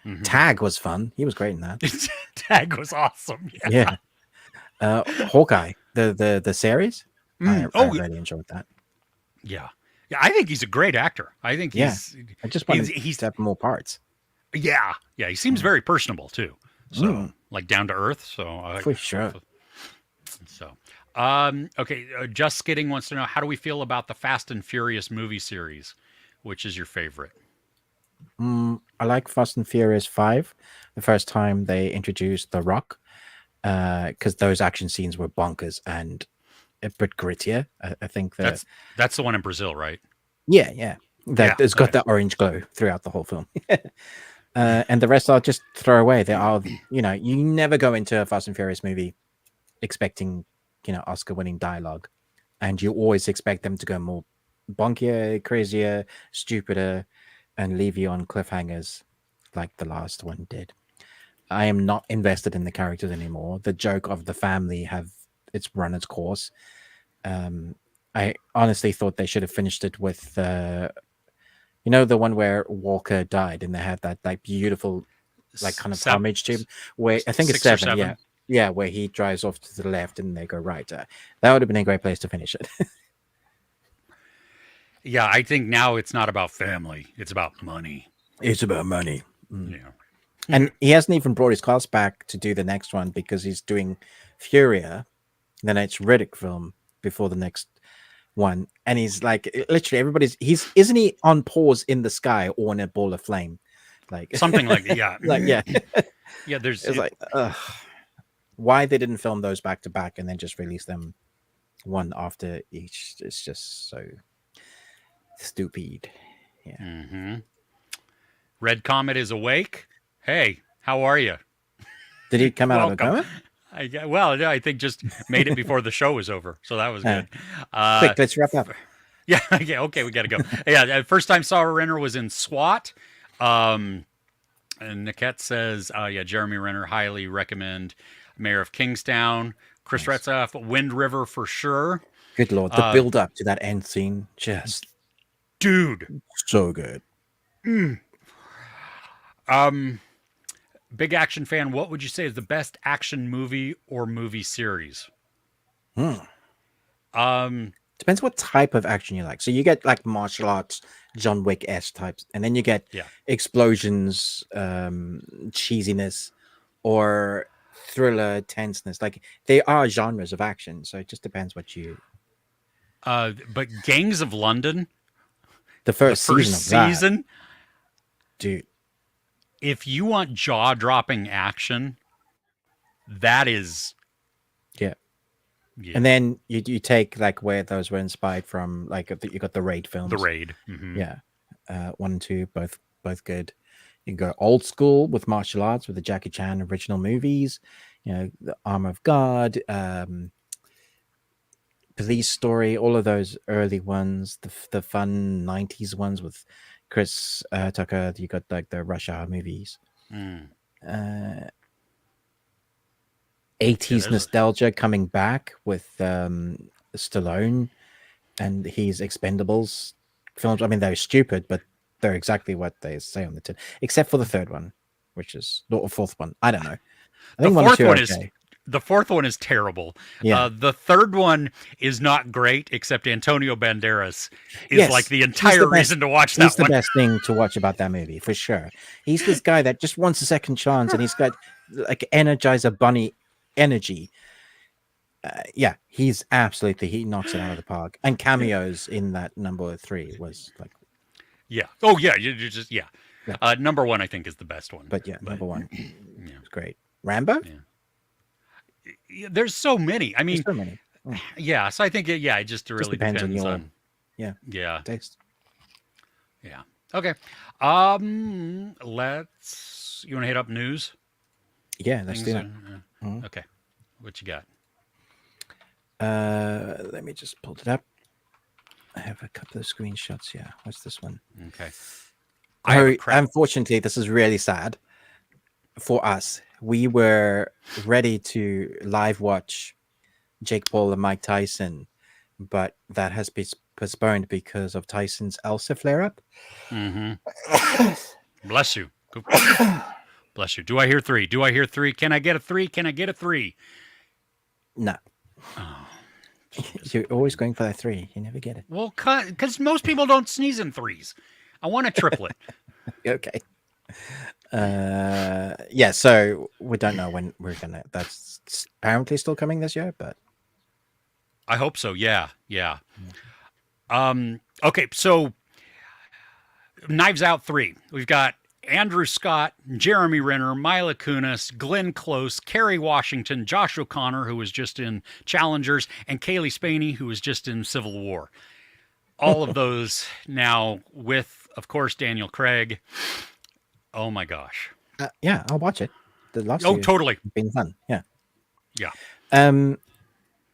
Mm-hmm. Tag was fun. He was great in that. Tag was awesome. Yeah. Hawkeye, the series. I Oh, really enjoyed that. yeah. Yeah, I think he's a great actor. I think I just wanted he's to have more parts. yeah. He seems very personable too. So, like down to earth. So, For sure. So, okay. Just Skidding wants to know, how do we feel about the Fast and Furious movie series? Which is your favorite? I like Fast and Furious 5. The first time they introduced The Rock, because those action scenes were bonkers and a bit grittier. I think That's the one in Brazil, right? yeah. That it's got that orange glow throughout the whole film. And the rest I'll just throw away. They are, you never go into a Fast and Furious movie expecting, Oscar-winning dialogue, and you always expect them to go more bonkier, crazier, stupider, and leave you on cliffhangers like the last one did. I am not invested in the characters anymore. The joke of the family it's run its course. I honestly thought they should have finished it with the one where Walker died and they had that like beautiful kind of homage to him, where I think it's 7. Yeah, where he drives off to the left and they go right. That would have been a great place to finish it. Yeah, I think now it's not about family; it's about money. It's about money. Yeah, and he hasn't even brought his cast back to do the next one because he's doing Furia, the next Riddick film before the next one, and he's like literally isn't he on pause in the sky or in a ball of flame, like something like that. Yeah, yeah. It's like why they didn't film those back to back and then just release them one after each. It's just so stupid. Yeah. Red Comet is awake. Hey, how are you? Did he come out of the coma? I think just made it before the show was over, so that was good. Quick, let's wrap up. Yeah, okay, we got to go. Yeah, first time saw Renner was in SWAT. And Niket says, Jeremy Renner, highly recommend. Mayor of Kingstown. Chris Retzlaff, Wind River for sure. Good Lord, the build up to that end scene, just dude, so good. Big action fan, what would you say is the best action movie or movie series? Depends what type of action you like. So you get like martial arts, John Wick-esque types, and then you get explosions, cheesiness, or thriller, tenseness. Like they are genres of action, so it just depends what you. But Gangs of London, the first season, that, dude. If you want jaw-dropping action, that is, yeah. And then you take like where those were inspired from, like you got the Raid films. The Raid, 1 and 2, both good. You can go old school with martial arts with the Jackie Chan original movies, the Armor of God, Police Story, all of those early ones, the fun 90s ones with Chris Tucker. You got like the Rush Hour movies. 80s nostalgia coming back with Stallone and his Expendables films. I mean, they're stupid, but they're exactly what they say on the tin, except for the third one, which is the fourth one. I don't know. I think the fourth one is terrible. Yeah. The third one is not great, except Antonio Banderas is like the entire reason to watch that one. He's the best thing to watch about that movie, for sure. He's this guy that just wants a second chance, and he's got like Energizer Bunny energy. He's absolutely, he knocks it out of the park. And cameos in that number 3 was like, number 1 I think is the best one. But number 1 it's great. Rambo. There's so many. I mean, so many. So I think it just really depends on your taste. Yeah. Okay. You want to hit up news? Yeah, let's do that. Okay. What you got? Let me just pull it up. I have a couple of screenshots here. What's this one? Okay. Unfortunately, this is really sad for us. We were ready to live watch Jake Paul and Mike Tyson, but that has been postponed because of Tyson's ulcer flare-up. Bless you. Bless you. Do I hear 3? Do I hear 3? Can I get a 3? Can I get a 3? No. Oh, you're always going for that 3. You never get it. Well, because most people don't sneeze in 3s. I want a triplet. Okay. Yeah, so we don't know when we're gonna. That's apparently still coming this year, but I hope so. Yeah. Okay, so Knives Out 3. We've got Andrew Scott, Jeremy Renner, Mila Kunis, Glenn Close, Kerry Washington, Josh O'Connor, who was just in Challengers, and Kaylee Spaney, who was just in Civil War. All of those now with, of course, Daniel Craig. Oh my gosh. Yeah, I'll watch it. The last totally been fun. Yeah.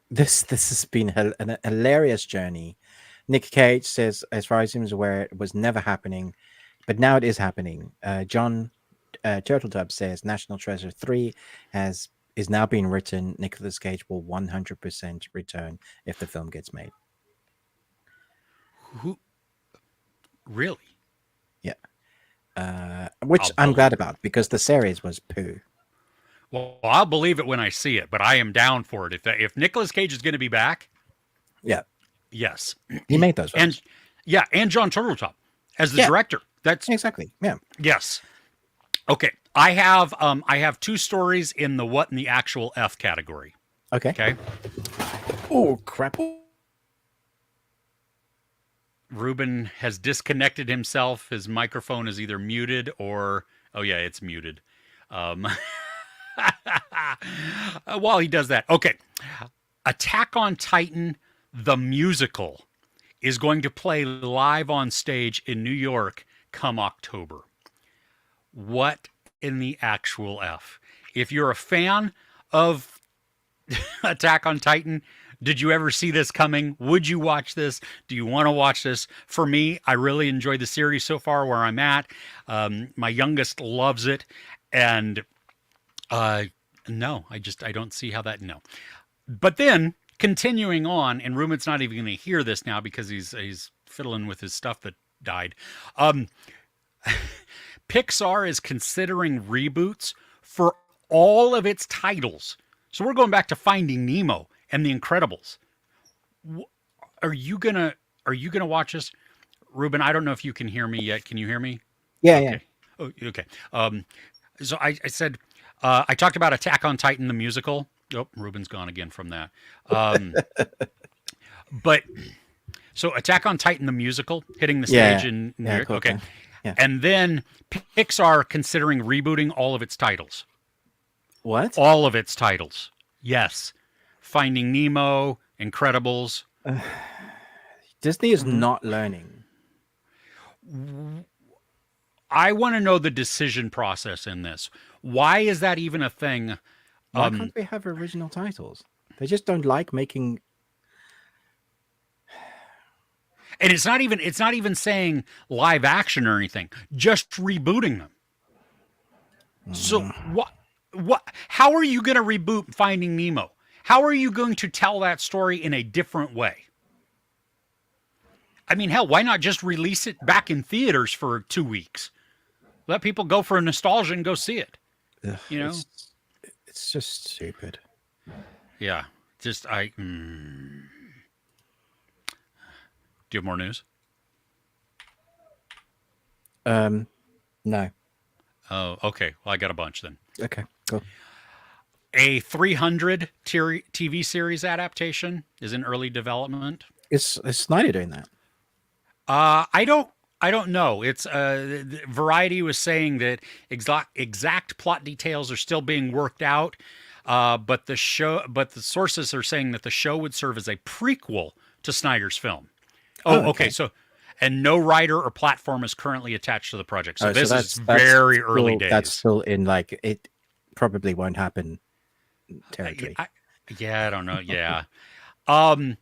This has been a hilarious journey. Nick Cage says, as far as he was aware, it was never happening, but now it is happening. John Turtletub says National Treasure 3 is now being written. Nicolas Cage will 100% return if the film gets made. Who? Really? Yeah. Which I'm glad about, because the series was poo. Well, I'll believe it when I see it, but I am down for it. If Nicolas Cage is going to be back, yeah, yes, he made those films. and John Turteltaub as the director. That's exactly, yeah, yes. Okay, I have 2 stories in the what in the actual F category. Okay. Oh crap! Ruben has disconnected himself. His microphone is either muted or it's muted. While he does that, okay. Attack on Titan, the musical, is going to play live on stage in New York come October. What in the actual F? If you're a fan of Attack on Titan, did you ever see this coming? Would you watch this? Do you want to watch this? For me, I really enjoyed the series so far where I'm at. My youngest loves it. And no, I don't see how that, no. But then, continuing on, and Ruben's not even going to hear this now because he's fiddling with his stuff that died. Pixar is considering reboots for all of its titles. So we're going back to Finding Nemo and The Incredibles. Are you gonna watch this, Ruben? I don't know if you can hear me yet. Can you hear me? Yeah, okay. Oh, okay. So I said I talked about Attack on Titan the musical. Oh, Ruben's gone again from that. But so Attack on Titan the musical hitting the stage in New York. Cool, okay. Yeah. And then Pixar considering rebooting all of its titles. What? All of its titles. Yes. Finding Nemo, Incredibles. Disney is not learning. I want to know the decision process in this. Why is that even a thing? Why can't they have original titles? They just don't like making. And it's not even saying live action or anything. Just rebooting them. So what? How are you going to reboot Finding Nemo? How are you going to tell that story in a different way? I mean, hell, why not just release it back in theaters for 2 weeks? Let people go for a nostalgia and go see it. Ugh, you know, it's just stupid. Yeah, just Do you have more news? No. Oh, okay. Well, I got a bunch then. Okay, cool. A 300 TV series adaptation is in early development. Is Snyder doing that? I don't know. It's Variety was saying that exact plot details are still being worked out, but the sources are saying that the show would serve as a prequel to Snyder's film. Oh, okay. So, and no writer or platform is currently attached to the project. So this is very early days. That's still in it probably won't happen territory. I don't know. Yeah. Um,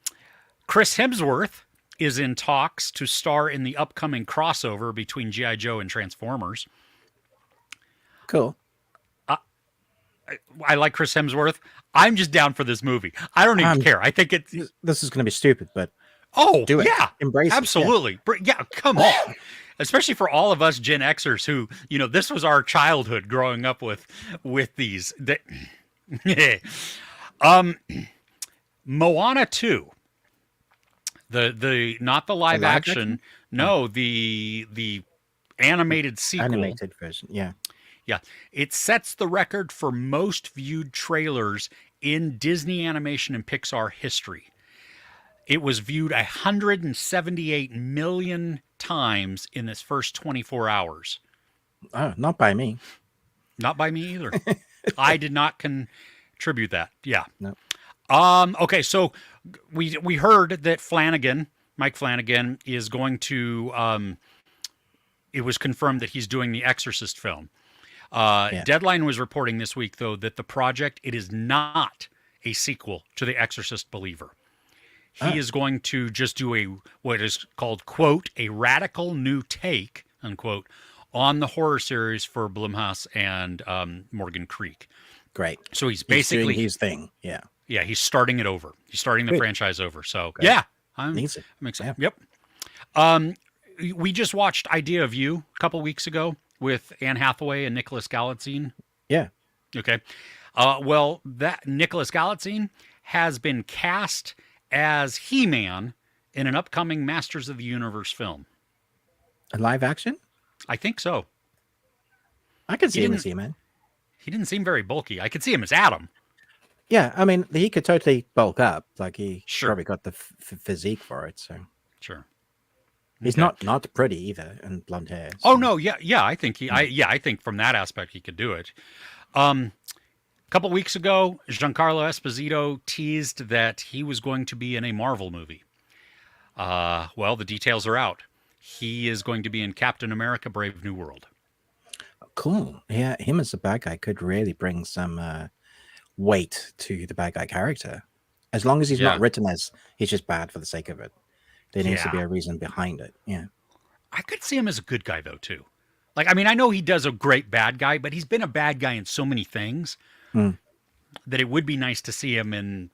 Chris Hemsworth is in talks to star in the upcoming crossover between G.I. Joe and Transformers. Cool. I like Chris Hemsworth. I'm just down for this movie. I don't even care. I think it's. This is going to be stupid, but do it. Yeah, embrace absolutely. it. Yeah, come on. Especially for all of us Gen Xers who, this was our childhood growing up with these. Moana 2. The not the live action. No, the animated sequel. Animated version. Yeah. Yeah, it sets the record for most viewed trailers in Disney animation and Pixar history. It was viewed 178 million times in its first 24 hours. Oh, not by me. Not by me either. I did not contribute that. Yeah. No. Okay, so we heard that Mike Flanagan, is going to. It was confirmed that he's doing the Exorcist film. Deadline was reporting this week, though, that the project, it is not a sequel to The Exorcist Believer. He is going to just do what is called, quote, a radical new take, unquote, on the horror series for Blumhouse and Morgan Creek. Great. So he's basically doing his thing. Yeah. Yeah, he's starting it over. He's starting the franchise over. So yeah, I'm excited. Yeah. Yep. We just watched Idea of You a couple weeks ago with Anne Hathaway and Nicholas Galitzine. Yeah. Okay. Well, that Nicholas Galitzine has been cast as He-Man in an upcoming Masters of the Universe film. A live action? I think so. I could see him as He-Man. He didn't seem very bulky. I could see him as Adam. Yeah, I mean, he could totally bulk up. Like, he probably got the physique for it, so. Sure. He's not pretty either, and blonde hair. So. Oh no, yeah. I think I think from that aspect he could do it. A couple weeks ago, Giancarlo Esposito teased that he was going to be in a Marvel movie. Well, the details are out. He is going to be in Captain America: Brave New World. Cool. Yeah, him as a bad guy could really bring some weight to the bad guy character. As long as he's not written as he's just bad for the sake of it. There needs to be a reason behind it. Yeah. I could see him as a good guy, though, too. Like, I mean, I know he does a great bad guy, but he's been a bad guy in so many things that it would be nice to see him in.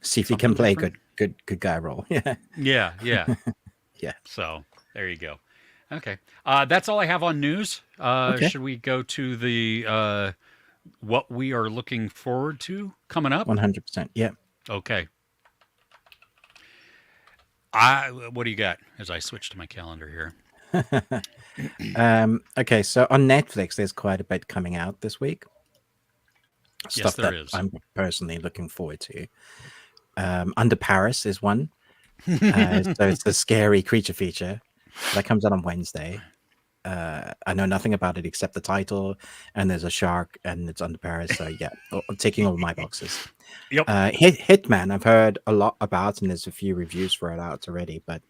See if he can play a good guy role. Yeah. Yeah. Yeah. So there you go. Okay. That's all I have on news. Should we go to the what we are looking forward to coming up? 100%. Yeah. Okay. What do you got as I switch to my calendar here? Okay, so on Netflix, there's quite a bit coming out this week. Stuff there that is. I'm personally looking forward to. Under Paris is one. So it's a scary creature feature that comes out on Wednesday. I know nothing about it except the title, and there's a shark, and it's under Paris. So yeah, I'm ticking all my boxes. Yep. Hitman, I've heard a lot about, and there's a few reviews for it out already. But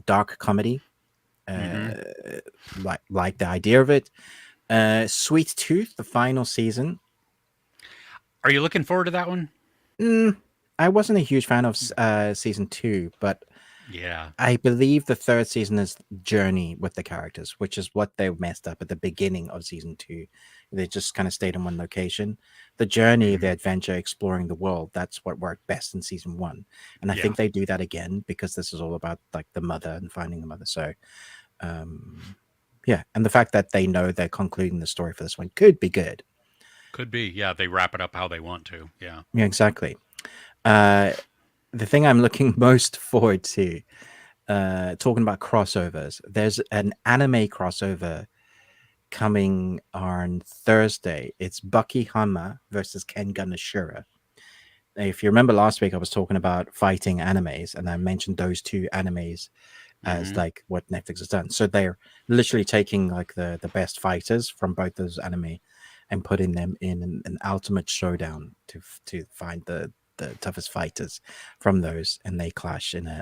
dark comedy, like the idea of it. Sweet Tooth, the final season. Are you looking forward to that one? I wasn't a huge fan of season 2, but yeah, I believe the third season is journey with the characters, which is what they messed up at the beginning of season 2. They just kind of stayed in one location. The journey, the adventure, exploring the world, that's what worked best in season 1. And I think they do that again because this is all about like the mother and finding the mother. So, yeah. And the fact that they know they're concluding the story for this one could be good. Could be. Yeah. They wrap it up how they want to. Yeah. Yeah, exactly. The thing I'm looking most forward to, talking about crossovers, there's an anime crossover coming on Thursday. It's Bucky Hama versus Kengan Ashura. If you remember last week, I was talking about fighting animes, and I mentioned those two animes as like what Netflix has done. So they're literally taking like the best fighters from both those anime and putting them in an ultimate showdown to find the toughest fighters from those, and they clash in an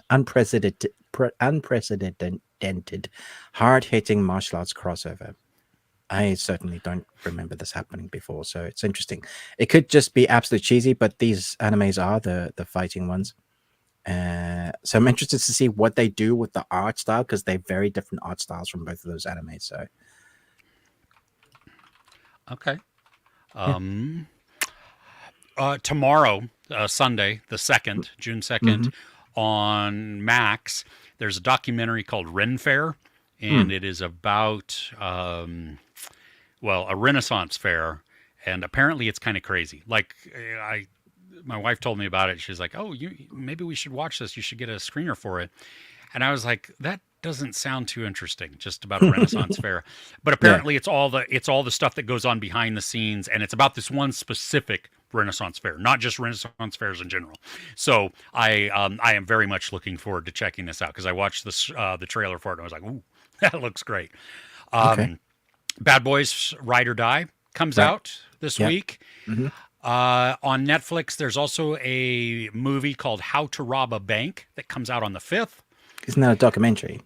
unprecedented, hard-hitting martial arts crossover. I certainly don't remember this happening before, so it's interesting. It could just be absolutely cheesy, but these animes are the fighting ones. So I'm interested to see what they do with the art style, because they're very different art styles from both of those animes. So Okay. yeah. Um, Tomorrow, Sunday, the 2nd, June 2nd, on Max, there's a documentary called Ren Fair, and it is about, a Renaissance fair, and apparently it's kind of crazy. Like, my wife told me about it. She's like, "Oh, maybe we should watch this. You should get a screener for it." And I was like, "That doesn't sound too interesting, just about a Renaissance fair." But apparently, it's all the stuff that goes on behind the scenes, and it's about this one specific Renaissance fair, not just Renaissance fairs in general. So I am very much looking forward to checking this out, because I watched the trailer for it and I was like, "Ooh, that looks great." Okay. Bad Boys Ride or Die comes out this week. On Netflix, there's also a movie called How to Rob a Bank that comes out on the 5th. Isn't that a documentary?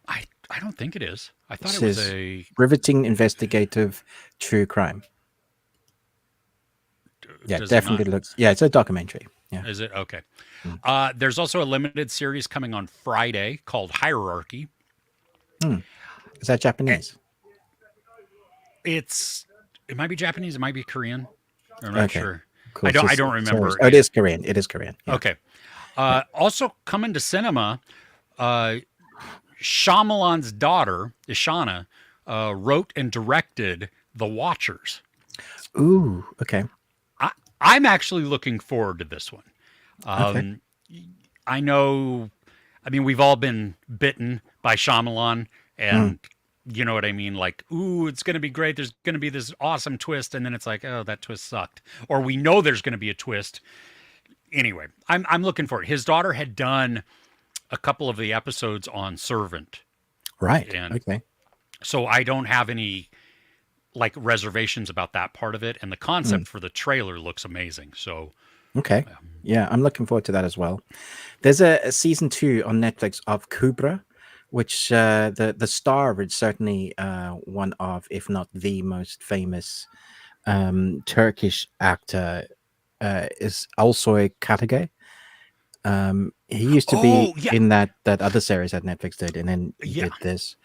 I don't think it is. I thought It it was says a riveting investigative true crime. Yeah, Does it definitely not? looks. Yeah, it's a documentary. Yeah. Is it? Okay. There's also a limited series coming on Friday called Hierarchy. Is that Japanese? It might be Japanese, it might be Korean. I'm not Okay. sure. Cool. I don't remember. Oh, it is Korean. It is Korean. Yeah. Okay. Also coming to cinema, Shyamalan's daughter, Ishana, wrote and directed The Watchers. Ooh. Okay. I'm actually looking forward to this one. Okay. I know, we've all been bitten by Shyamalan, and you know what I mean? Like, ooh, it's going to be great. There's going to be this awesome twist. And then it's like, oh, that twist sucked. Or we know there's going to be a twist. Anyway, I'm looking for it. His daughter had done a couple of the episodes on Servant. Right. And Okay. so I don't have any like reservations about that part of it. And the concept for the trailer looks amazing. So Okay. Yeah, I'm looking forward to that as well. There's a season 2 on Netflix of Kubra, which the star is certainly one of, if not the most famous Turkish actor, is Alsoy Katage. He used to be in that other series that Netflix did, and then he did this,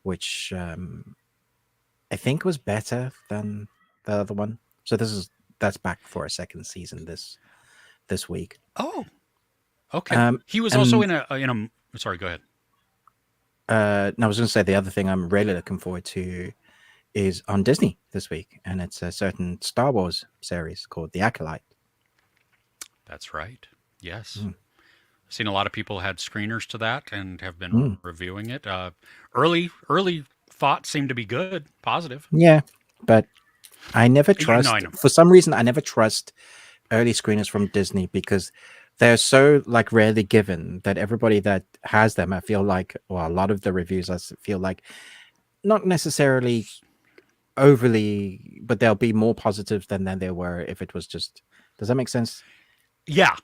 which I think was better than the other one. So that's back for a second season this week. Oh, okay. He was also in a. Sorry, go ahead. No, I was going to say the other thing I'm really looking forward to is on Disney this week, and it's a certain Star Wars series called The Acolyte. That's right. Yes. I've seen a lot of people had screeners to that and have been reviewing it. Early thoughts seem to be good, positive. Yeah, but I never trust. I know. For some reason, I never trust early screeners from Disney, because they're so like rarely given that everybody that has them, I feel like, well, a lot of the reviews, I feel like, not necessarily overly, but they'll be more positive than they were if it was just. Does that make sense? Yeah.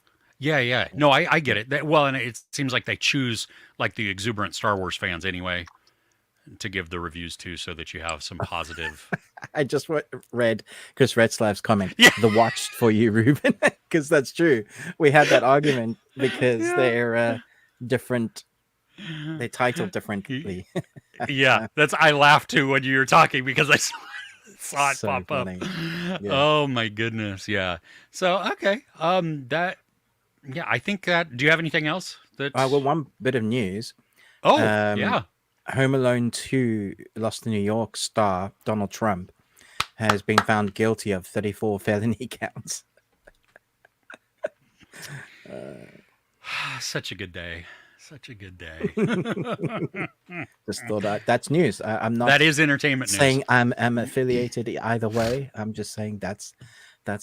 No, I get it. And it seems like they choose like the exuberant Star Wars fans anyway to give the reviews to, so that you have some positive. I just read Chris Retzlaff's comment. Yeah. The watched for you, Ruben, because that's true. We had that argument because they're different. They titled differently. Yeah, I laughed too when you were talking, because I saw it pop funny. up. Yeah. Oh my goodness, yeah. So okay, I think that. Do you have anything else? Well, one bit of news. Oh, yeah. Home Alone 2 Lost in New York star Donald Trump has been found guilty of 34 felony counts. Such a good day. Just thought that's news. I'm not. That is entertainment news. Saying I'm affiliated either way. I'm just saying that's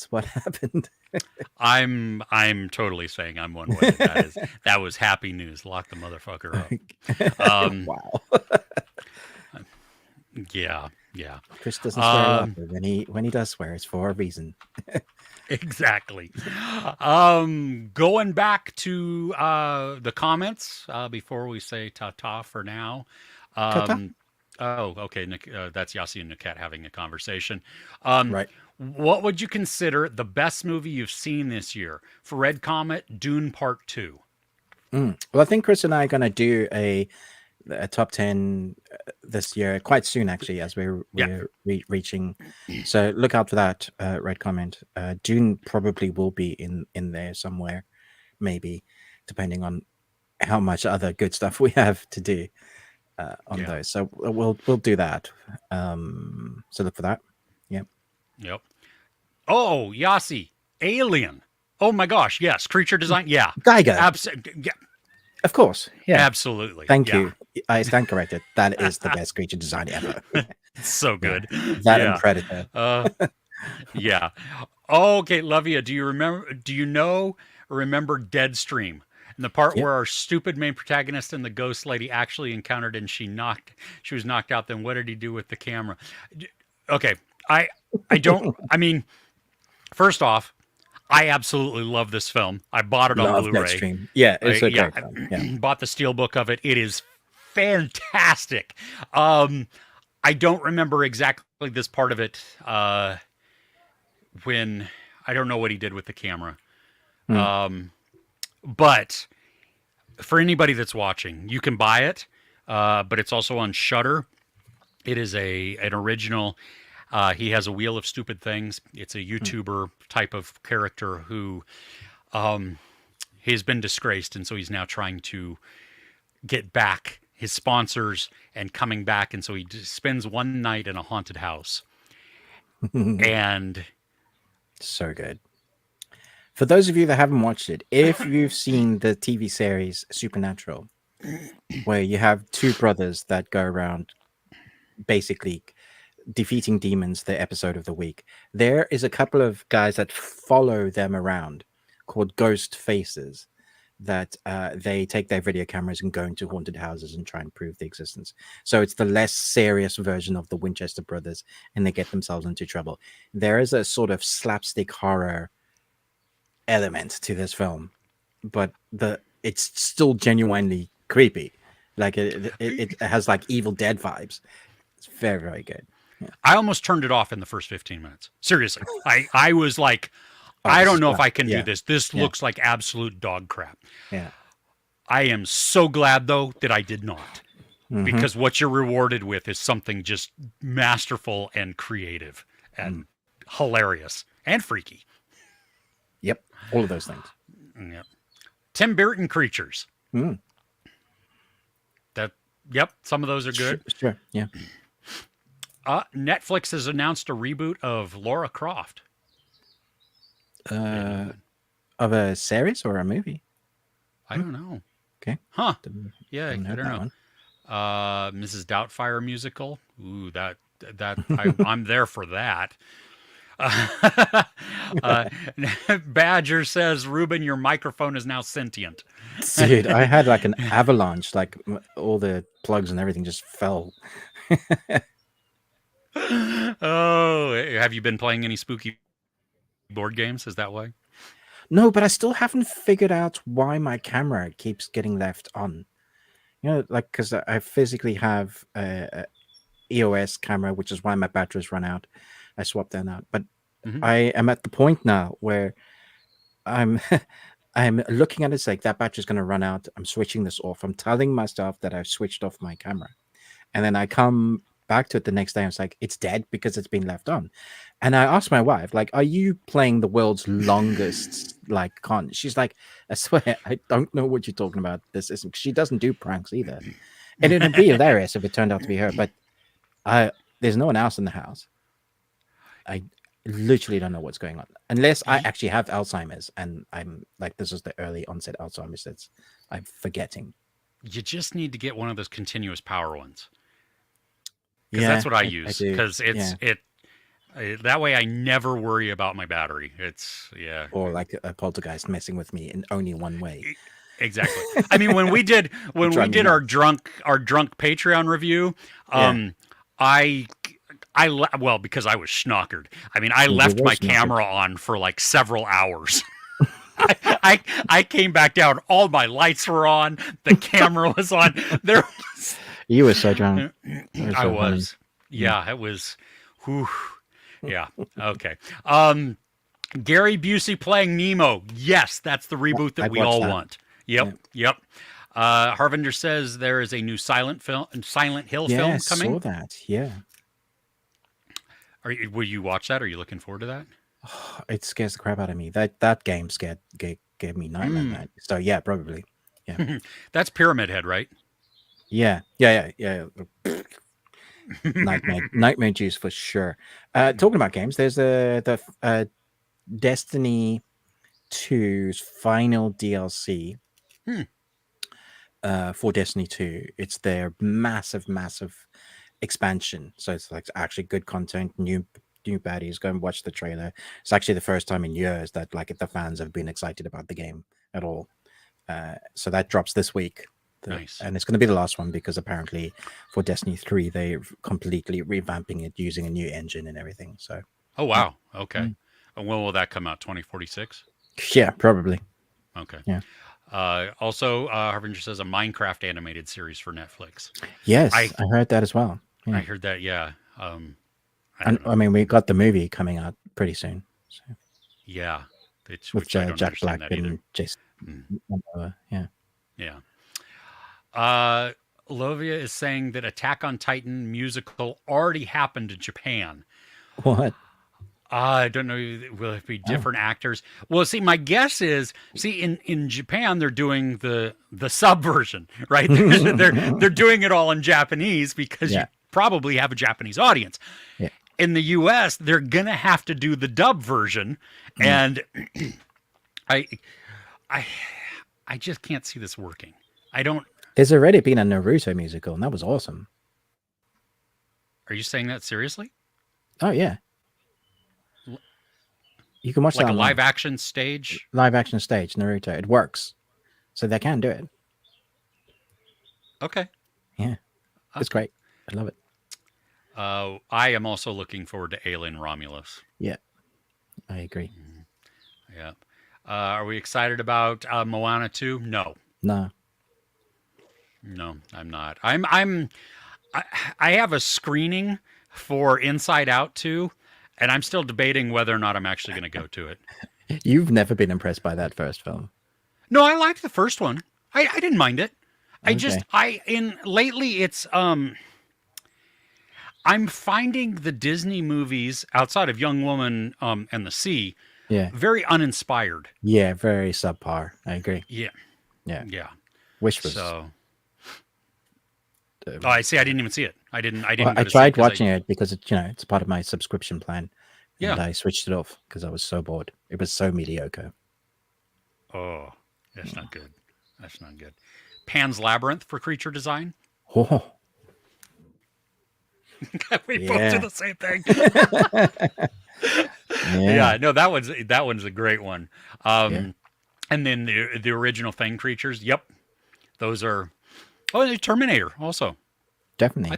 what happened. I'm totally saying I'm one way. That was happy news. Lock the motherfucker up. Wow. Yeah. Chris doesn't swear a lot, but when he does swear, it's for a reason. Exactly. Going back to the comments before we say ta-ta for now. Oh, okay. That's Yasi and Niket having a conversation. Right. What would you consider the best movie you've seen this year? For Red Comet, Dune Part 2. Well, I think Chris and I are going to do a top 10 this year quite soon, actually, as we're reaching. So look out for that, Red Comment. Dune probably will be in there somewhere, maybe, depending on how much other good stuff we have to do on those. So we'll do that. So look for that. Yep. Oh, Yasi, Alien. Oh my gosh, yes. Creature design, yeah. Geiger. Yeah. Of course. Yeah. Absolutely. Thank you. I stand corrected. That is the best creature design ever. So good. That and Predator. Yeah. Okay, Lovia, do you remember Deadstream? And the part where our stupid main protagonist and the ghost lady actually encountered and she was knocked out. Then what did he do with the camera? Okay. I mean, first off, I absolutely love this film. I bought it on Blu-ray. Deadstream. Yeah, it's a great film. I bought the steelbook of it. It is fantastic. I don't remember exactly this part of it when I don't know what he did with the camera. But for anybody that's watching, you can buy it, but it's also on Shudder. It is an original. He has a Wheel of Stupid Things. It's a YouTuber type of character who he's been disgraced, and so he's now trying to get back his sponsors and coming back, and so he spends one night in a haunted house. And so good. For those of you that haven't watched it, if you've seen the TV series Supernatural, where you have two brothers that go around basically defeating demons, the episode of the week, there is a couple of guys that follow them around called ghost faces that they take their video cameras and go into haunted houses and try and prove the existence. So it's the less serious version of the Winchester brothers, and they get themselves into trouble. There is a sort of slapstick horror element to this film, but it's still genuinely creepy. Like it has like Evil Dead vibes. It's very, very good. Yeah. I almost turned it off in the first 15 minutes. Seriously. I was like, I don't know if I can do this. This looks like absolute dog crap. Yeah. I am so glad, though, that I did not. Because what you're rewarded with is something just masterful and creative and hilarious and freaky. Yep. All of those things. Yep. Tim Burton creatures. Some of those are good. Sure. Yeah. Netflix has announced a reboot of Lara Croft. Of a series or a movie? I don't know. Okay. Huh. Yeah, I don't know. Mrs. Doubtfire musical. Ooh, that I'm there for that. Badger says, Ruben, your microphone is now sentient. Dude, I had like an avalanche, like all the plugs and everything just fell. Oh, have you been playing any spooky board games? Is that why? No, but I still haven't figured out why my camera keeps getting left on. You know, like, because I physically have a EOS camera, which is why my batteries run out. I swapped that out. But I am at the point now where I'm looking at it, it's like that battery's going to run out. I'm switching this off. I'm telling myself that I've switched off my camera. And then I come back to it the next day. And it's like, it's dead because it's been left on. And I asked my wife, like, are you playing the world's longest, like, con? She's like, I swear, I don't know what you're talking about. This isn't, she doesn't do pranks either. And it'd be hilarious if it turned out to be her, but there's no one else in the house. I literally don't know what's going on unless I actually have Alzheimer's and I'm like, this is the early onset Alzheimer's that's I'm forgetting. You just need to get one of those continuous power ones. Because that's what I use. Because that way I never worry about my battery. Or like a poltergeist messing with me in only one way. Exactly. I mean, when we did our drunk Patreon review, because I was schnockered. I mean, I left my camera on for like several hours. I came back down. All my lights were on. The camera was on. You were so drunk. I So funny. was. Yeah, it was. Whew. Yeah. Okay. Gary Busey playing Nemo. Yes, that's the reboot that I'd we watch all that. want. Yep. Yep. Harvinder says there is a new Silent Hill film coming. Saw that. Yeah. Will you watch that? Are you looking forward to that? It scares the crap out of me. That game gave me nightmare. So yeah, probably. Yeah. That's Pyramid Head, right? Yeah. Nightmare juice for sure. Talking about games, there's the Destiny 2's final DLC for Destiny 2. It's their massive expansion. So it's like actually good content, new baddies. Go and watch the trailer. It's actually the first time in years that like the fans have been excited about the game at all. So that drops this week. Nice. And it's going to be the last one because apparently for Destiny 3 they're completely revamping it using a new engine and everything. So oh wow. Okay. And when will that come out? 2046? yeah, probably. Okay. Yeah. Also, Harbinger says a Minecraft animated series for Netflix. Yes, I heard that as well. I heard that. Yeah. I mean, we got the movie coming out pretty soon. So. Yeah. With Jack Black and Jason. Yeah. Yeah. Lovia is saying that Attack on Titan musical already happened in Japan. What? I don't know. Will it be different actors? Well, see, my guess is, in Japan they're doing the sub version, right? they're doing it all in Japanese because you probably have a Japanese audience. Yeah. In the U.S., they're gonna have to do the dub version, and I just can't see this working. I don't. There's already been a Naruto musical, and that was awesome. Are you saying that seriously? Oh yeah. You can watch like that a live action stage. Live action stage Naruto. It works, so they can do it. Okay. Yeah, it's great. I love it. I am also looking forward to Alien Romulus. Yeah, I agree. Yeah. Are we excited about Moana 2? No. No, I'm not. I have a screening for Inside Out 2, and I'm still debating whether or not I'm actually going to go to it. You've never been impressed by that first film. No, I liked the first one. I didn't mind it. Lately it's I'm finding the Disney movies outside of Young Woman and the Sea very uninspired. Yeah, very subpar. I agree. Yeah. Wish was so. I see. I didn't even see it. I didn't. Well, I tried watching it because it's part of my subscription plan. And I switched it off because I was so bored. It was so mediocre. Oh, that's not good. That's not good. Pan's Labyrinth for creature design. Oh. We both do the same thing. No, that one's a great one. And then the original Thing creatures. Yep, those are. Oh, the Terminator also. Definitely. I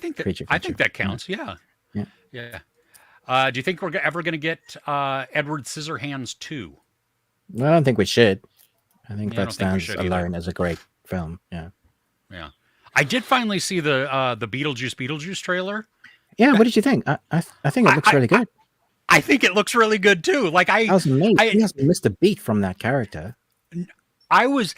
think that counts. Yeah. Do you think we're ever going to get Edward Scissorhands 2? I don't think we should. I think that stands alone as a great film. Yeah. I did finally see the Beetlejuice trailer. Yeah. What did you think? I think it looks really good. I think it looks really good too. Like he hasn't missed a beat from that character. I was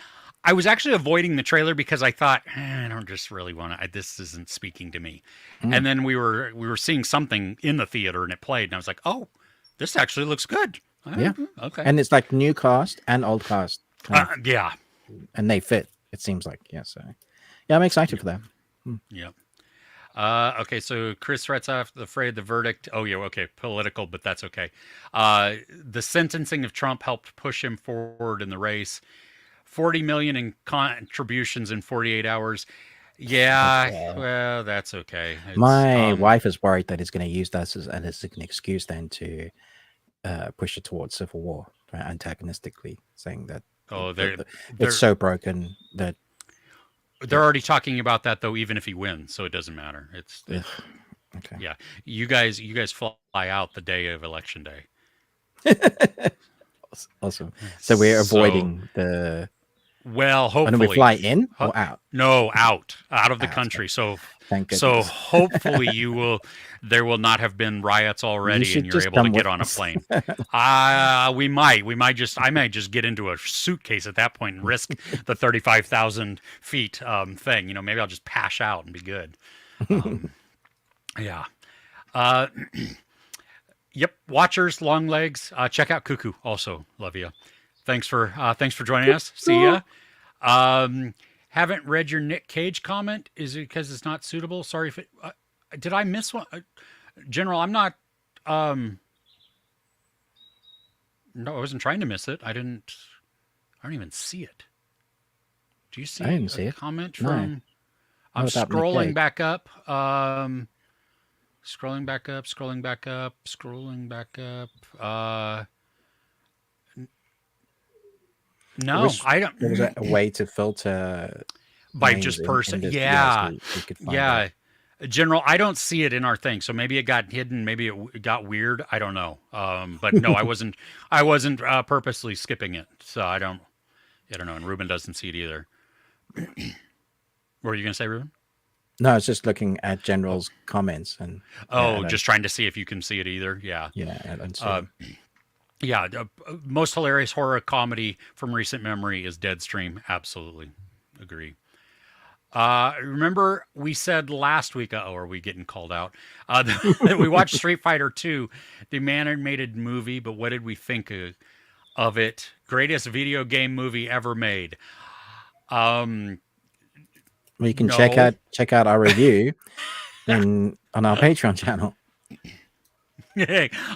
actually avoiding the trailer because I thought I don't just really want to. This isn't speaking to me. And then we were seeing something in the theater and it played, and I was like, oh, this actually looks good. Okay. And it's like new cast and old cast. Yeah. And they fit. It seems like So I'm excited for that. Yeah. Okay, so Chris Retzhoff, afraid the verdict. Oh, yeah, okay, political, but that's okay. The sentencing of Trump helped push him forward in the race. 40 million in contributions in 48 hours. Yeah, well, that's okay. My wife is worried that he's going to use that as an excuse then to push it towards civil war, antagonistically, saying that it's so broken that. They're already talking about that though, even if he wins, so it doesn't matter. Okay. Yeah. You guys fly out the day of election day. Awesome. So we're avoiding the Well, And then we hopefully. fly in or out? No, out of the Out. country. So Thank so goodness. hopefully there will not have been riots already, should and you're just able to come get with on a us. plane. I might just get into a suitcase at that point and risk the 35,000 feet thing. Maybe I'll just pass out and be good. Yeah. Yep. Watchers, long legs. Check out Cuckoo. Also, love you. Thanks for joining us. See ya. Haven't read your Nick Cage comment. Is it because it's not suitable? Sorry if it. Did I miss one? General, I'm not. No, I wasn't trying to miss it. I don't even see it. Do you see I didn't see it. comment No. from? I'm What about Nick scrolling Cage? back up. Scrolling back up. Scrolling back up. Scrolling back up. No, I don't. There was a way to filter By names just in person. this, Yeah. so we could find Yeah. out. General, I don't see it in our thing, so maybe it got hidden. Maybe it got weird. I don't know. But no, I wasn't. I wasn't purposely skipping it, so I don't know. And Ruben doesn't see it either. What were you gonna say, Ruben? No, I was just looking at General's comments and Just trying to see if you can see it either. Yeah. yeah, I don't see it. Yeah. Most hilarious horror comedy from recent memory is Deadstream. Absolutely, agree. Remember we said last week, are we getting called out? That we watched Street Fighter 2, the animated movie, but what did we think of it? Greatest video game movie ever made. Well, you can no. check out our review on our Patreon channel.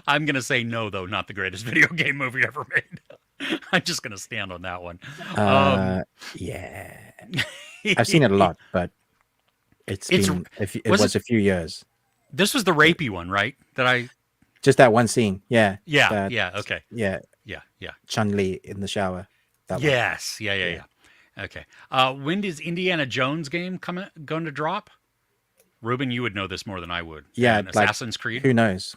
I'm gonna say no, though, not the greatest video game movie ever made. I'm just gonna stand on that one. Yeah, I've seen it a lot, but it was a few years. This was the rapey one, right? Just that one scene. Yeah. Okay. Yeah. Chun-Li in the shower. Yes. Yeah. Okay. When is Indiana Jones game going to drop? Ruben, you would know this more than I would. Yeah. And Assassin's Creed? Who knows?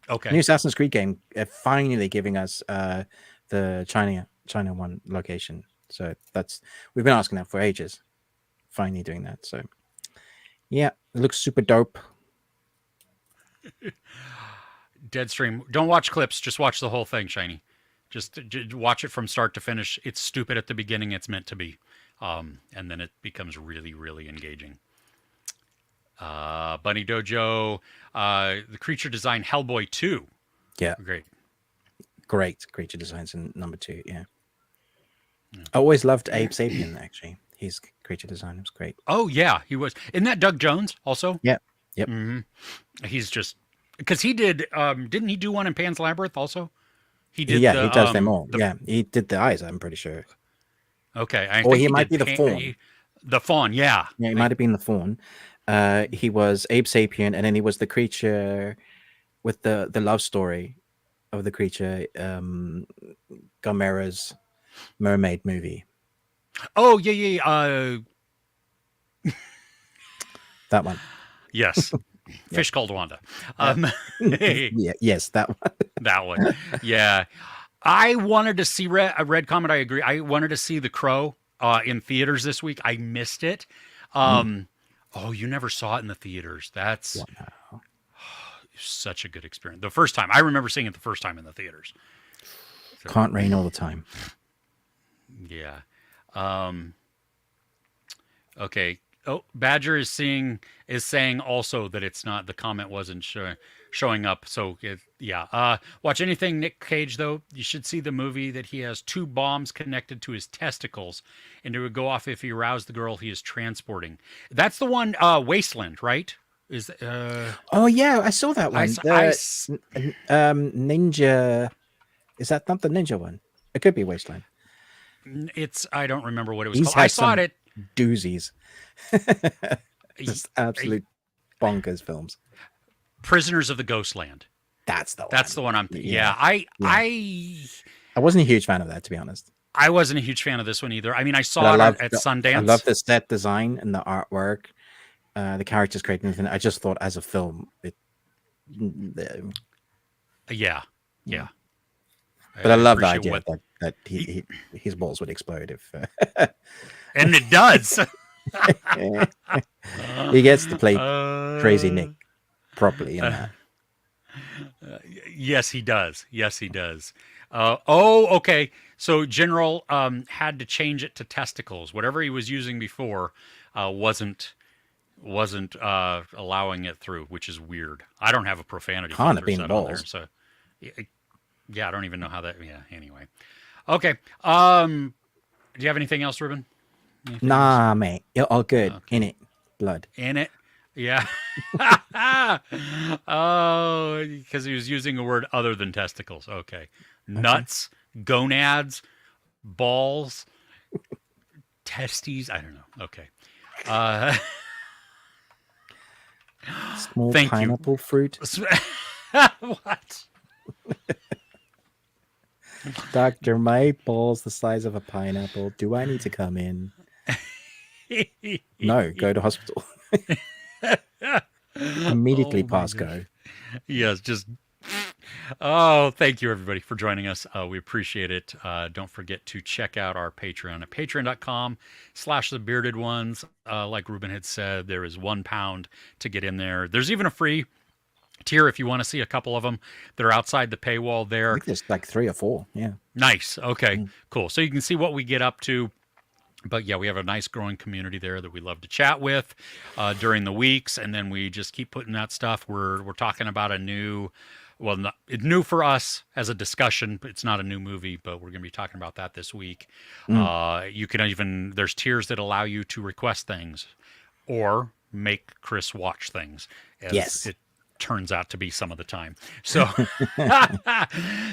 Okay. New Assassin's Creed game finally giving us the China one location. So we've been asking that for ages. Finally doing that. So yeah, it looks super dope. Deadstream. Don't watch clips. Just watch the whole thing, Shiny. Just watch it from start to finish. It's stupid at the beginning. It's meant to be. And then it becomes really, really engaging. Bunny Dojo. The creature design Hellboy 2. Yeah. Great creature designs in number 2. Yeah. I always loved Abe Sapien, actually. His creature design was great. Oh, yeah, he was. Isn't that Doug Jones also? Yeah. Yep. Mm-hmm. He's just... Because he did... didn't he do one in Pan's Labyrinth also? He did. Yeah, he does them all. He did the eyes, I'm pretty sure. Okay. Or he might be the fawn. The fawn, yeah. Yeah, he might have been the fawn. He was Abe Sapien, and then he was the creature with the love story of the creature, Gamera's mermaid movie. Oh, yeah. That one. Yes. Fish Called Wanda. Yeah, yes, that one. That one. Yeah. I wanted to see a red comment. I agree. I wanted to see The Crow in theaters this week. I missed it. Oh, you never saw it in the theaters. That's such a good experience. The first time. I remember seeing it the first time in the theaters. So, can't rain all the time. Yeah. Okay. Oh, Badger is saying also that it's not, the comment wasn't showing up. So watch anything Nick Cage though. You should see the movie that he has 2 bombs connected to his testicles, and it would go off if he aroused the girl he is transporting. That's the one, Wasteland, right? Oh yeah, I saw that one. Ninja. Is that not the ninja one? It could be Wasteland. I don't remember what it was called. I saw it. Doozies. Just absolute bonkers films. Prisoners of the Ghostland. That's the one. That's the one I'm thinking. Yeah. I wasn't a huge fan of that, to be honest. I wasn't a huge fan of this one either. I mean, I saw it at Sundance. I love the set design and the artwork. The characters created anything. I just thought as a film, Yeah. But I love the appreciate idea that his balls would explode if. And it does. He gets to play Crazy Nick properly in that. Yes, he does. Yes, he does. Okay. So General had to change it to testicles. Whatever he was using before wasn't allowing it through, which is weird. I don't have a profanity Can't filter have been set balls. on there, so yeah, I don't even know how that. Yeah. Anyway. Okay. Do you have anything else, Ruben? Anything else? Mate, you're all good. Okay. In it, blood. In it. Yeah. Oh, because he was using a word other than testicles. Okay. Nuts, gonads, balls, testes. I don't know. Okay. Small Thank pineapple fruit. What? Doctor, my balls the size of a pineapple. Do I need to come in? No, go to hospital. Immediately pass go. Yes, just. Oh, thank you everybody for joining us. We appreciate it. Don't forget to check out our Patreon at patreon.com/thebeardedones. Like Ruben had said, there is £1 to get in there. There's even a free tier if you want to see a couple of them. They're outside the paywall there. I think there's like 3 or 4. Yeah. Nice. Okay, cool. So you can see what we get up to. But yeah, we have a nice growing community there that we love to chat with during the weeks, and then we just keep putting that stuff. We're talking about a new, it's new for us as a discussion. It's not a new movie, but we're going to be talking about that this week. You can even, there's tiers that allow you to request things or make Chris watch things. As it turns out to be some of the time. So,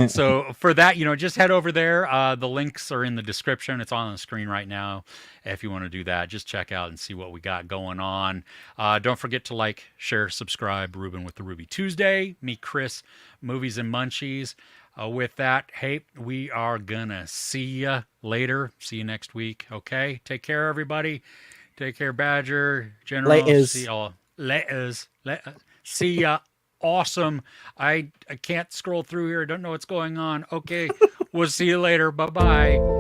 so for that, just head over there. The links are in the description. It's on the screen right now. If you want to do that, just check out and see what we got going on. Don't forget to like, share, subscribe. Ruben with the Ruby Tuesday. Me, Chris, Movies and Munchies. With that, hey, we are gonna see you later. See you next week. Okay, take care, everybody. Take care, Badger, General. Laters. See y'all. Laters. See ya. Awesome. I can't scroll through here. I don't know what's going on. Okay. We'll see you later. Bye-bye.